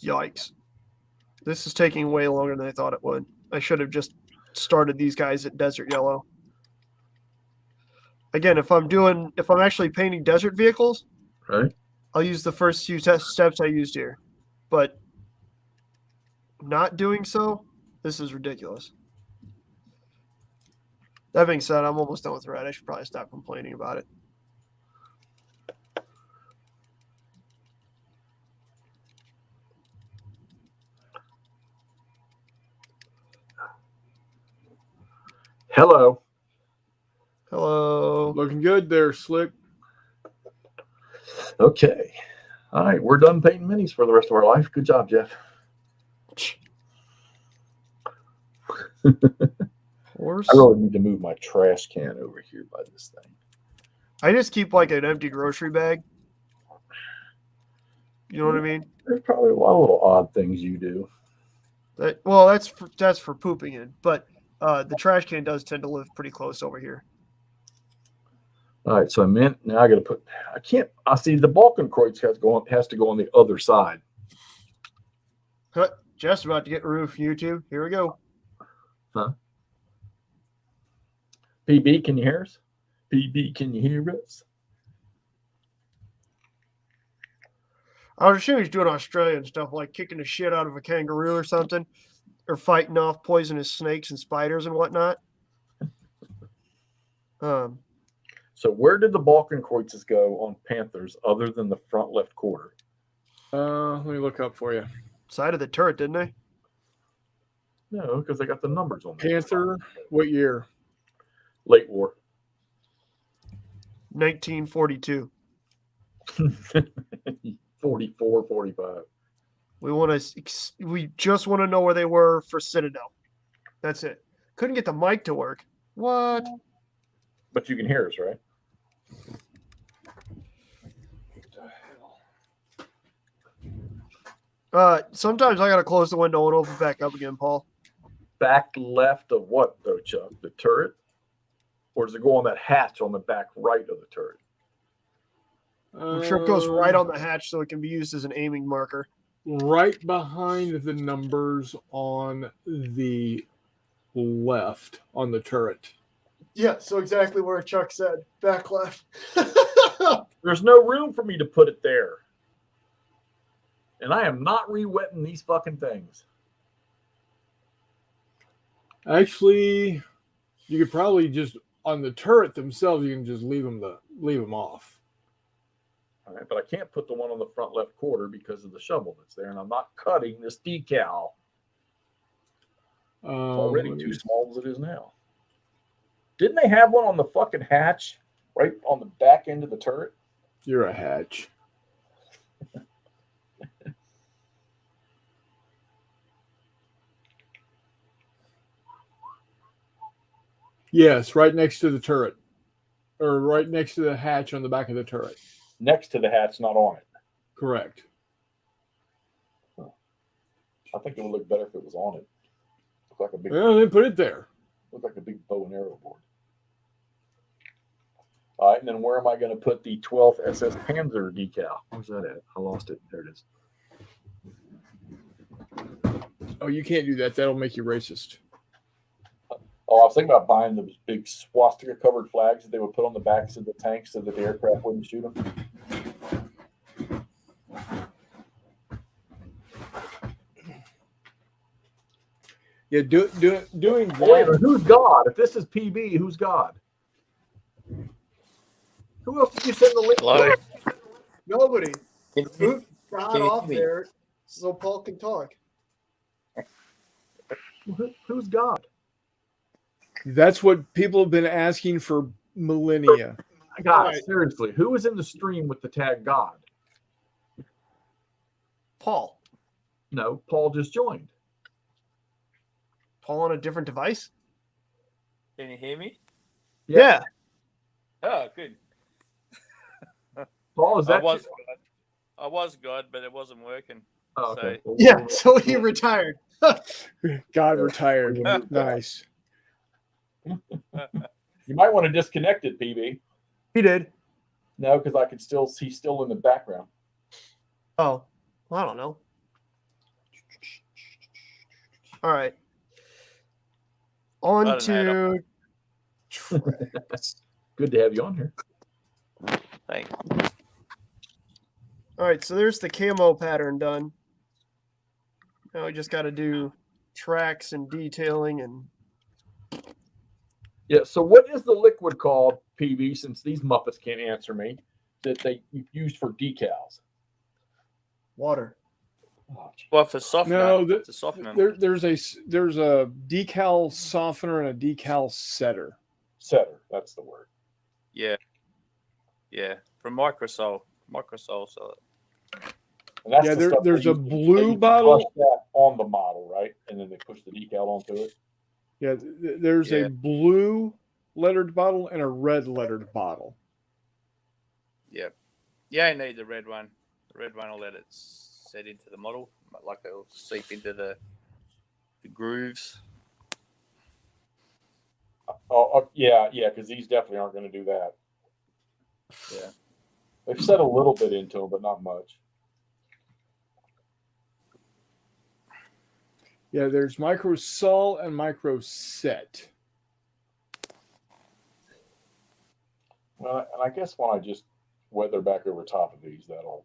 Yikes. This is taking way longer than I thought it would. I should have just started these guys at desert yellow. Again, if I'm actually painting desert vehicles, Right. I'll use the first few steps I used here. But not doing so, this is ridiculous. That being said, I'm almost done with red. I should probably stop complaining about it. Hello. Hello. Looking good there, Slick. Okay. All right. We're done painting minis for the rest of our life. Good job, Jeff. Horse. I really need to move my trash can over here by this thing. I just keep like an empty grocery bag. You know what I mean? There's probably a lot of little odd things you do. That's for pooping in, but the trash can does tend to live pretty close over here. All right, so now I got to put. I see the Balkenkreuz has to go on the other side. Just about to get roof YouTube. Here we go. Huh? PB, can you hear us? PB, can you hear us? I was assuming he's doing Australian stuff like kicking the shit out of a kangaroo or something, or fighting off poisonous snakes and spiders and whatnot. So where did the Balkenkreuzes go on Panthers other than the front left quarter? Let me look up for you. Side of the turret, didn't they? No, because they got the numbers on there. Panther, what year? Late war. 1942. 44, 45. We just want to know where they were for Citadel. That's it. Couldn't get the mic to work. What? But you can hear us, right? Sometimes I gotta close the window and open it back up again, Paul. Back left of what, though, Chuck? The turret? Or does it go on that hatch on the back right of the turret? I'm sure it goes right on the hatch so it can be used as an aiming marker. Right behind the numbers on the left on the turret. Yeah, so exactly where Chuck said. Back left. There's no room for me to put it there. And I am not re-wetting these fucking things. Actually, you could probably just on the turret themselves. You can just leave them off. All right, but I can't put the one on the front left quarter because of the shovel that's there, and I'm not cutting this decal. It's already too small as it is now. Didn't they have one on the fucking hatch right on the back end of the turret? You're a hatch. Yes, right next to the turret. Or right next to the hatch on the back of the turret. Next to the hatch, not on it. Correct. I think it would look better if it was on it. Look like a big, Well, then put it there. look like a big bow and arrow board. All right, and then where am I going to put the 12th SS Panzer decal? Where's that at? I lost it. There it is. Oh, you can't do that. That'll make you racist. Oh, I was thinking about buying those big swastika-covered flags that they would put on the backs of the tanks so that the aircraft wouldn't shoot them. Yeah, doing Wait, that. who's God? If this is PB, who's God? Who else did you send the link Hello? to? Nobody. Can you, Boot got can you off hear me? there so Paul can talk. Who's God? That's what people have been asking for millennia. God, Right. seriously, who is in the stream with the tag God? Paul. No, Paul just joined. Paul on a different device? Can you hear me? Yeah. Oh, good. Paul, is that I was God, but it wasn't working. Oh, okay. Well, Yeah, so he retired. God retired. Nice. You might want to disconnect it, PB. He did. No, because I could still he's still in the background. Oh, well, I don't know. All right. On Not an add-on. to tracks. Good to have you on here. Thanks. All right, so there's the camo pattern done. Now we just got to do tracks and detailing and Yeah. So what is the liquid called, PV? Since these Muppets can't answer me, that they use for decals? water. Oh, gee. Well, for softener, No, it's a softener. there's a decal softener and a decal setter. Setter. That's the word. Yeah. From Microsol. So And that's Yeah, the stuff there's they a use to- blue they use to bottle. brush that on the model, right? And then they push the decal onto it. Yeah, there's Yeah. a blue lettered bottle and a red lettered bottle. yeah, I need the red one. The red one will let it set into the model, like it'll seep into the grooves. Yeah, because these definitely aren't going to do that. Yeah. They've set a little bit into them, but not much. Yeah, there's micro sol and micro set. Well, and I guess when I just weather back over top of these, that'll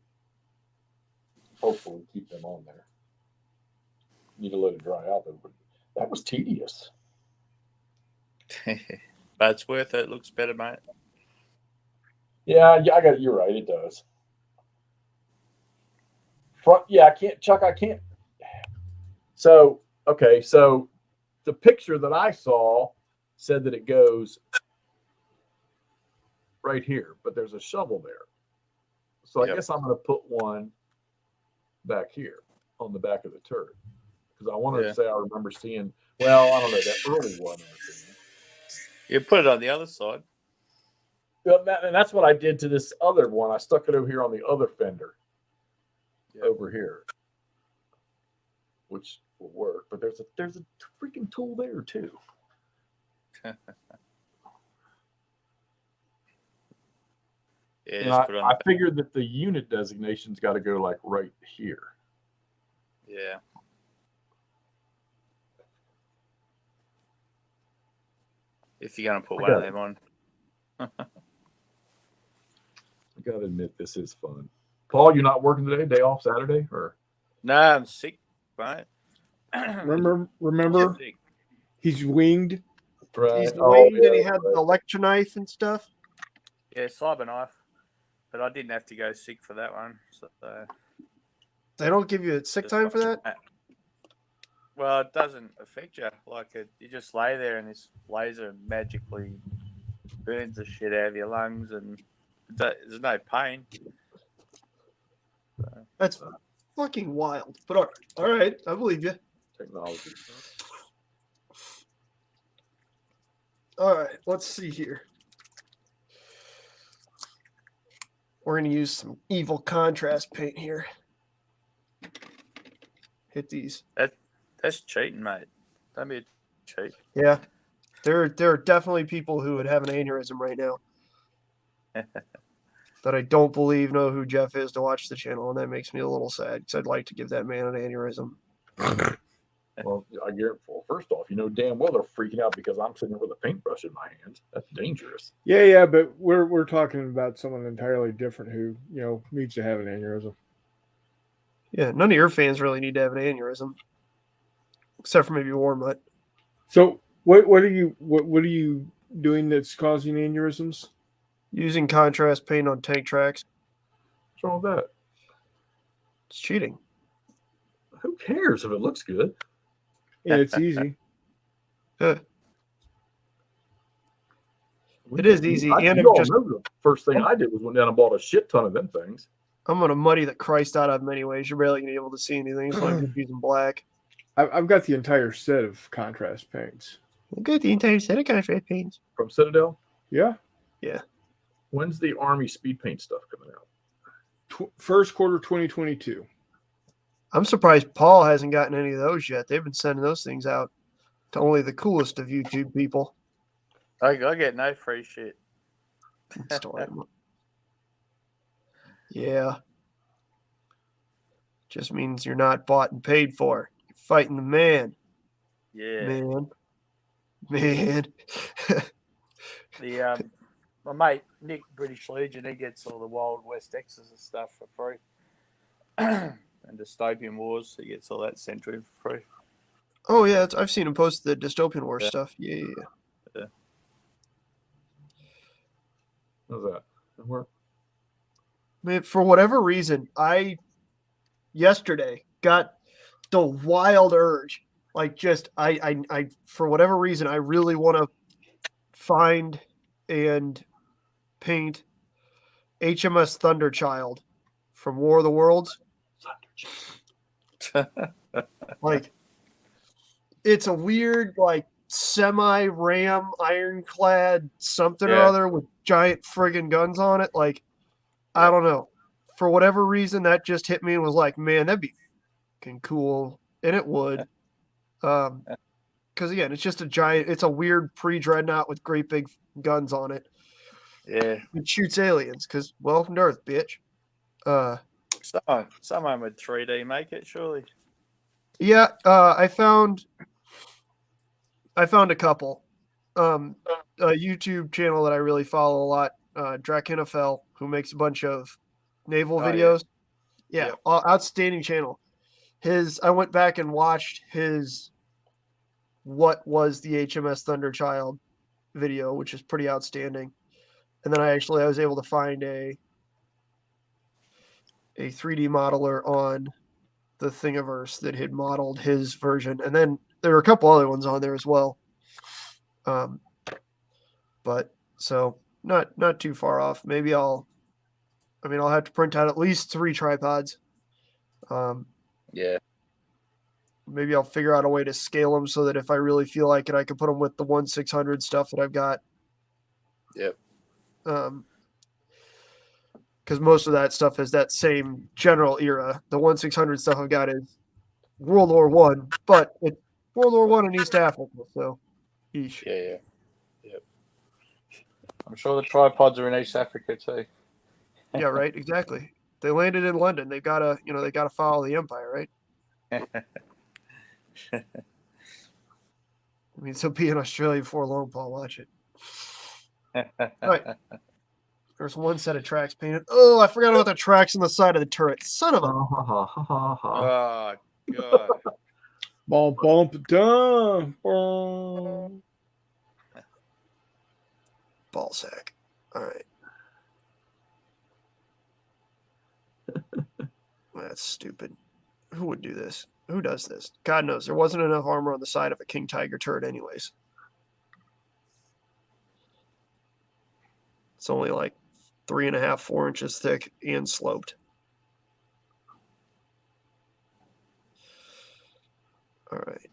hopefully keep them on there. Need to let it dry out though. But that was tedious. But it's worth it. It looks better, mate. Yeah, I got it. You're right. It does. Front, yeah, I can't. So, okay, so the picture that I saw said that it goes right here, but there's a shovel there. So I Yep. guess I'm going to put one back here on the back of the turret because I wanted Yeah. to say I remember seeing. Well, I don't know that early one. You put it on the other side. Well, and that's what I did to this other one. I stuck it over here on the other fender, over here, which will work. But there's a freaking tool there too. Yeah, And just put it on I figured that the unit designation's got to go like right here. yeah. If you're going to put one of them on. I got to admit, this is fun. Paul, you're not working today? Day off Saturday? Or No, I'm sick, mate. Remember, Sick. he's winged. right? He's Oh, winged yeah, and he had right. the lecture knife and stuff. Yeah, cyber knife. But I didn't have to go sick for that one. So They don't give you sick time for that? Well, it doesn't affect you. Like you just lay there and this laser magically burns the shit out of your lungs and there's no pain. That's fucking wild. But all right, I believe you. Technology. All right, let's see here. We're going to use some evil contrast paint here. Hit these. That's cheating, mate. Don't be a cheat. Yeah. There are definitely people who would have an aneurysm right now that I don't believe know who Jeff is to watch the channel, and that makes me a little sad because I'd like to give that man an aneurysm. Well, I guarantee. Well, first off, you know damn well they're freaking out because I'm sitting here with a paintbrush in my hands. That's dangerous. Yeah, but we're talking about someone entirely different who needs to have an aneurysm. Yeah, none of your fans really need to have an aneurysm, except for maybe Warmutt. So what are you doing that's causing aneurysms? Using contrast paint on tank tracks. What's wrong with that? It's cheating. Who cares if it looks good? Yeah, it's easy. It is easy. And You all know the first thing I did was went down and bought a shit ton of them things. I'm going to muddy the Christ out of them anyways. You're barely going to be able to see anything. So I'm just using black. I've got the entire set of contrast paints. I've got the entire set of contrast paints. From Citadel? Yeah. Yeah. When's the Army speed paint stuff coming out? First quarter 2022. I'm surprised Paul hasn't gotten any of those yet. They've been sending those things out to only the coolest of YouTube people. I get no free shit. Yeah. Just means you're not bought and paid for. You're fighting the man. Yeah. Man. The my mate Nick, British Legion, he gets all the Wild West X's and stuff for free. And Dystopian Wars, he gets all that sent to him for free. Oh yeah, I've seen him post the Dystopian War stuff. Yeah. How's that? That work? Man, for whatever reason, I yesterday got the wild urge. Like just I for whatever reason, I really want to find and paint HMS Thunderchild from War of the Worlds. Like it's a weird like semi-ram ironclad something or Yeah. other with giant friggin' guns on it. Like I don't know. For whatever reason, that just hit me and was like, man, that'd be fucking cool. And it would. Because again, it's just it's a weird pre-dreadnought with great big guns on it. Yeah. It shoots aliens, because welcome to Earth, bitch. Someone would 3D make it, surely. Yeah, I found a couple. A YouTube channel that I really follow a lot, Drakenafel, who makes a bunch of naval videos. Yeah, outstanding channel. I went back and watched his what was the HMS Thunderchild video, which is pretty outstanding. And then I was able to find a 3D modeler on the Thingiverse that had modeled his version. And then there were a couple other ones on there as well. But so not too far off. Maybe I'll have to print out at least 3 tripods. Yeah. Maybe I'll figure out a way to scale them so that if I really feel like it, I can put them with the 1/600 stuff that I've got. Yep. Because most of that stuff is that same general era. The 1/600 stuff I've got is World War One, but it's World War One in East Africa. So, eesh. Yeah. Yep. I'm sure the tripods are in East Africa too. Yeah, right. Exactly. They landed in London. They gotta follow the empire, right? I mean, so be in Australia before long, Paul. Watch it. Right. There's one set of tracks painted. Oh, I forgot about the tracks on the side of the turret. Son of a. Oh God. Bump, bump, dump. Bum. Ball sack. All right. That's stupid. Who would do this? Who does this? God knows. There wasn't enough armor on the side of a King Tiger turret anyways. It's only like 3.5, 4 inches thick and sloped. All right.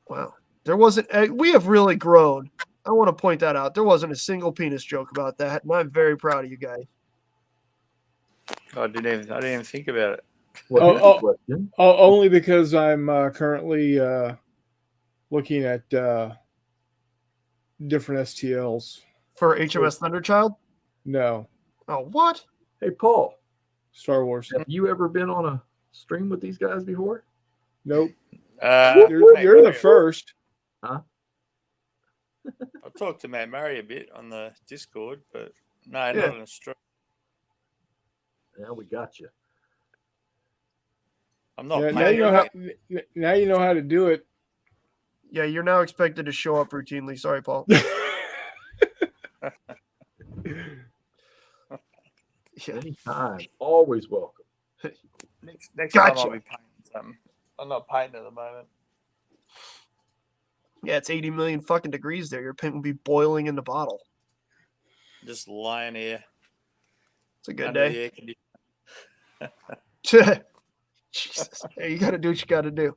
Wow. There wasn't. We have really grown. I want to point that out. There wasn't a single penis joke about that, and I'm very proud of you guys. I didn't even think about it. Only because I'm currently looking at different STLs. For HMS Thunderchild? No. Oh, what? Hey, Paul. Star Wars. Have you ever been on a stream with these guys before? Nope. You're the first. Huh? I talked to Matt Murray a bit on the Discord, but no, not on a stream. Yeah, we got you. I'm not. Now you know how to do it. Yeah, you're now expected to show up routinely. Sorry, Paul. Anytime. Always welcome. Next time I'll be painting something. I'm not painting at the moment. Yeah, it's 80 million fucking degrees there. Your paint will be boiling in the bottle. Just lying here. It's a good under day. the air conditioner. Jesus. Hey, you got to do what you got to do.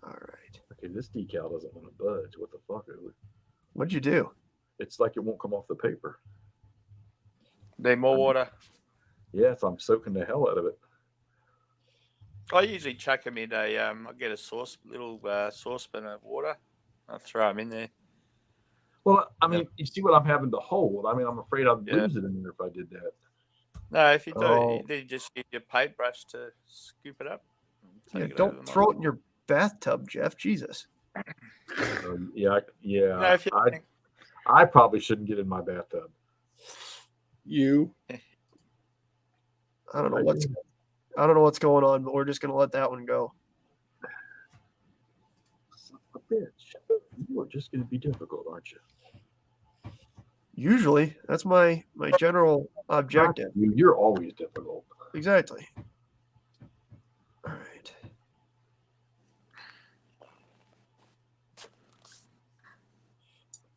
All right. Okay, this decal doesn't want to budge. What the fuck is it? What'd you do? It's like it won't come off the paper. Need more water. Yes, I'm soaking the hell out of it. I usually chuck them in I get a little saucepan of water. I throw them in there. Well, I mean, you see what I'm having to hold. I mean, I'm afraid I'd lose it in there if I did that. No, if you do, you just use your paintbrush to scoop it up and Yeah, Take it over don't the throw it mic. in your bathtub, Jeff. Jesus. Yeah, No, if you think, I probably shouldn't get in my bathtub. You. I don't know I what's do. I don't know what's going on, but we're just gonna let that one go. Son of a bitch. You are just going to be difficult, aren't you? Usually, that's my general objective. You're always difficult. Exactly. All right.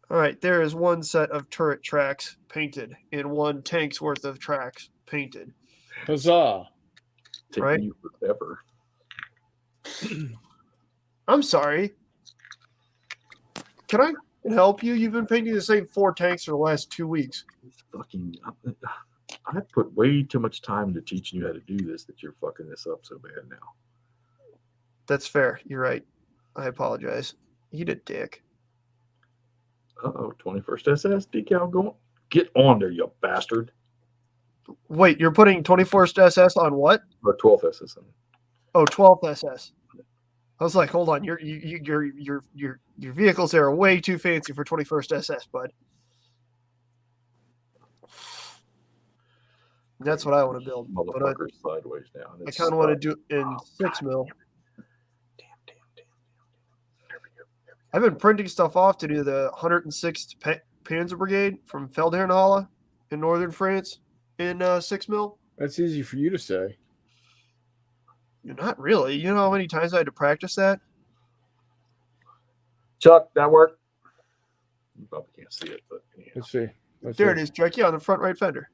All right. There is one set of turret tracks painted and one tank's worth of tracks painted. Huzzah. Taking Right. you forever. I'm sorry. Can I help you? You've been painting the same 4 tanks for the last 2 weeks. Fucking, I put way too much time into teaching you how to do this that you're fucking this up so bad now. That's fair. You're right. I apologize. Eat a dick. Uh-oh, 21st SS decal going. Get on there, you bastard. Wait, you're putting 24th SS on what? Or 12th SS. Oh, 12th SS. I was like, hold on, your vehicles there are way too fancy for 21st SS, bud. That's what I want to build. But Motherfucker's sideways now. I kind of want to do it in 6 mil. Damn. There we go. I've been printing stuff off to do the 106th Panzer Brigade from Feldherrnhalle in northern France in 6 mil. That's easy for you to say. Not really. You know how many times I had to practice that? Chuck, that work? You probably can't see it, but anyhow. Let's see. There it is, Chuck. Yeah, on the front right fender.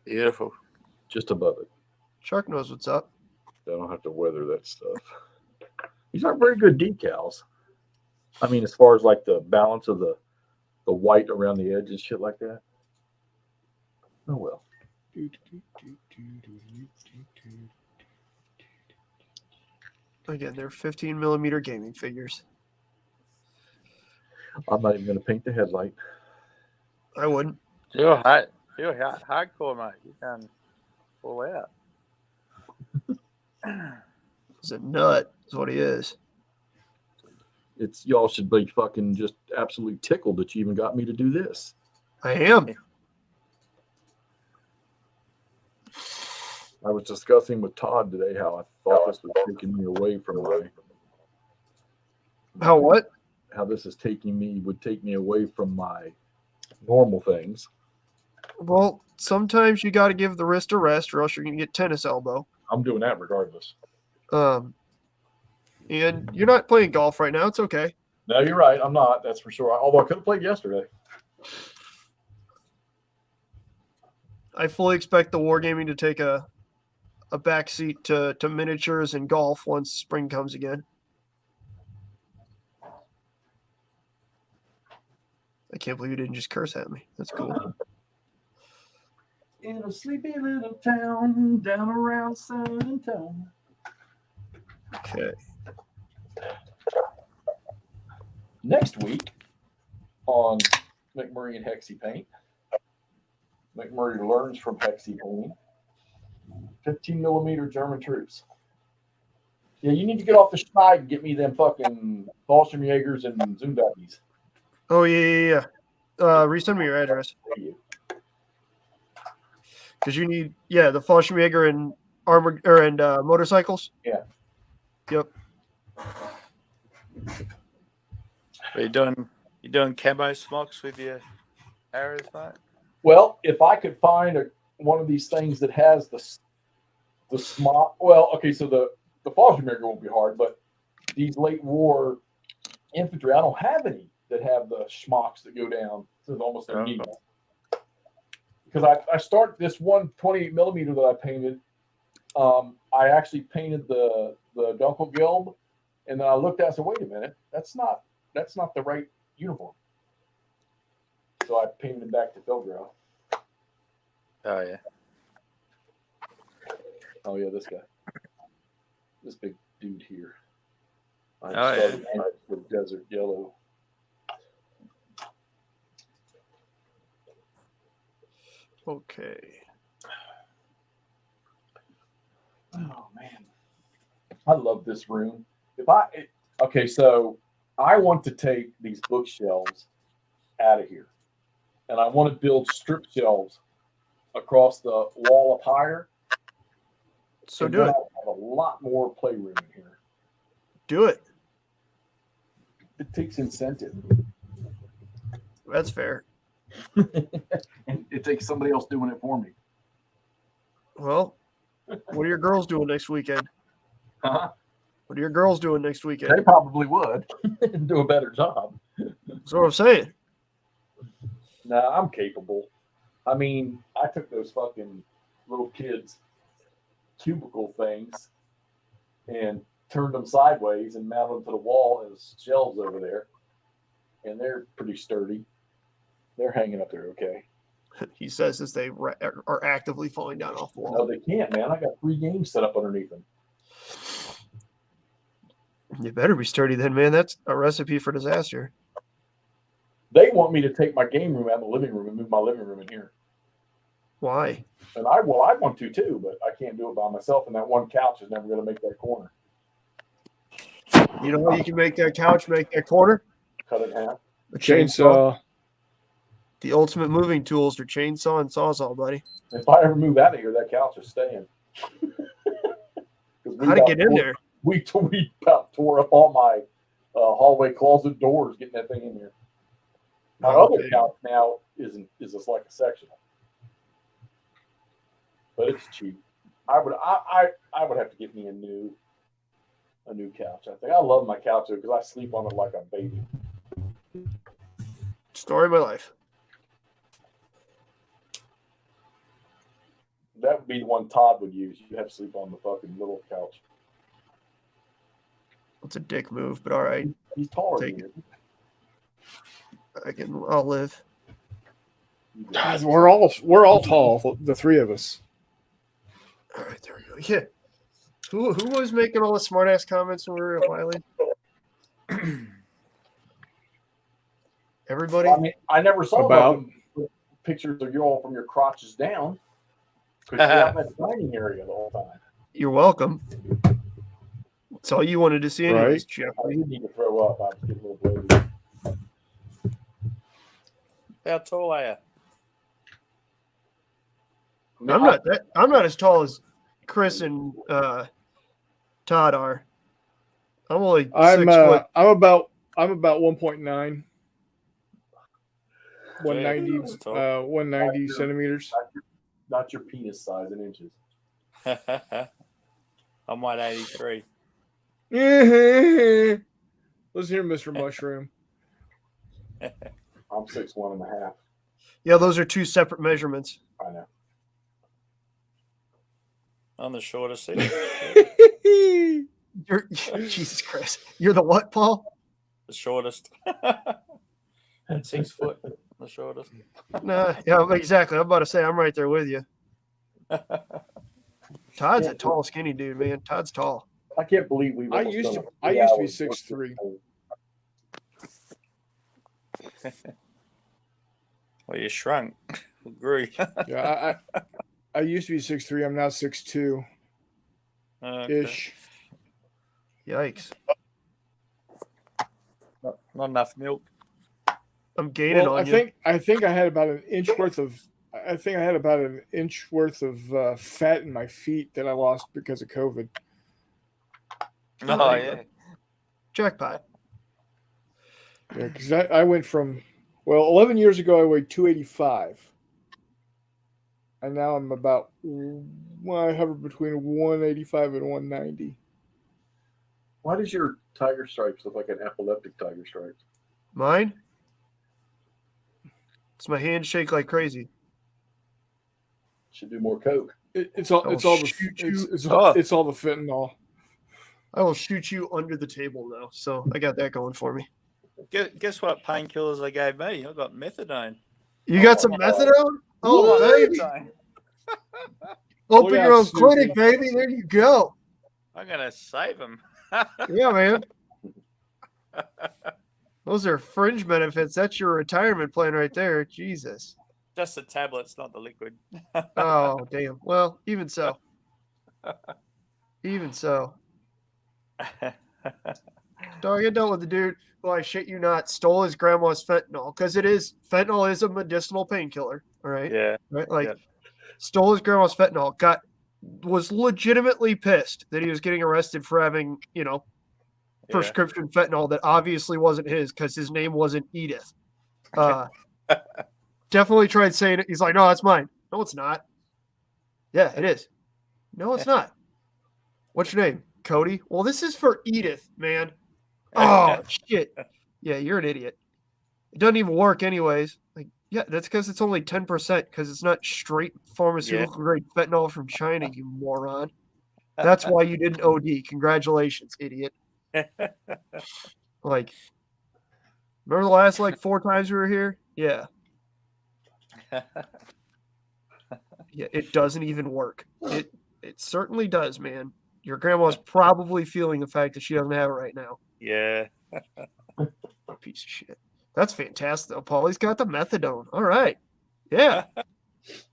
beautiful. Just above it. Chuck knows what's up. I don't have to weather that stuff. These aren't very good decals. I mean, as far as like the balance of the white around the edge and shit like that. Oh well. Again, they're 15 millimeter gaming figures. I'm not even going to paint the headlight. I wouldn't. You're hardcore, mate. You can pull out. He's a nut, is what he is. It's y'all should be fucking just absolutely tickled that you even got me to do this. I am. I was discussing with Todd today how I thought this was taking me away from my How what? how this is would take me away from my normal things. Well, sometimes you got to give the wrist a rest, or else you're going to get tennis elbow. I'm doing that regardless. And you're not playing golf right now. It's okay. No, you're right. I'm not. That's for sure. Although I could have played yesterday. I fully expect the wargaming to take a backseat to miniatures and golf once spring comes again. I can't believe you didn't just curse at me. That's cool. In a sleepy little town down around San Antonio. Okay. Next week on McMurray and Hexy Paint, McMurray learns from Hexy Painting. 15 millimeter German troops. Yeah, you need to get off the schneid and get me them fucking Fallschirmjägers and Zundagis. Oh, yeah. Resend me your address. Because you need, the Fallschirmjäger and armored and motorcycles. Yeah. Yep. Are you doing camo smocks with your arrows, mate? Well, if I could find one of these things that has the smock, well, okay, so the Fallschirmjäger won't be hard, but these late war infantry, I don't have any that have the schmocks that go down to almost their knee. Because I started this one 28 millimeter that I painted. I actually painted the Dunkelgelb, and then I looked at it and said, wait a minute, that's not the right uniform. So I painted it back to Feldgrau. Oh yeah. Oh yeah, this guy. This big dude here. I Oh, started with desert yellow. Okay. Oh man, I love this room. Okay, so I want to take these bookshelves out of here, and I want to build strip shelves across the wall up higher. So and do then it. I'll have a lot more playroom in here. Do it. It takes incentive. That's fair. And it takes somebody else doing it for me. Well, what are your girls doing next weekend? Huh? What are your girls doing next They weekend? probably would do a better job. That's what I'm saying. Nah, I'm capable. I mean, I took those fucking little kids' cubicle things and turned them sideways and mounted them to the wall as shelves over there. And they're pretty sturdy. They're hanging up there okay. He says as they are actively falling down off the No, wall. they can't, man. I got 3 games set up underneath them. You better be sturdy then, man. That's a recipe for disaster. They want me to take my game room out of the living room and move my living room in here. Why? And I want to too, but I can't do it by myself. And that one couch is never going to make that corner. You know how you can make that couch make that corner? Cut it in half. A Chainsaw. The ultimate moving tools are chainsaw and sawzall, buddy. If I ever move out of here, that couch is staying. How to get in there? We about tore up all my hallway closet doors getting that thing in here. My other couch now is just like a sectional, but it's cheap. I would have to get me a new couch. I think I love my couch because I sleep on it like a baby. Story of my life. That would be the one Todd would use. You'd have to sleep on the fucking little couch. It's a dick move, but all right. He's taller Take than you. I'll live. God, we're all tall, the 3 of us. All right, there we go. Yeah. Who was making all the smart ass comments when we were at Wiley? Everybody? I mean, I never saw About pictures of you all from your crotches down because you're out in that dining area the whole time. You're welcome. That's all you wanted to see, anyways, Right. Jeff. I didn't need to throw up. I was getting a little bloated. How tall are you? I'm not as tall as Chris and Todd are. I'm only 6 foot. I'm about 1.9. 190, That's tall. 190 centimeters. Not your penis size in inches. I'm 183. Listen here, Mr. Mushroom. I'm 6'1.5". Yeah, those are 2 separate measurements. I know. I'm the shortest. You're Jesus Christ. You're the what, Paul? The shortest. 6 foot. The shortest. Nah, yeah, exactly. I'm about to say I'm right there with you. Todd's a tall, skinny dude, man. Todd's tall. I can't believe we. I used to be 6'3". Well, you shrunk. Grew. Yeah, I used to be 6'3". I'm now 6'2" ish. Yikes. Not enough milk. I'm gaining Well, on you. I think I had about an inch worth of fat in my feet that I lost because of COVID. Oh, yeah. Jackpot. Yeah, because I went from 11 years ago I weighed 285, and now I'm about I hover between 185 and 190. Why does your tiger stripes look like an epileptic tiger stripes? Mine? It's my hands shake like crazy. Should do more coke. It's all the fentanyl. I will shoot you under the table now. So I got that going for me. Guess what painkillers they gave me? I got methadone. You got some methadone? Oh, baby. Methadone. Open Look your out, own Snoopy. clinic, baby. There you go. I'm going to save them. Yeah, man. Those are fringe benefits. That's your retirement plan right there. Jesus. Just the tablets, not the liquid. Oh, damn. Well, even so. Even so. Dog, I dealt with the dude who, I shit you not, stole his grandma's fentanyl, because fentanyl is a medicinal painkiller. All right. Yeah. Right. Like, Yep. stole his grandma's fentanyl, was legitimately pissed that he was getting arrested for having, Yeah. prescription fentanyl that obviously wasn't his because his name wasn't Edith. Definitely tried saying it. He's like, no, that's mine. No, it's not. Yeah, it is. No, it's not. What's your name? Cody? Well, this is for Edith, man. Oh, shit. Yeah, you're an idiot. It doesn't even work anyways. Like, yeah, that's because it's only 10% because it's not straight pharmaceutical grade fentanyl from China, you moron. That's why you didn't OD. Congratulations, idiot. Like, remember the last 4 times we were here? Yeah. Yeah, it doesn't even work. It certainly does, man. Your grandma's probably feeling the fact that she doesn't have it right now. Yeah. Piece of shit. That's fantastic, though, Paul. He's got the methadone. All right. Yeah.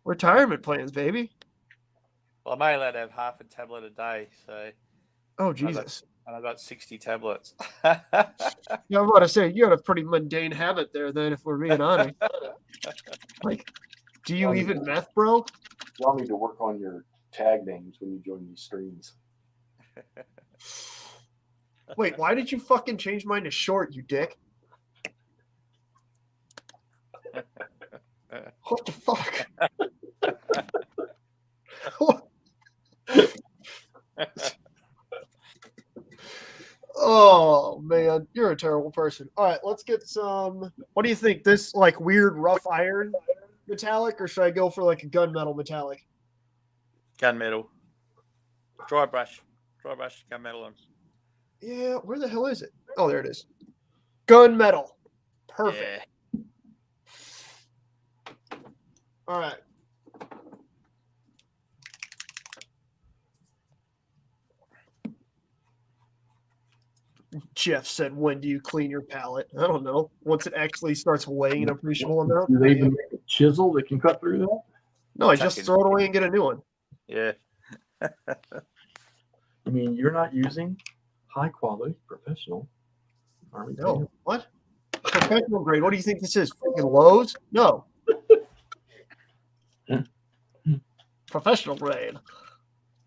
Retirement plans, baby. Well, I'm only allowed to have half a tablet a day, so. Oh, Jesus. And I got 60 tablets. Yeah, I'm about to say, you got a pretty mundane habit there, then, if we're being honest. Like, do you even meth, bro? Y'all need to work on your tag names when you join these streams. Wait, why did you fucking change mine to short, you dick? What the fuck? Oh, man. You're a terrible person. All right, let's get some. What do you think? This, weird rough iron metallic, or should I go for, a gunmetal metallic? Gunmetal. Dry brush, gunmetal. Yeah, where the hell is it? Oh, there it is. Gunmetal. Perfect. Yeah. All right. Jeff said, when do you clean your palette? I don't know. Once it actually starts weighing an appreciable amount. Do they even make a chisel that can cut through that? No, I just throw it away and get a new one. Yeah. I mean, you're not using high quality professional army No. paint. What? Professional grade. What do you think this is? Fucking Lowe's? No. Professional grade.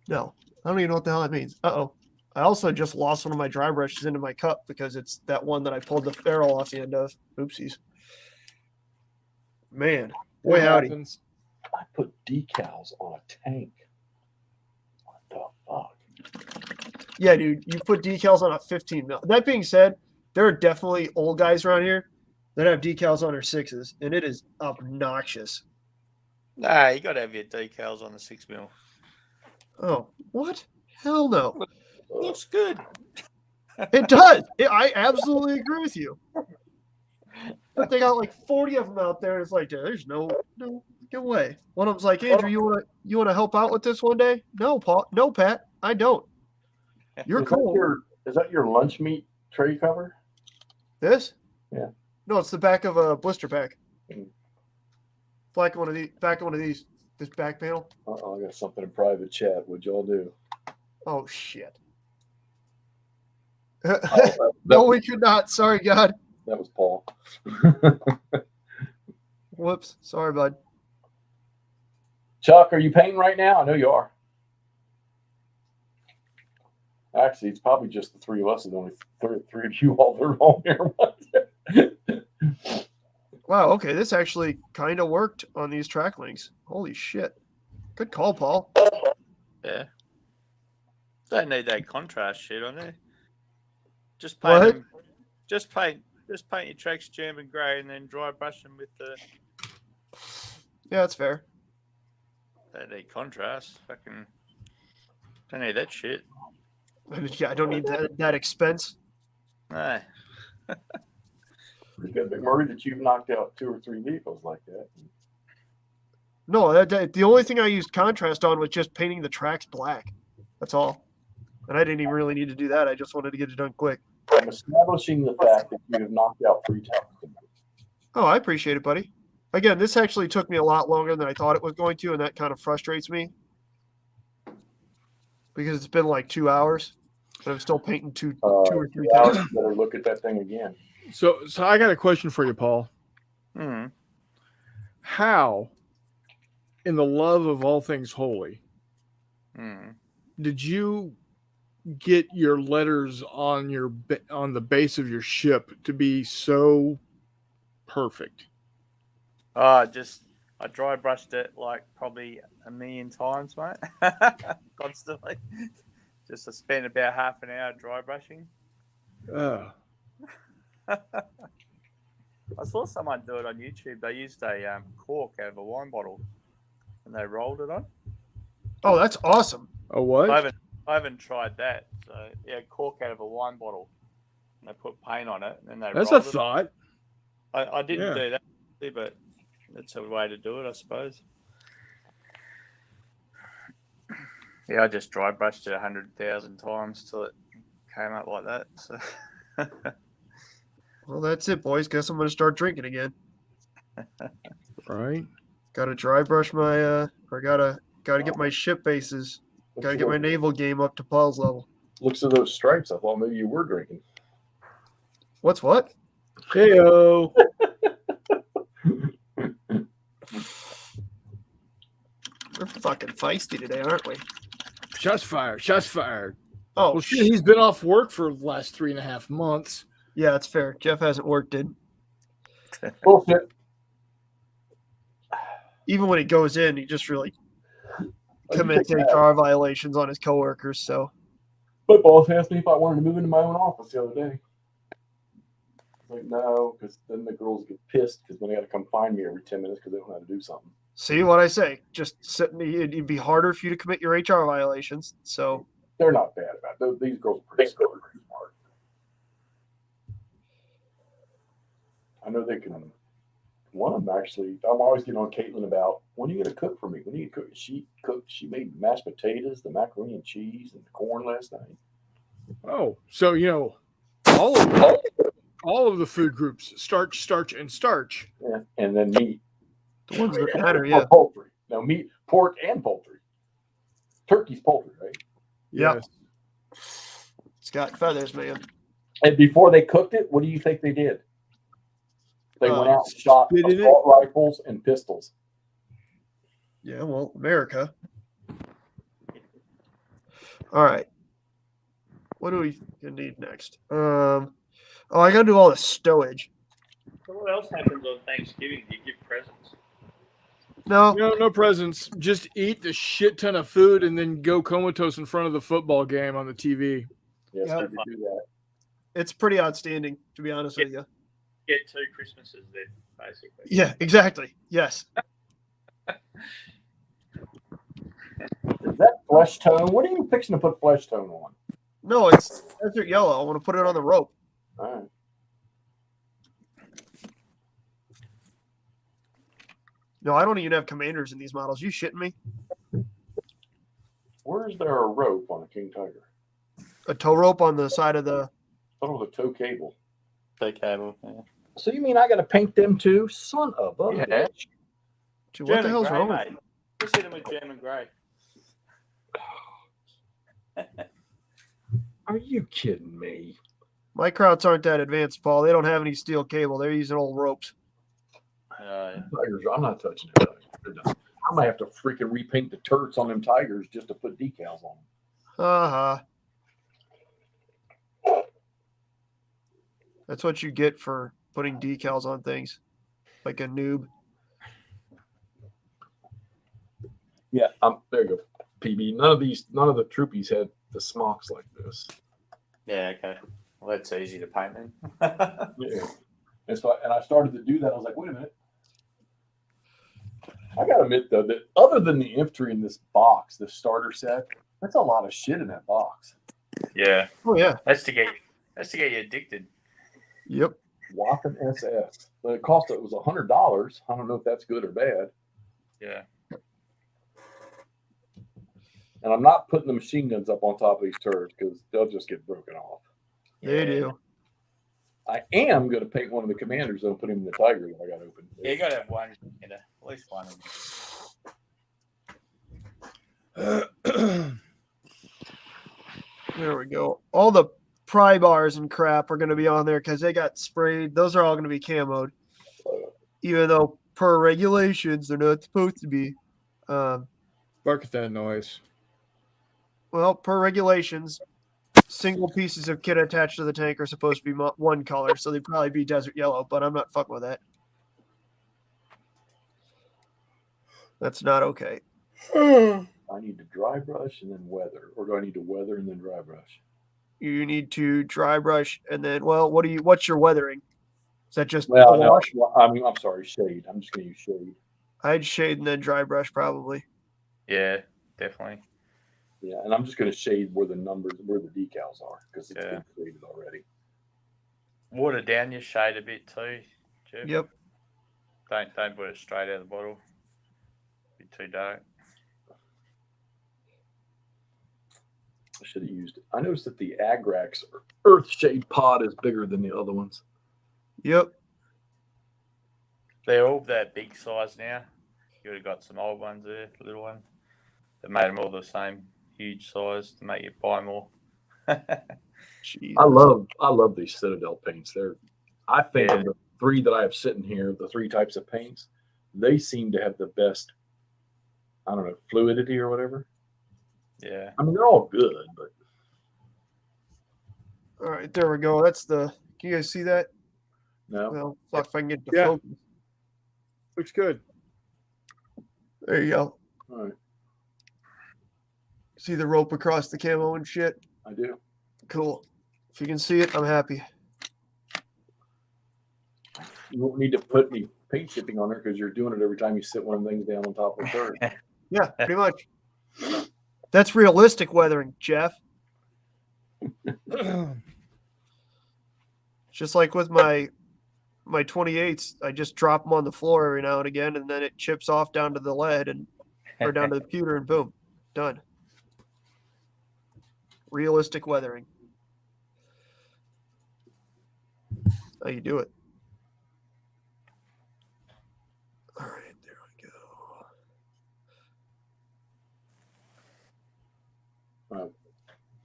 No. I don't even know what the hell that means. Uh-oh. I also just lost one of my dry brushes into my cup because it's that one that I pulled the ferrule off the end of. Oopsies. Man. Boy, It howdy. happens. I put decals on a tank. What the fuck? Yeah, dude. You put decals on a 15 mil. That being said, there are definitely old guys around here that have decals on their 6s, and it is obnoxious. Nah, you got to have your decals on the 6mm. Oh, what? Hell no. Looks good. It does. I absolutely agree with you. But they got 40 of them out there. And it's like, there's no get away. One of them's like, Andrew, you want to help out with this one day? No, Paul. No, Pat. I don't. You're cool. Is that your lunch meat tray cover? This? Yeah. No, it's the back of a blister pack. Mm. Back of one of these. This back panel. I got something in private chat. What'd y'all do? Oh shit. Oh, No, we could not. Sorry, God. That was Paul. Whoops. Sorry, bud. Chuck, are you painting right now? I know you are. Actually, it's probably just the three of us and only three of you all that are on here. Wow, okay. This actually kind of worked on these track links. Holy shit. Good call, Paul. Yeah. Don't need that contrast shit on there. Just paint What? them. Just paint your tracks German grey and then dry brush them with the. Yeah, that's fair. Don't need contrast. Fucking. Don't need that shit. Yeah, I don't need that expense. No. Pretty good, McMurray, that you've knocked out 2 or 3 vehicles like that. No, the only thing I used contrast on was just painting the tracks black. That's all. And I didn't even really need to do that. I just wanted to get it done quick. I'm establishing the fact that you have knocked out 3 times. Oh, I appreciate it, buddy. Again, this actually took me a lot longer than I thought it was going to, and that kind of frustrates me. because it's been like 2 hours, but I'm still painting two or three hours, times. better look at that thing again. So I got a question for you, Paul. Hmm. How, in the love of all things holy, Hmm. did you get your letters on the base of your ship to be so perfect? I dry brushed it like probably 1,000,000 times, mate. Constantly. Just I spent about half an hour dry brushing. Uh, I saw someone do it on YouTube. They used a cork out of a wine bottle and they rolled it on. Oh, that's awesome. a what? I haven't tried that. So yeah, cork out of a wine bottle. And they put paint on it and then they That's a rolled it. thought. I didn't Yeah. do that, but that's a way to do it, I suppose. Yeah, I just dry brushed it 100,000 times till it came up like that. So Well, that's it, boys. Guess I'm gonna start drinking again. Right. Gotta dry brush my or gotta get my ship bases. Gotta get my naval game up to Paul's level. Looks at those stripes. I thought maybe you were drinking. What's what? Heyo. We're fucking feisty today, aren't we? Shots fired. Shots fired. Oh, Well, shit, he's been off work for the last 3.5 months. yeah, it's fair. Jeff hasn't worked in. Bullshit. Even when he goes in, he just really commits HR violations on his coworkers. So My boss asked me if I wanted to move into my own office the other day. I was like, no, because then the girls get pissed because then they got to come find me every 10 minutes because they don't know how to do something. see what I say? Just it'd be harder for you to commit your HR violations. So They're not bad about it. These girls are pretty smart. I know they can. One of them actually, I'm always getting on Caitlin about, when are you going to cook for me? When are you cook? She made mashed potatoes, the macaroni and cheese, and the corn last night. Oh, so all of the food groups, starch, and starch. Yeah, and then meat. the ones that matter, Or yeah. poultry. No, meat, pork, and poultry. Turkey's poultry, right? Yep. Yes. It's got feathers, man. And before they cooked it, what do you think they did? They went out and shot spit in assault rifles and pistols. Yeah, well, America. All right. What do we need next? I gotta do all the stowage. So what else happens on Thanksgiving? Do you give presents? No, No presents. Just eat the shit ton of food and then go comatose in front of the football game on the TV. Yes, Yep. we could do that. it's pretty outstanding, to be honest with you. Get 2 Christmases then, basically. Yeah, exactly. Yes. Is that flesh tone? What are you fixing to put flesh tone on? No, it's desert yellow. I want to put it on the rope. All right. No, I don't even have commanders in these models. You shitting me? Where's there a rope on a King Tiger? A tow rope on the side of the. I thought it was a tow cable. Tow cable. Yeah. So you mean I got to paint them too? Son of a Yeah. bitch. Dude, what the hell's grey, wrong with mate. you? Just hit them with German grey. Are you kidding me? My krauts aren't that advanced, Paul. They don't have any steel cable. They're using old ropes. Tigers, I'm not touching them. They're done. I might have to freaking repaint the turrets on them Tigers just to put decals on them. Uh-huh. That's what you get for putting decals on things. Like a noob. Yeah, there you go. PB. None of the troopies had the smocks like this. Yeah, okay. Well, that's easy to paint then. Yeah. And so, I started to do that. I was like, wait a minute. I gotta admit though that other than the infantry in this box, the starter set, that's a lot of shit in that box. Yeah. Oh, yeah. That's to get you addicted. Yep. Waffen SS. But it was $100. I don't know if that's good or bad. Yeah. And I'm not putting the machine guns up on top of these turrets because they'll just get broken off. They do. I am going to paint one of the commanders though, put him in the Tiger that I got open. Yeah, you got to have one, at least one. There we go. All the pry bars and crap are going to be on there because they got sprayed. Those are all going to be camoed, even though per regulations they're not supposed to be. Bark at that noise. Well, per regulations, single pieces of kit attached to the tank are supposed to be one color, so they'd probably be desert yellow, but I'm not fucking with that. That's not okay. I need to dry brush and then weather, or do I need to weather and then dry brush? You need to dry brush and then, well, what's your weathering? Is that just a Well, no, wash? I'm sorry, shade. I'm just going to use shade. I'd shade and then dry brush probably. Yeah, definitely. Yeah, and I'm just going to shade where the decals are because it's been shaded already. Water down your shade a bit too, Jeff. Yep. Don't put it straight out of the bottle. Be too dark. I should have used it. I noticed that the Agrax Earth Shade pod is bigger than the other ones. Yep. They're all that big size now. You would have got some old ones there, little ones. They made them all the same huge size to make you buy more. Jeez. I love these Citadel paints. I think of the three that I have sitting here, the three types of paints, they seem to have the best, I don't know, fluidity or whatever. Yeah. I mean, they're all good, but. All right, there we go. That's the. Can you guys see that? No. Well, fuck if I can get the Yeah. focus. Looks good. There you go. All right. See the rope across the camo and shit? I do. Cool. If you can see it, I'm happy. You won't need to put any paint shipping on there because you're doing it every time you sit one of them things down on top of the third. Yeah, pretty much. That's realistic weathering, Jeff. Just like with my 28s, I just drop them on the floor every now and again, and then it chips off down to the lead or down to the pewter, and boom, done. Realistic weathering. How you do it? All right, there we go.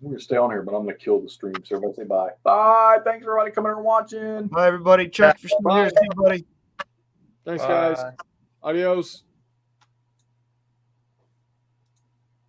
We're going to stay on here, but I'm going to kill the stream. So everybody say bye. Bye. Thanks, everybody, coming and watching. Bye, everybody. Chuck, for some Bye. years, buddy. Thanks, guys. Adios.